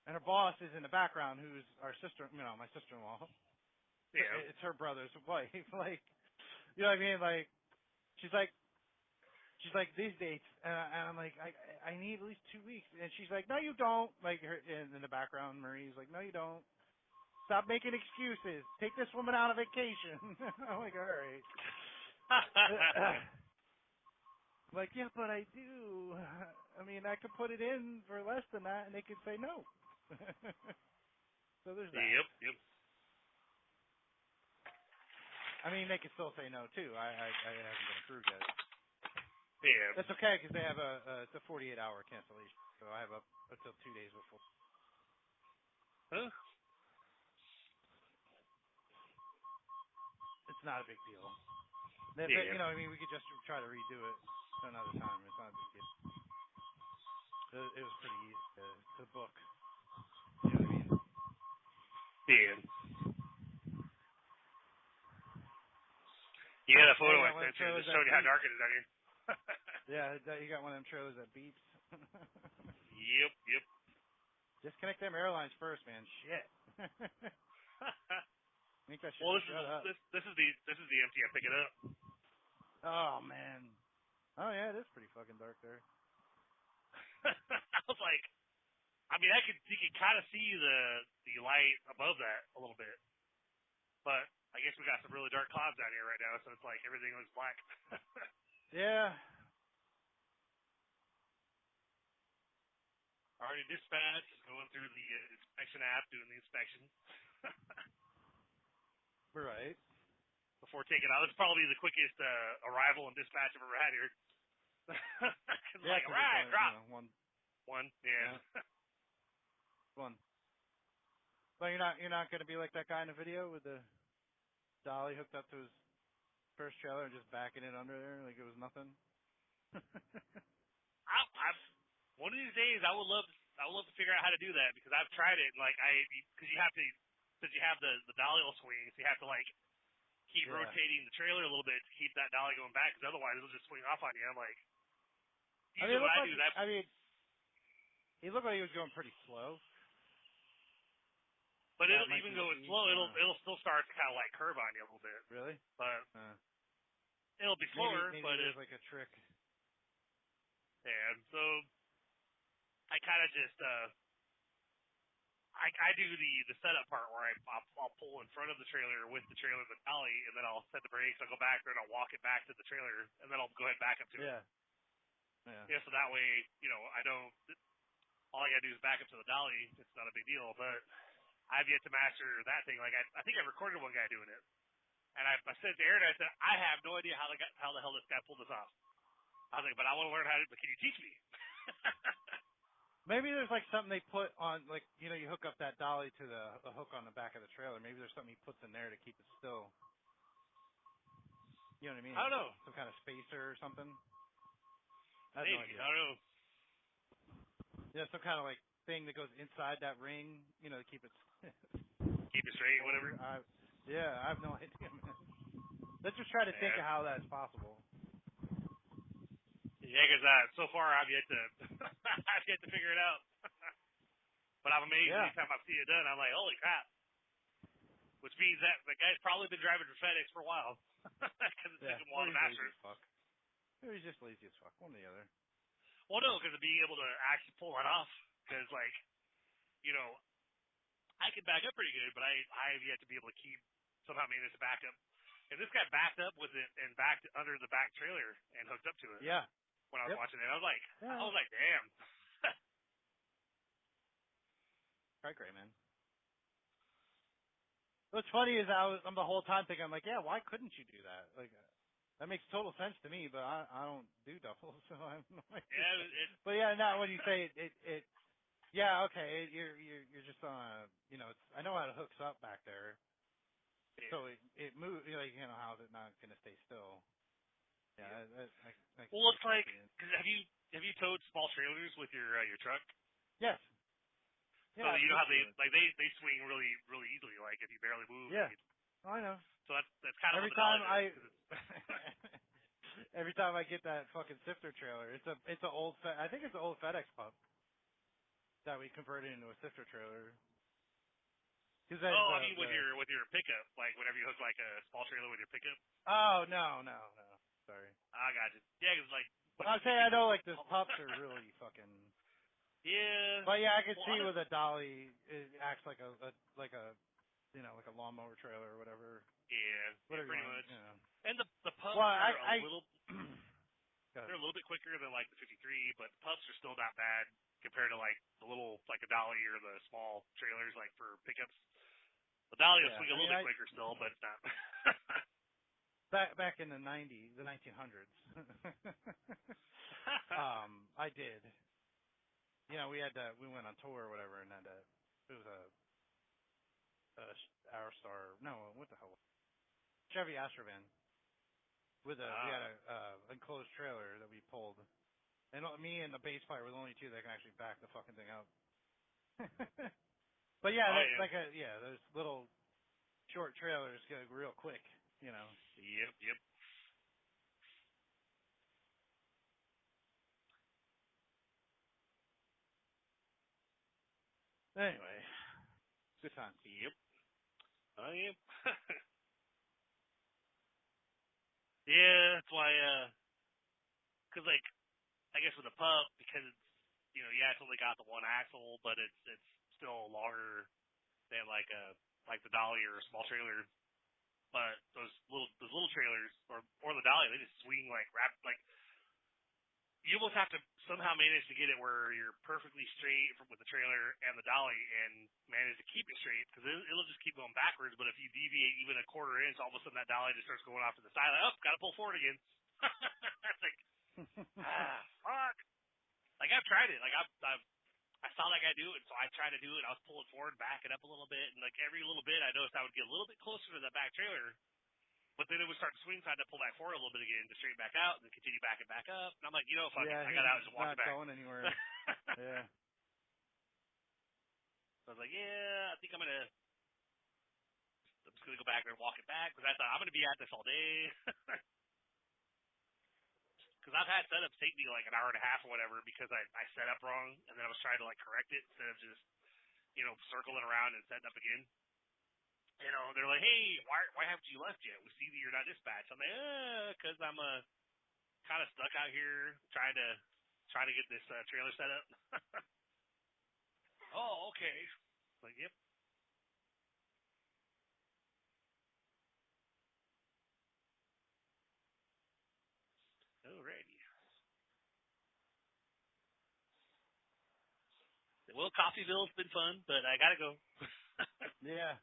and her boss is in the background, who's our sister, my sister-in-law. Yeah. It's her brother's wife. Like, you know what I mean? Like, she's like these dates, and I'm like, I need at least 2 weeks, and she's like, no, you don't. Like, her in the background, Marie's like, no, you don't. Stop making excuses. Take this woman out on vacation. I'm like, all right. I'm like, yeah, but I do. I mean, I could put it in for less than that, and they could say no. So there's that. Yep. I mean, they could still say no too. I haven't been approved yet. Yeah. That's okay because they have it's a 48-hour cancellation, so I have up until 2 days before. Huh? It's not a big deal. If Yeah. we could just try to redo it another time. It's not a big deal. it was pretty easy to book. You know what I mean? Yeah. Yeah, the photo Yeah, I one of sent them you trailers just that showed you how beeps. dark it is out here. Yeah, you got one of them trailers that beeps. Yep. Disconnect them airlines first, man. Shit. Make that shit Well, shut up. this is the empty I pick it up. Oh man. Oh yeah, it is pretty fucking dark there. I was like, I mean, you can kind of see the light above that a little bit, but I guess we got some really dark clouds out here right now, so it's like everything looks black. Yeah. Already dispatched, just going through the inspection app, doing the inspection Right. before taking out. It's probably the quickest arrival and dispatch I've ever had here. It's Yeah, like, all 'cause it's right, only, drop. one. Yeah. One. But you're not gonna be like that guy in the video with the dolly hooked up to his first trailer and just backing it under there like it was nothing. I one of these days I would love to figure out how to do that because I've tried it and like because you have to since you have the dolly will swing, so you have to like keep rotating the trailer a little bit to keep that dolly going back because otherwise it'll just swing off on you. I'm like, usually what I do that. I mean, he looked like he was going pretty slow. But it'll even though it's slow, it'll still start to kind of like curve on you a little bit. Really? But it'll be slower. Maybe but there's like a trick. Yeah. So I kind of just I do the setup part where I'll pull in front of the trailer with the trailer the dolly, and then I'll set the brakes. I'll go back there and I'll walk it back to the trailer, and then I'll go ahead and back up to it. Yeah. Yeah. So that way, I don't. All I gotta do is back up to the dolly. It's not a big deal, but I've yet to master that thing. Like I think I recorded one guy doing it, and I said to Aaron, I said, I have no idea how the hell this guy pulled this off. I was like, but I want to learn how to. But can you teach me? Maybe there's like something they put on, like you hook up that dolly to the hook on the back of the trailer. Maybe there's something he puts in there to keep it still. You know what I mean? I don't know. Some kind of spacer or something. I have Maybe. no idea. I don't know. Yeah, some kind of like thing that goes inside that ring, to keep it Straight, whatever. Yeah, I have no idea, man. Let's just try to think of how that's possible. Yeah, because so far I've yet to I've yet to figure it out. But I'm amazed anytime I see it done. I'm like, holy crap! Which means that the guy's probably been driving for FedEx for a while because it took him a while to master it. Maybe he's just lazy as fuck. One or the other. Well, no, because of being able to actually pull that off. Because I can back up pretty good, but I have yet to be able to somehow manage to back up. And this guy backed up with it and backed under the back trailer and hooked up to it. Yeah. When I was watching it, I was like, damn. Quite great, man. What's funny is I'm the whole time thinking, I'm like, yeah, why couldn't you do that? Like, that makes total sense to me, but I don't do doubles, so I have no idea. Yeah, but yeah, now when you say it yeah, okay, you're just on I know how it hooks up back there. Yeah. So it moves, how is it not going to stay still? Yeah. Well, it's like, cause have you towed small trailers with your truck? Yes. Yeah, so you know how they swing really really easily, like if you barely move. Yeah. I know. So that's kind of every time every time I get that fucking sifter trailer, it's an old I think it's an old FedEx pup that we converted into a sifter trailer. I mean with your pickup, like whenever you hook like a small trailer with your pickup. Oh no. Sorry. I got you. Yeah, because like. I'm saying I know like the pups are really fucking. Yeah. But yeah, I can see with a dolly it acts like a like a lawnmower trailer or whatever. Yeah. Whatever pretty much. Yeah. And the pups are a little. They're a little bit quicker than like the 53, but the pups are still not bad compared to like the little like a dolly or the small trailers like for pickups. The dolly will swing a little bit quicker still, but it's not. Back in the 1900s, I did. We went on tour or whatever, and it was a Aerostar. No, what the hell? Chevy Astrovan. We had a enclosed trailer that we pulled, And me and the bass player were the only two that can actually back the fucking thing up. But yeah, those little short trailers go real quick, you know. Yep. Anyway, good time. Yep. Oh, yep. Yeah, that's why, cause like, I guess with a pup, because it's, it's only got the one axle, but it's still longer than like the dolly or a small trailer. But those little trailers or the dolly, they just swing like you almost have to somehow manage to get it where you're perfectly straight with the trailer and the dolly and manage to keep it straight because it'll just keep going backwards. But if you deviate even a quarter inch, all of a sudden that dolly just starts going off to the side. Like, oh, got to pull forward again. It's like, fuck. Like I've tried it. Like I saw that guy do it, so I tried to do it. I was pulling forward, backing up a little bit, and like every little bit, I noticed I would get a little bit closer to the back trailer. But then it would start to swing, so I had to pull back forward a little bit again to straighten back out, and then continue backing back up. And I'm like, fuck it. I got out and just walked it back. Not going anywhere. Yeah. So I was like, yeah, I think I'm just gonna go back there and walk it back because I thought I'm gonna be at this all day. Because I've had setups take me like an hour and a half or whatever because I set up wrong, and then I was trying to like correct it instead of just circling around and setting up again. They're like, hey, why haven't you left yet? We see that you're not dispatched. I'm like, because I'm kind of stuck out here trying to get this trailer set up. Oh, okay. Like, yep. Alrighty. Well, Coffeeville's been fun, but I gotta go. Yeah.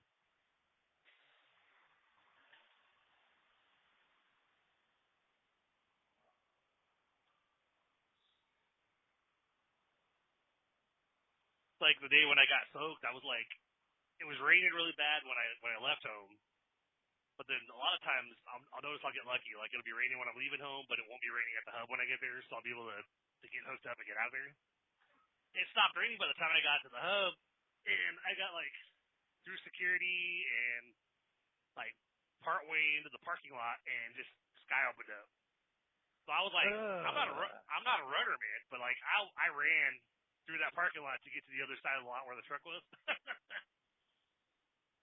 Like the day when I got soaked, I was like, it was raining really bad when I left home. But then a lot of times I'll notice I'll get lucky. Like it'll be raining when I'm leaving home, but it won't be raining at the hub when I get there, so I'll be able to get hooked up and get out of there. It stopped raining by the time I got to the hub, and I got like through security and like part way into the parking lot, and just sky opened up. So I was like, I'm not a runner, man, but like I ran through that parking lot to get to the other side of the lot where the truck was,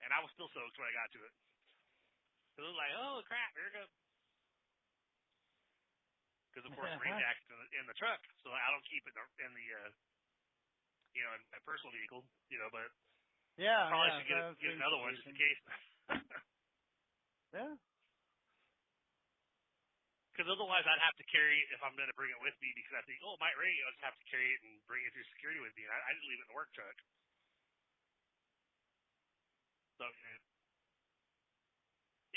and I was still soaked when I got to it. So it was like, oh crap, here it goes. Because of course rain jacket's in the truck, so I don't keep it in the in my personal vehicle, but yeah, I probably should get another one just in case. Yeah. Because otherwise I'd have to carry it if I'm going to bring it with me because I think, it might rain. I'll just have to carry it and bring it through security with me. And I just leave it in the work truck. So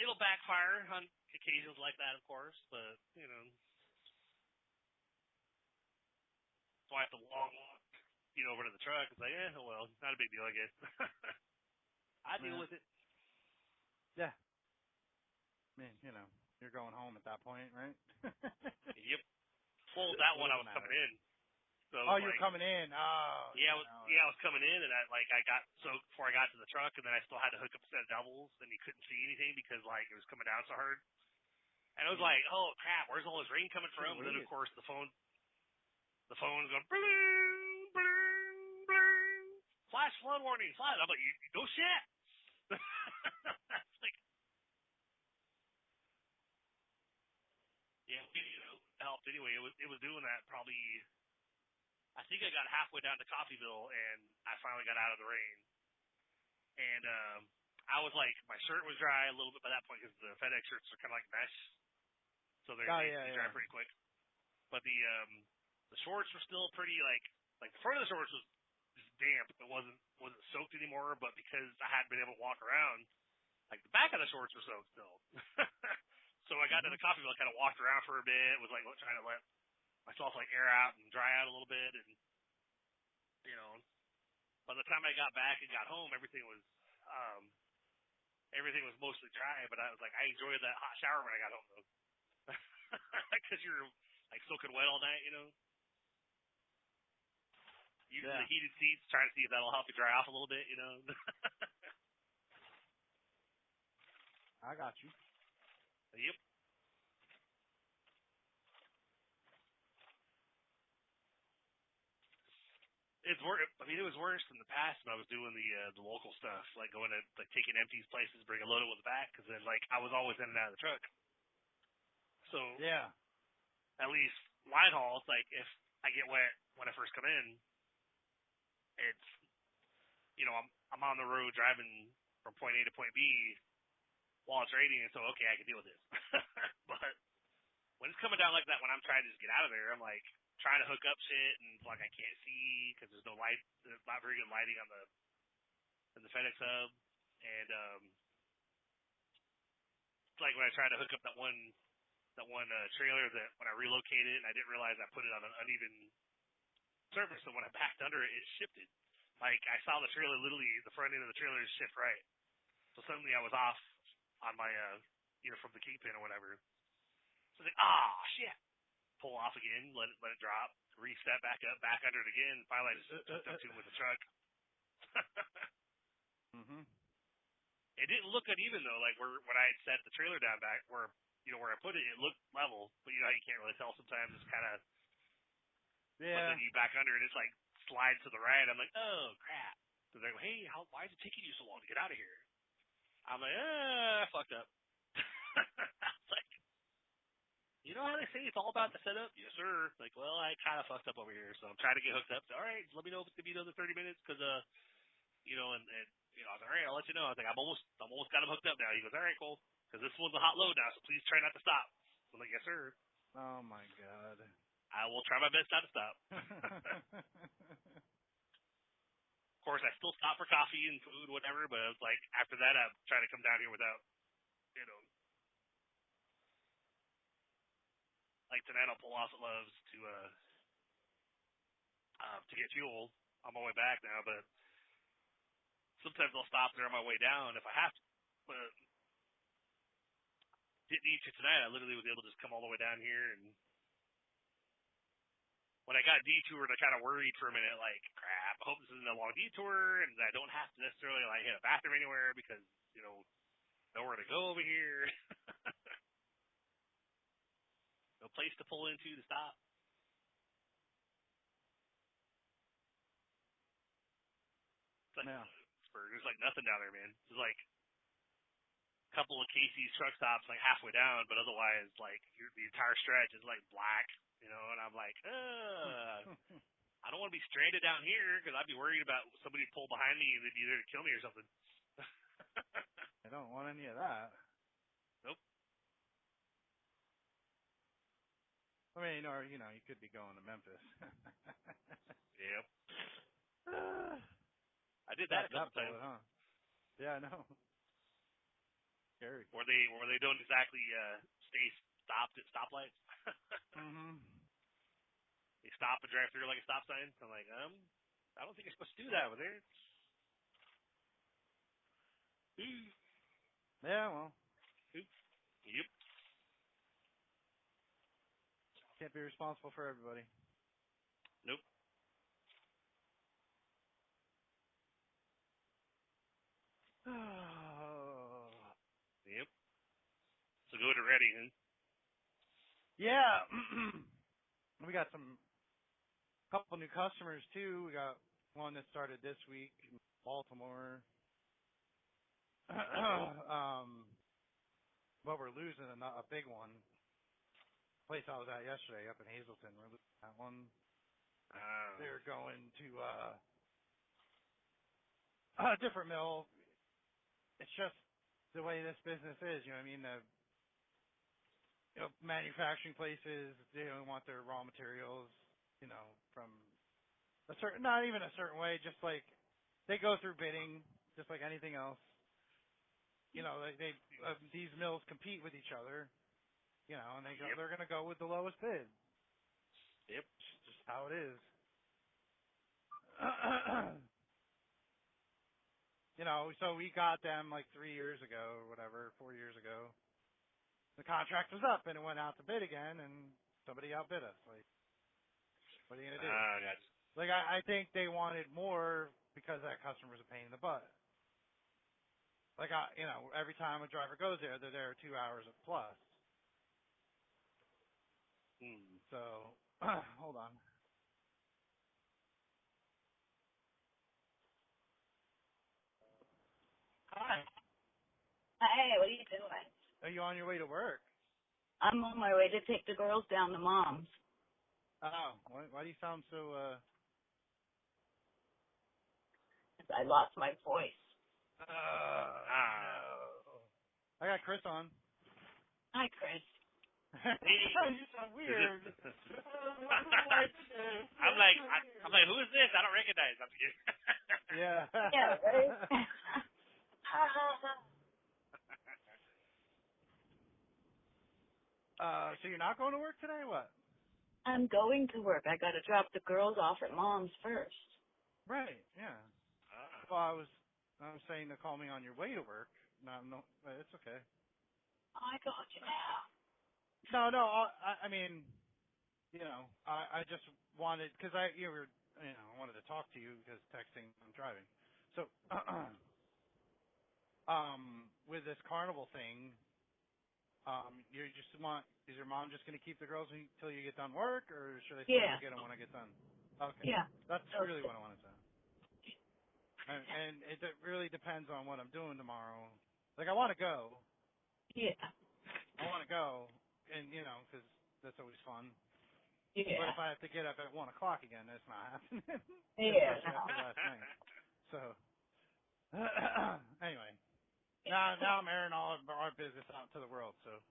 it'll backfire on occasions like that, of course. But, so I have to walk, over to the truck. It's like, well, not a big deal, I guess. I deal with it. Yeah. I mean, you're going home at that point, right? Yep. Well, that one I was coming in. So you're coming in. Oh. Yeah, I was coming in, and I got soaked before I got to the truck, and then I still had to hook up a set of doubles, and you couldn't see anything because it was coming down so hard. And I was like, oh crap, where's all this rain coming from? And then of course the phone's going bling, bling, bling, flash flood warning, flash. I'm like, no shit. It's like, yeah, it helped anyway. It was doing that probably. I think I got halfway down to Coffeeville, and I finally got out of the rain. And I was like, my shirt was dry a little bit by that point because the FedEx shirts are kind of like mesh, so they dry pretty quick. But the shorts were still pretty like the front of the shorts was just damp. It wasn't soaked anymore, but because I hadn't been able to walk around, like the back of the shorts were soaked still. So I got to the Coffeeville, kind of walked around for a bit, was like trying to let myself air out and dry out a little bit, and by the time I got back and got home, everything was mostly dry. But I was like, I enjoyed that hot shower when I got home though, because you're soaking wet all night, using Yeah. the heated seats, trying to see if that'll help you dry off a little bit, you know. I got you. Yep. I mean, it was worse in the past when I was doing the local stuff, like going to like taking empties places, bring a load of ones back, because then like I was always in and out of the truck. So Yeah. at least line haul, it's like if I get wet when I first come in, it's I'm on the road driving from point A to point B while it's raining, and so okay, I can deal with this. But when it's coming down like that, when I'm trying to just get out of there, I'm like trying to hook up shit and like I can't see because there's no light, there's not very good lighting on the FedEx hub, and it's like when I tried to hook up that one trailer that when I relocated, and I didn't realize I put it on an uneven surface, so when I backed under it, it shifted. Like I saw the trailer, literally the front end of the trailer shift right, so suddenly I was off on my from the kingpin or whatever. So I was like, shit. Pull off again, let it drop, reset back up, back under it again. Finally, I just hooked up to him with the truck. Mhm. It didn't look uneven though. Like when I had set the trailer down back, where I put it, it looked level. But you know how you can't really tell sometimes. It's kind of. Yeah. But then you back under it, it's like slides to the right. I'm like, oh crap. So they're like, hey, why is it taking you so long to get out of here? I'm like, I fucked up. I was like, you know how they say it's all about the setup? Yes, sir. Like, well, I kind of fucked up over here, so I'm trying to get hooked up. So, all right, let me know if it's gonna be another 30 minutes, because and I was like, all right, I'll let you know. I was like, I'm almost got him hooked up now. He goes, all right, cool, because this one's a hot load now, so please try not to stop. So I'm like, yes, sir. Oh my God. I will try my best not to stop. Of course, I still stop for coffee and food, whatever. But it was like after that, I try to come down here without, like tonight I'll pull off at Love's to get fuel on my way back now, but sometimes I'll stop there on my way down if I have to. But didn't need to tonight. I literally was able to just come all the way down here, and when I got detoured, I kind of worried for a minute, like, crap, I hope this isn't a long detour, and I don't have to necessarily like hit a bathroom anywhere because nowhere to go over here, no place to pull into to stop. It's like there's like nothing down there, man. There's like couple of Casey's truck stops like halfway down, but otherwise like the entire stretch is like black, and I'm like, I don't want to be stranded down here because I'd be worried about somebody pull behind me and they'd be there to kill me or something. I don't want any of that. Nope. I mean, or you could be going to Memphis. Yep. I did that a couple times. Huh? Yeah, I know. Scary. Where they don't exactly stay stopped at stoplights. Mhm. They stop and drive through like a stop sign. I'm like, I don't think you're supposed to do that over there. Yeah, well. Yep. Can't be responsible for everybody. Nope. Yep. So go to Reading. Yeah. We got couple new customers too. We got one that started this week in Baltimore. But we're losing a big one. Place I was at yesterday up in Hazleton, we're losing that one. They're going to a different mill. It's just the way this business is. You know what I mean? Manufacturing places, they don't want their raw materials, from a certain, not even a certain way, just like they go through bidding, just like anything else. These mills compete with each other, and they're going to go with the lowest bid. Yep. It's just how it is. So we got them like 3 years ago or whatever, 4 years ago. The contract was up and it went out to bid again and somebody outbid us. Like, what are you going to do? Like I think they wanted more because that customer's a pain in the butt. Like every time a driver goes there, they're there 2 hours plus. So hold on. Hi. Hey, what are you doing? Are you on your way to work? I'm on my way to take the girls down to Mom's. Oh, why do you sound so? I lost my voice. No. I got Chris on. Hi, Chris. You sound weird. I'm like, who is this? I don't recognize. I'm kidding. Yeah. Yeah, right? So you're not going to work today? What? I'm going to work. I got to drop the girls off at Mom's first. Right. Yeah. Well, I was saying to call me on your way to work. No, it's okay. I got you now. No. I mean, I just wanted because I wanted to talk to you because texting I'm driving. So, with this carnival thing, is your mom just going to keep the girls until you get done work, or should I still get them when I get done? Okay. Yeah. That's really what I wanted to know. And it really depends on what I'm doing tomorrow. Like, I want to go. Yeah. I want to go, and, because that's always fun. Yeah. But if I have to get up at 1 o'clock again, that's not happening. Yeah. Especially after last night. So, anyway. Now I'm airing all of our business out to the world, so.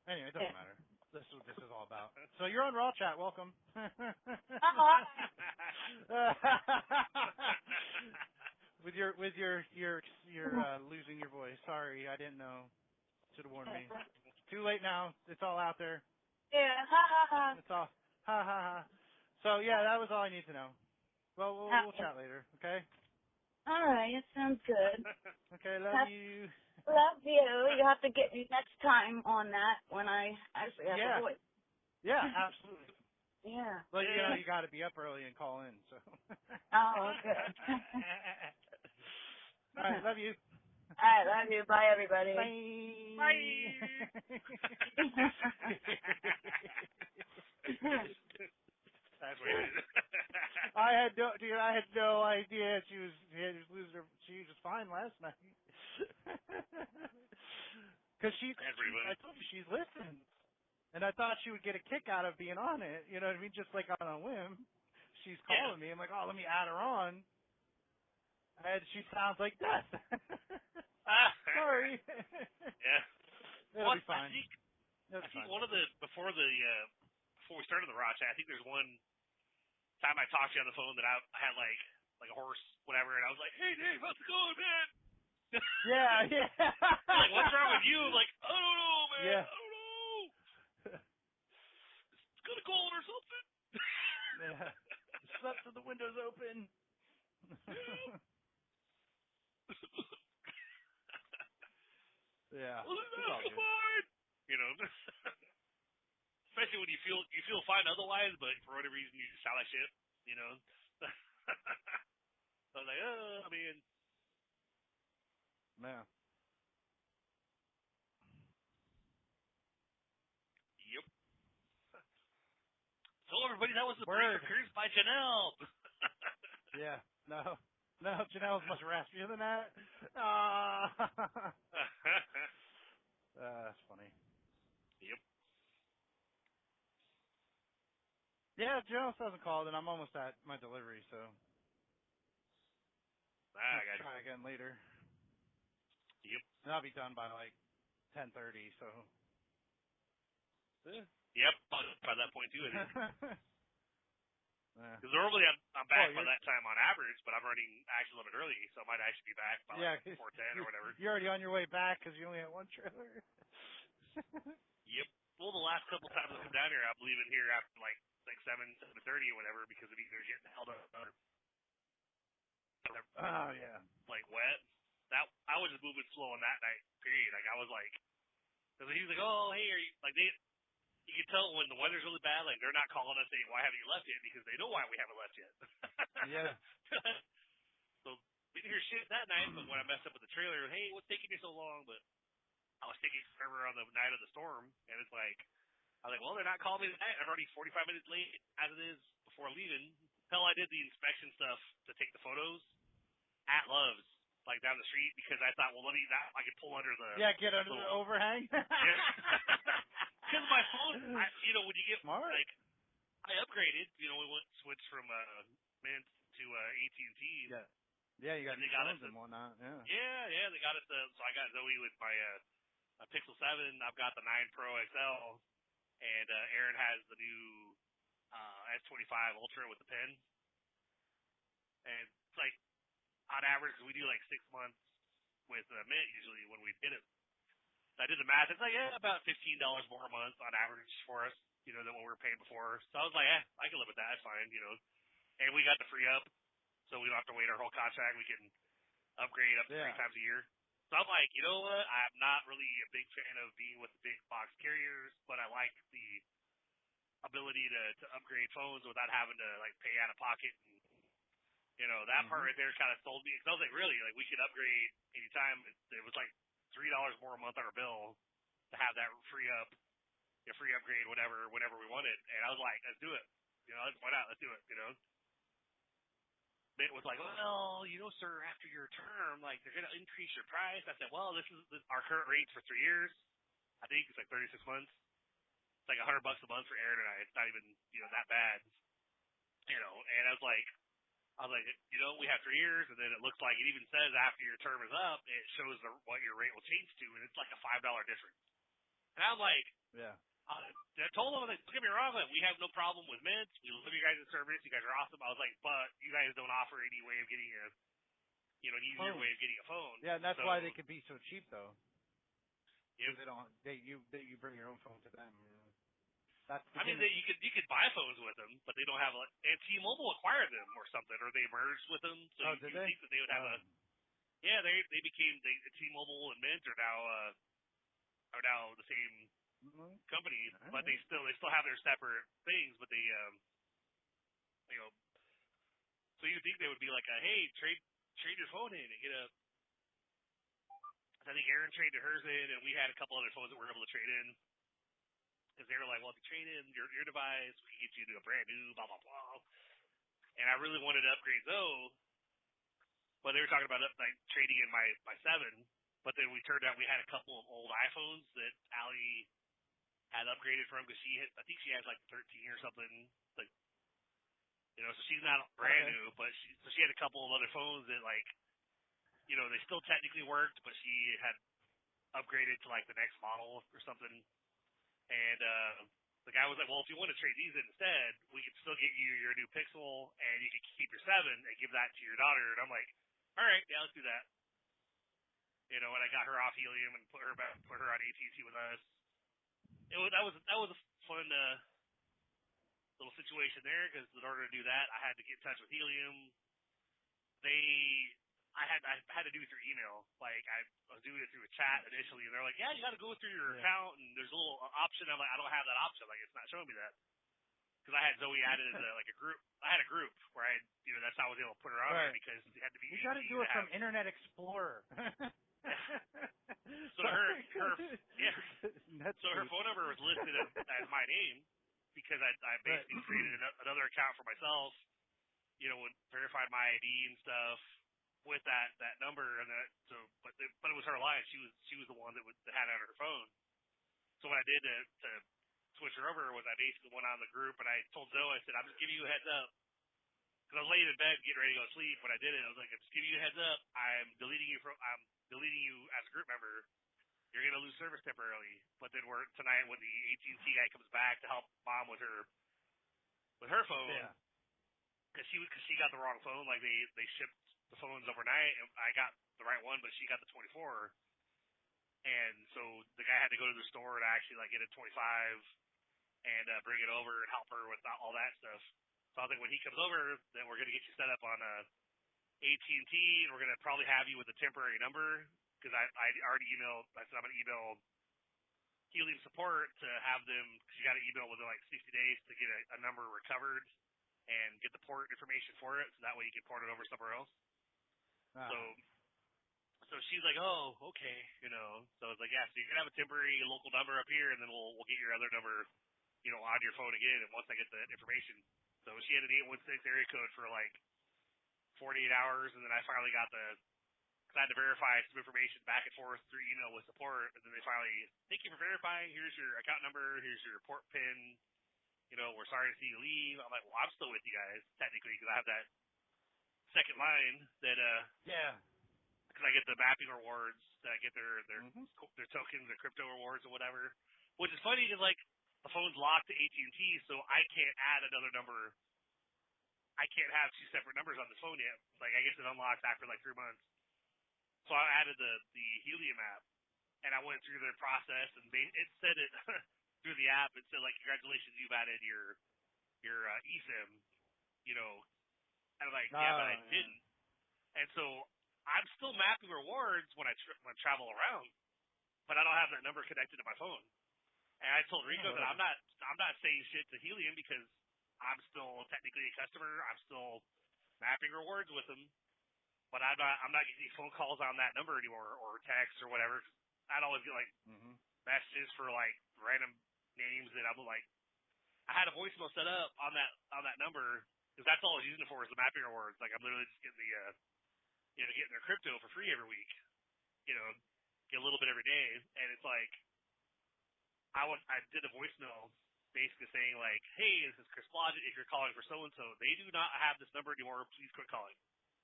Anyway, it doesn't matter. This is what this is all about. So you're on Raw Chat. Welcome. with your losing your voice. Sorry, I didn't know. Should have warned me. Too late now. It's all out there. Yeah. Ha ha ha. It's all ha ha ha. So yeah, that was all I need to know. Well, we'll chat later. Okay. All right. It sounds good. Okay. Love you. Love you. You have to get me next time on that when I actually have a voice. Yeah, absolutely. Yeah. Well, you got to be up early and call in. So. Oh, good. All right, love you. All right, love you. Bye, everybody. Bye. That's weird. I had no idea she was losing her. She was fine last night. Because I told you she's listening, and I thought she would get a kick out of being on it. You know what I mean? Just like on a whim, she's calling me. I'm like, oh, let me add her on. And she sounds like death. Sorry. Yeah. It'll be fine. I think one of the before we started the Raw Chat, I think there's one time I talked to you on the phone that I had like a horse, whatever, and I was like, "Hey Dave, how's it going, man?" Yeah. Like, what's wrong with you? Like, I don't know, man. Yeah. I don't know. It's gonna cold or something. Yeah. Slept with the windows open. Yeah. Well, that's fine. Especially when you feel fine otherwise, but for whatever reason you just sound like shit. I was like, oh man. Yeah. Yep. So everybody, that was the Word. brief appearance by Janelle. Yeah. No, Janelle's much raspier than that. That's funny. Yep. Yeah, Janelle hasn't called, and I'm almost at my delivery, so I got try again later. Yep. And I'll be done by like 10:30, so. Yep. By that point too, I think. Yeah. Because normally I'm back by that time on average, but I'm running actually a little bit early, so I might actually be back by like 4:10 or whatever. You're already on your way back because you only had one trailer. Yep. Well, the last couple times I come down here, I'm leaving here after like 7:30 or whatever because of either getting held up or Oh yeah. like wet. That I was just moving slow on that night. Period. Like I was like, because he was like, oh hey, are you like they you can tell when the weather's really bad, like they're not calling us saying, "Why haven't you left yet?" Because they know why we haven't left yet. Yeah. So didn't hear shit that night, but when I messed up with the trailer, hey, what's taking you so long? But I was taking forever on the night of the storm, and it's like, I was like, well, they're not calling me tonight. I'm already 45 minutes late as it is before leaving. Hell, I did the inspection stuff to take the photos at Love's, like down the street, because I thought, well, I could pull under the Get under the overhang. Because my phone, when you get Smart. like, I upgraded. We switched from Mint to AT&T. Yeah. Yeah, you got new phones and whatnot. Yeah. Yeah, they got us. So I got Zoe with my Pixel 7. I've got the 9 Pro XL, and Aaron has the new S25 Ultra with the pen. And it's like, on average, we do like 6 months with Mint usually when we did it. So I did the math. It's like, about $15 more a month on average for us, than what we were paying before. So I was like, I can live with that. That's fine, And we got the free up, so we don't have to wait our whole contract. We can upgrade up to 3 times a year. So I'm like, you know what? I'm not really a big fan of being with the big box carriers, but I like the ability to upgrade phones without having to like pay out of pocket. And, that part right there kind of sold me. Because I was like, really? Like, we could upgrade anytime. It was like $3 more a month on our bill to have that free upgrade, whenever we wanted. And I was like, let's do it. Why not? Let's do it. It was like, well, sir, after your term, like, they're going to increase your price. I said, well, this is our current rates for 3 years. I think it's like 36 months. It's like $100 a month for Aaron and I. It's not even, that bad. And I was like, we have 3 years, and then it looks like it even says after your term is up, it shows what your rate will change to, and it's like a $5 difference. And I'm like, yeah. I told them, don't get me wrong, like, we have no problem with Mint. We love your guys' service. You guys are awesome. I was like, but you guys don't offer any way of getting an easier way of getting a phone. Yeah, and that's why they could be so cheap, though. Yep. You bring your own phone to them. You could buy phones with them, but they don't have and T-Mobile acquired them or something, or they merged with them. So you would think that they would have they became T-Mobile and Mint are now the same company, but they still have their separate things, but they so you think they would be like hey, trade your phone in and get a. I think Aaron traded hers in, and we had a couple other phones that we were able to trade in. Because they were like, well, if you trade in your device, we can get you to a brand new, blah, blah, blah. And I really wanted to upgrade Zoe, but they were talking about trading in my 7. But then we turned out we had a couple of old iPhones that Allie had upgraded from because I think she has like 13 or something. Like, so she's not brand new, but she had a couple of other phones that they still technically worked, but she had upgraded to like the next model or something. And the guy was like, well, if you want to trade these in instead, we can still get you your new Pixel, and you can keep your 7 and give that to your daughter. And I'm like, all right, yeah, let's do that. And I got her off Helium and put her on AT&T with us. That was a fun little situation there, because in order to do that, I had to get in touch with Helium. I had to do it through email. Like, I was doing it through a chat initially, and they're like, yeah, you got to go through your account, and there's a little option. I'm like, I don't have that option. Like, it's not showing me that. Because I had Zoe added as a group. I had a group where that's how I was able to put her on there, because it had to be. You got to do it from Internet Explorer. So her phone number was listed as my name, because I basically created another account for myself, verified my ID and stuff with that number, and but it was her line. She was the one that had it on her phone. So what I did to switch her over was I basically went on the group, and I told Zoe, I said, I'm just giving you a heads up, because I was laying in bed getting ready to go to sleep. When I did it, I was like, I'm just giving you a heads up. I'm deleting you as a group member. You're gonna lose service temporarily. But then tonight when the AT&T guy comes back to help Mom with her phone, because she got the wrong phone. Like, they shipped the phones overnight, and I got the right one, but she got the 24. And so the guy had to go to the store to actually get a 25 and bring it over and help her with all that stuff. So I was like, when he comes over, then we're gonna get you set up on AT&T, and we're gonna probably have you with a temporary number, because I already emailed. I said I'm gonna email Helium support to have them, because you got to email within like 60 days to get a number recovered and get the port information for it, so that way you can port it over somewhere else. So she's like, oh, okay, So it's like, yeah, so you can have a temporary local number up here, and then we'll get your other number, on your phone again. And once I get the information, so she had an 816 area code for like 48 hours, and then I finally got because I had to verify some information back and forth through email with support, and then they finally, thank you for verifying. Here's your account number. Here's your port pin. We're sorry to see you leave. I'm like, well, I'm still with you guys technically because I have that second line that because I get the mapping rewards, that I get their tokens, their crypto rewards or whatever. Which is funny because like the phone's locked to AT&T, so I can't add another number. I can't have two separate numbers on the phone yet. Like I guess it unlocks after like 3 months. So I added the Helium app, and I went through the process, and it said it through the app. It said like, congratulations, you've added your eSIM. And I'm like, yeah, but I didn't. And so I'm still mapping rewards when I travel around, but I don't have that number connected to my phone. And I told Rico that I'm not saying shit to Helium because I'm still technically a customer. I'm still mapping rewards with them, but I'm not getting phone calls on that number anymore or texts or whatever. I'd always get like messages for like random names that I'm like, I had a voicemail set up on that number because that's all I was using it for is the mapping rewards. Like I'm literally just getting getting their crypto for free every week. Get a little bit every day, and it's like I did a voicemail basically saying like, hey, this is Chris Blodgett. If you're calling for so and so, they do not have this number anymore. Please quit calling.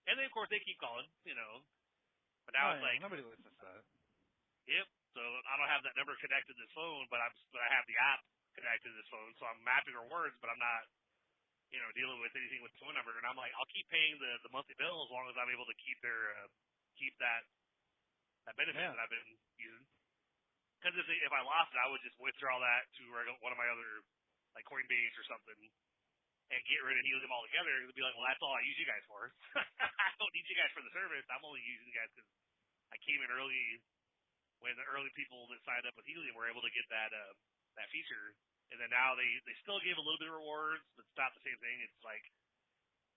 And then of course they keep calling, But now it's like nobody listens to that. Yep. So I don't have that number connected to this phone, but I have the app connected to this phone, so I'm mapping rewards, but I'm not, dealing with anything with the phone number. And I'm like, I'll keep paying the monthly bill as long as I'm able to keep that benefit that I've been using. Because if I lost it, I would just withdraw that to one of my other, like Coinbase or something, and get rid of Helium altogether. It'd be like, well, that's all I use you guys for. I don't need you guys for the service. I'm only using you guys because I came in early when the early people that signed up with Helium were able to get that feature. And then now they still give a little bit of rewards, but it's not the same thing. It's like,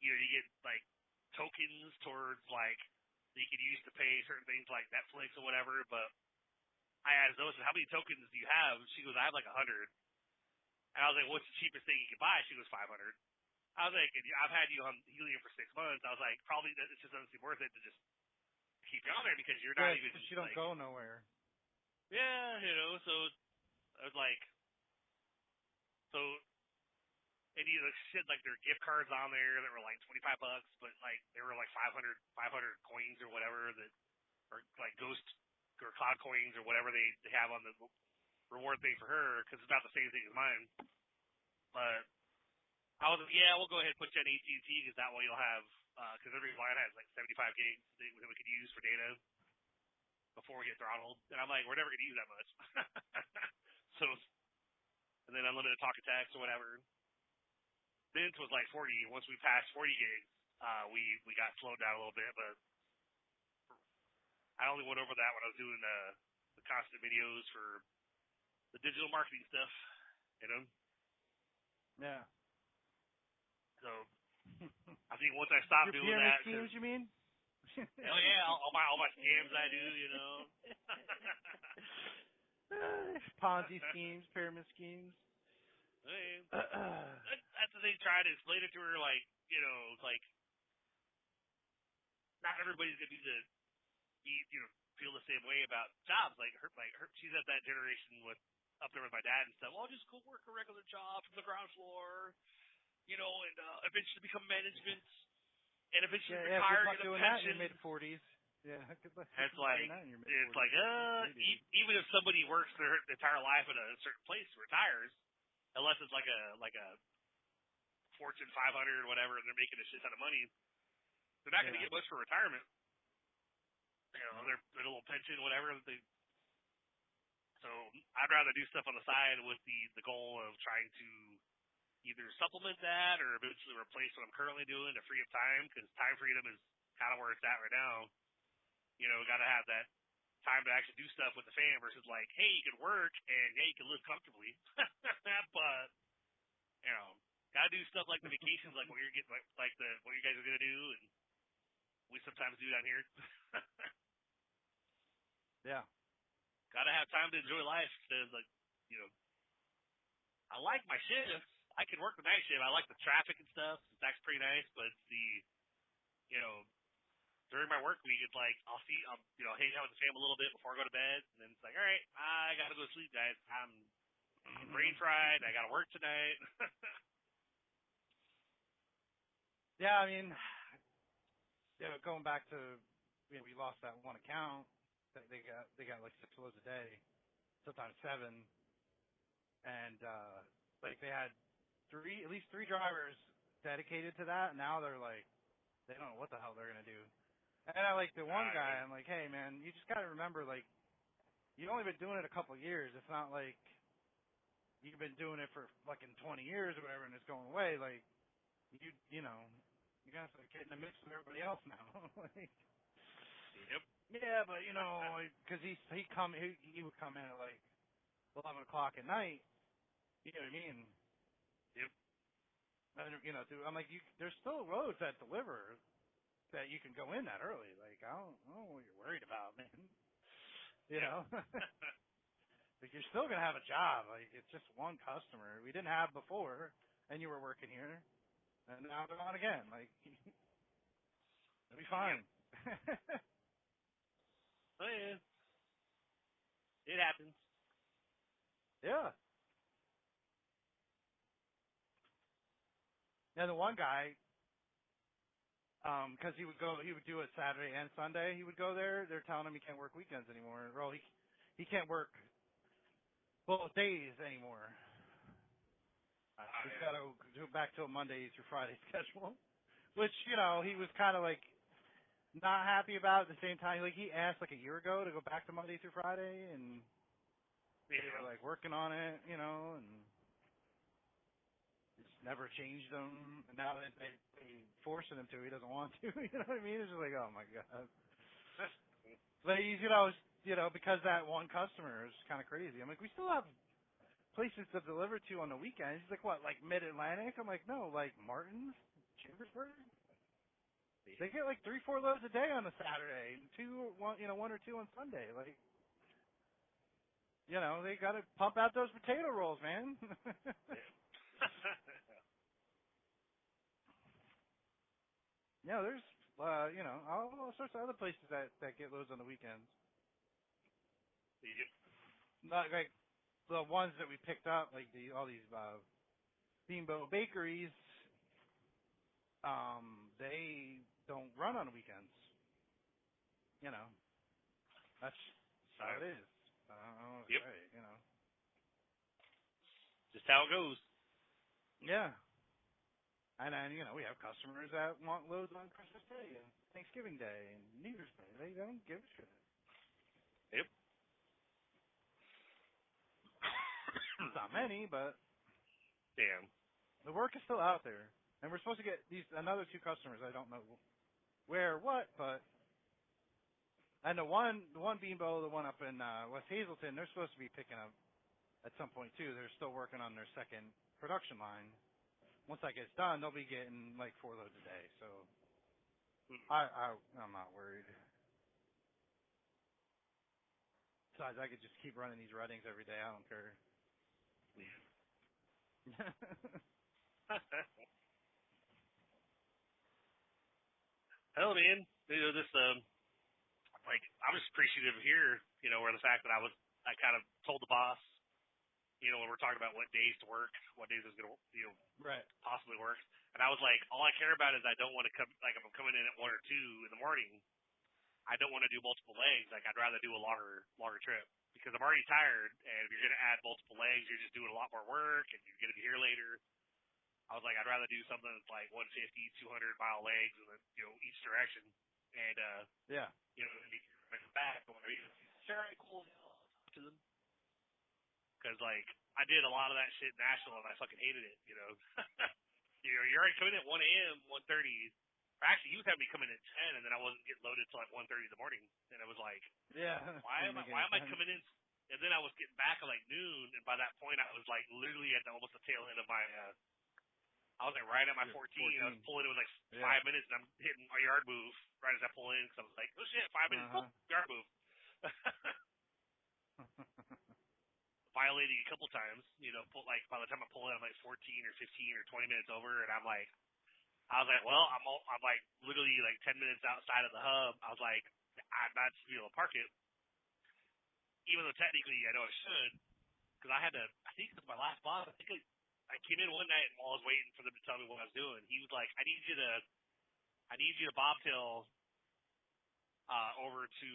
you get like tokens towards like that you could use to pay certain things like Netflix or whatever. But I asked Zoe, how many tokens do you have? She goes, I have like 100. And I was like, what's the cheapest thing you can buy? She goes, 500. I was like, I've had you on Helium for 6 months. I was like, probably it just doesn't seem worth it to just keep you on there because you're not even. You don't go nowhere. Yeah, so I was like, and shit like their gift cards on there that were like $25, but like they were like 500 coins or whatever that, or like ghost or cloud coins or whatever they have on the reward thing for her because it's not the same thing as mine. But I was like, yeah, we'll go ahead and put you on AT&T because that way you'll have, because every line has like 75 gigs that we could use for data before we get throttled. And I'm like, we're never going to use that much. So, and then unlimited talk and text or whatever. Mint was like 40. Once we passed 40 gigs, we got slowed down a little bit, but I only went over that when I was doing the constant videos for the digital marketing stuff, Yeah. So I think once I stopped doing that, schemes, you mean? Hell yeah, all my scams I do, Ponzi schemes, pyramid schemes. Hey, that's the thing. Trying to explain it to her, like like not everybody's gonna feel the same way about jobs. Like her, she's at that generation with up there with my dad and stuff. Well, I'll just go work a regular job from the ground floor, and eventually become management, and eventually retire and get a pension. In your mid-40s. Yeah, good luck. It's like even if somebody works their entire life at a certain place, retires, unless it's like a Fortune 500 or whatever, and they're making a shit ton of money, they're not going to get much for retirement. Their little pension, whatever. So I'd rather do stuff on the side with the goal of trying to either supplement that or eventually replace what I'm currently doing to free up time, because time freedom is kind of where it's at right now. Got to have that time to actually do stuff with the fam versus like, hey, you can work and yeah, you can live comfortably, but you know, gotta do stuff like the vacations, like what you're getting, like the what you guys are gonna do, and we sometimes do down here. Yeah. Gotta have time to enjoy life. Instead of like, you know, I like my shift. I can work the night shift. I like the traffic and stuff. That's pretty nice, but it's the, you know, during my work week, it's like I'll you know, hang out with the fam a little bit before I go to bed, and then it's like, all right, I gotta go to sleep, guys. I'm brain fried. I gotta work tonight. Yeah, I mean, yeah, going back to, you know, we lost that one account. They got like 6 loads a day, sometimes 7, and like they had at least three drivers dedicated to that. Now they're like, they don't know what the hell they're gonna do. And I like the one guy, I'm like, hey man, you just gotta remember, like, you've only been doing it a couple of years. It's not like you've been doing it for fucking 20 years or whatever, and it's going away. Like, you know, you gotta start getting in the mix with everybody else now. Like, Yep. yeah, but you know, because he would come in at like 11 o'clock at night. You know what I mean? Yep. And, you know, I'm like, there's still roads that deliver that you can go in that early. Like, I don't know what you're worried about, man. You know, like you're still gonna have a job. Like, it's just one customer we didn't have before, and you were working here, and now they're on again. Like, it'll be fine. Oh yeah, it happens. Yeah. And the one guy, because he would do it Saturday and Sunday. He would go there. They're telling him he can't work weekends anymore. Well, he can't work both days anymore. He's got to go back to a Monday through Friday schedule, which, you know, he was kind of like not happy about at the same time. Like, he asked like a year ago to go back to Monday through Friday, and they were like working on it, you know, and it's never changed them. And now that they forcing him to, he doesn't want to. You know what I mean? It's just like, oh my god. But he's, you know, because that one customer is kind of crazy. I'm like, we still have places to deliver to on the weekends. He's like, what, like Mid-Atlantic? I'm like, no, like Martin's, Chambersburg. They get like 3-4 loads a day on a Saturday, one or two on Sunday. Like, you know, they got to pump out those potato rolls, man. Yeah, there's, you know, all sorts of other places that get loads on the weekends. Yep. Not like the ones that we picked up, like all these Steamboat bakeries. They don't run on weekends. You know, that's how it is. I don't know what to say, you know. Just how it goes. Yeah. And then, you know, we have customers that want loads on Christmas Day and Thanksgiving Day and New Year's Day. They don't give a shit. Yep. It's not many, but Damn. the work is still out there. And we're supposed to get another 2 customers. I don't know where or what, but and the one Beanbo, the one up in West Hazelton, they're supposed to be picking up at some point too. They're still working on their second production line. Once that gets done, they'll be getting like 4 loads a day. So I'm not worried. Besides, I could just keep running these runnings every day. I don't care. Hell, man. You know, this like I'm just appreciative here. You know, where the fact that I kind of told the boss, you know, when we're talking about what days to work, what days is going to, you know, right, possibly work. And I was like, all I care about is I don't want to come, like if I'm coming in at 1 or 2 in the morning, I don't want to do multiple legs. Like I'd rather do a longer trip because I'm already tired. And if you're going to add multiple legs, you're just doing a lot more work and you're going to be here later. I was like, I'd rather do something that's like 150, 200-mile legs and then, you know, each direction. And, yeah, you know, back. Sure, cool to them. Because, like, I did a lot of that shit national, and I fucking hated it, you know. You know, you're already coming at 1 a.m., 1:30, Actually, he was having me come in at 10, and then I wasn't getting loaded till like 1:30 in the morning. And I was like, Yeah. why am I coming in? And then I was getting back at like noon, and by that point I was like literally at almost the tail end of my. I was like right at my 14. I was pulling in with like 5 minutes, and I'm hitting a yard move right as I pull in because I was like, oh shit, 5 minutes, yard move. Violating a couple times, like by the time I pull in, I'm like 14 or 15 or 20 minutes over, and I was like, well, I'm like literally like 10 minutes outside of the hub. I was like, I'm not supposed to be able to park it, even though technically I know I should, because I think it was my last boss. I came in one night and while I was waiting for them to tell me what I was doing, he was like, I need you to bobtail over to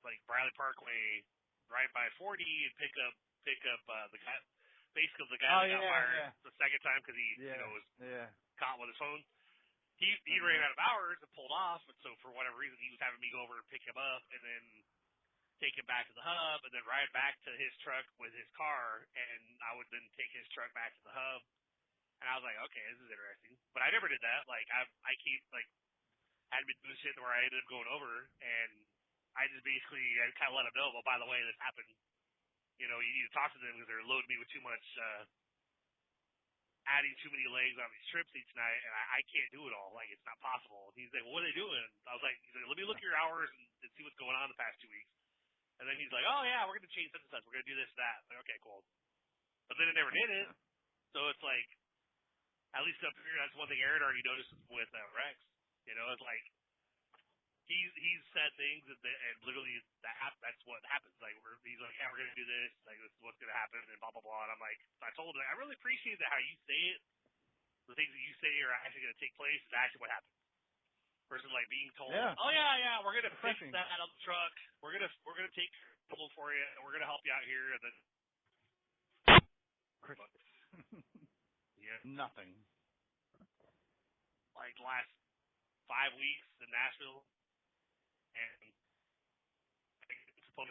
like Bradley Parkway, right by 40, and pick up the guy. Basically, the guy that got fired the second time because he was caught with his phone. He ran out of hours and pulled off, and so for whatever reason, he was having me go over and pick him up, and then take him back to the hub, and then ride back to his truck with his car, and I would then take his truck back to the hub. And I was like, okay, this is interesting. But I never did that. Like, I keep, like, had been doing shit where I ended up going over, and I just basically kind of let them know, well, by the way, this happened. You need to talk to them because they're loading me with too much, adding too many legs on these trips each night, and I can't do it all. Like, it's not possible. And he's like, well, what are they doing? I was like, let me look at your hours and see what's going on the past 2 weeks. And then he's like, oh, yeah, we're going to change such and such. We're going to do this and that. I'm like, okay, cool. But then it never did it. So it's like, at least up here, that's one thing Aaron already noticed with Rex. It's like, he's said things and literally that's what happens. Like, he's like, yeah, we're going to do this. Like, this is what's going to happen and blah, blah, blah. And I'm like, I told him, I really appreciate that how you say it. The things that you say are actually going to take place is actually what happens. Versus like being told, oh yeah, we're gonna fix that on the truck. We're gonna take trouble for you, and we're gonna help you out here, and then crickets. Yeah, nothing. Like the last 5 weeks in Nashville, and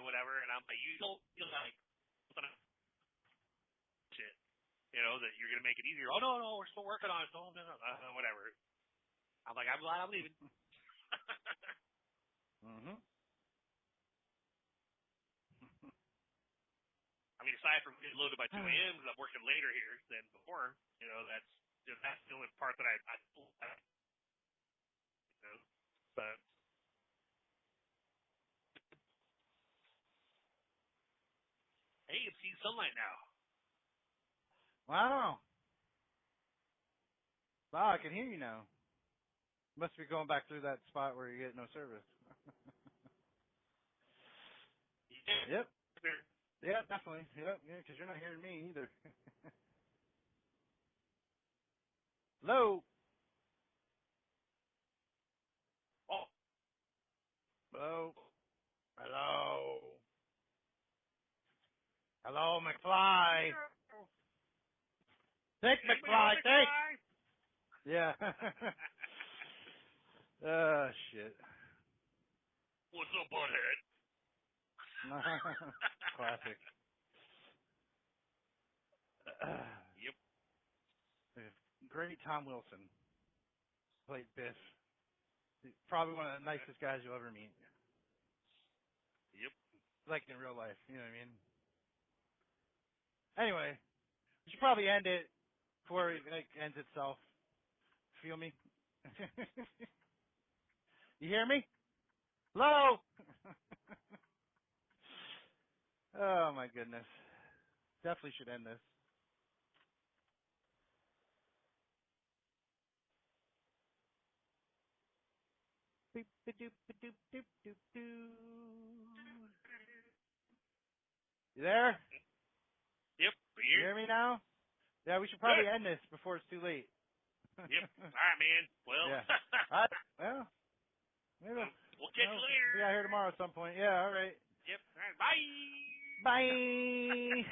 whatever, and I'm like, you don't feel like shit, that you're gonna make it easier. Oh no, we're still working on it. No, whatever. I'm like, I'm glad I'm leaving. I mean, aside from getting loaded by 2 a.m. because I'm working later here than before, that's the only part that I but hey, I'm seeing sunlight now. Wow. Wow, I can hear you now. Must be going back through that spot where you get no service. Yep. Yeah, definitely. Yep, yeah, because you're not hearing me either. Hello? Oh. Hello? Hello? Hello, McFly? Take McFly, take! Yeah. Oh, shit. What's up, butthead? Classic. Yep. Great Tom Wilson played Biff. Probably one of the nicest guys you'll ever meet. Yep. Like in real life, you know what I mean? Anyway, we should probably end it before it ends itself. Feel me? You hear me? Hello? Oh my goodness. Definitely should end this. Beep, doop, doop, doop, doop, doop. You there? Yep. You hear me now? Yeah, we should probably end this before it's too late. Yep. All right, man. Well. Yeah. All right. Well, maybe we'll catch you later. Be out here tomorrow at some point. Yeah. All right. Yep. All right. Bye. Bye.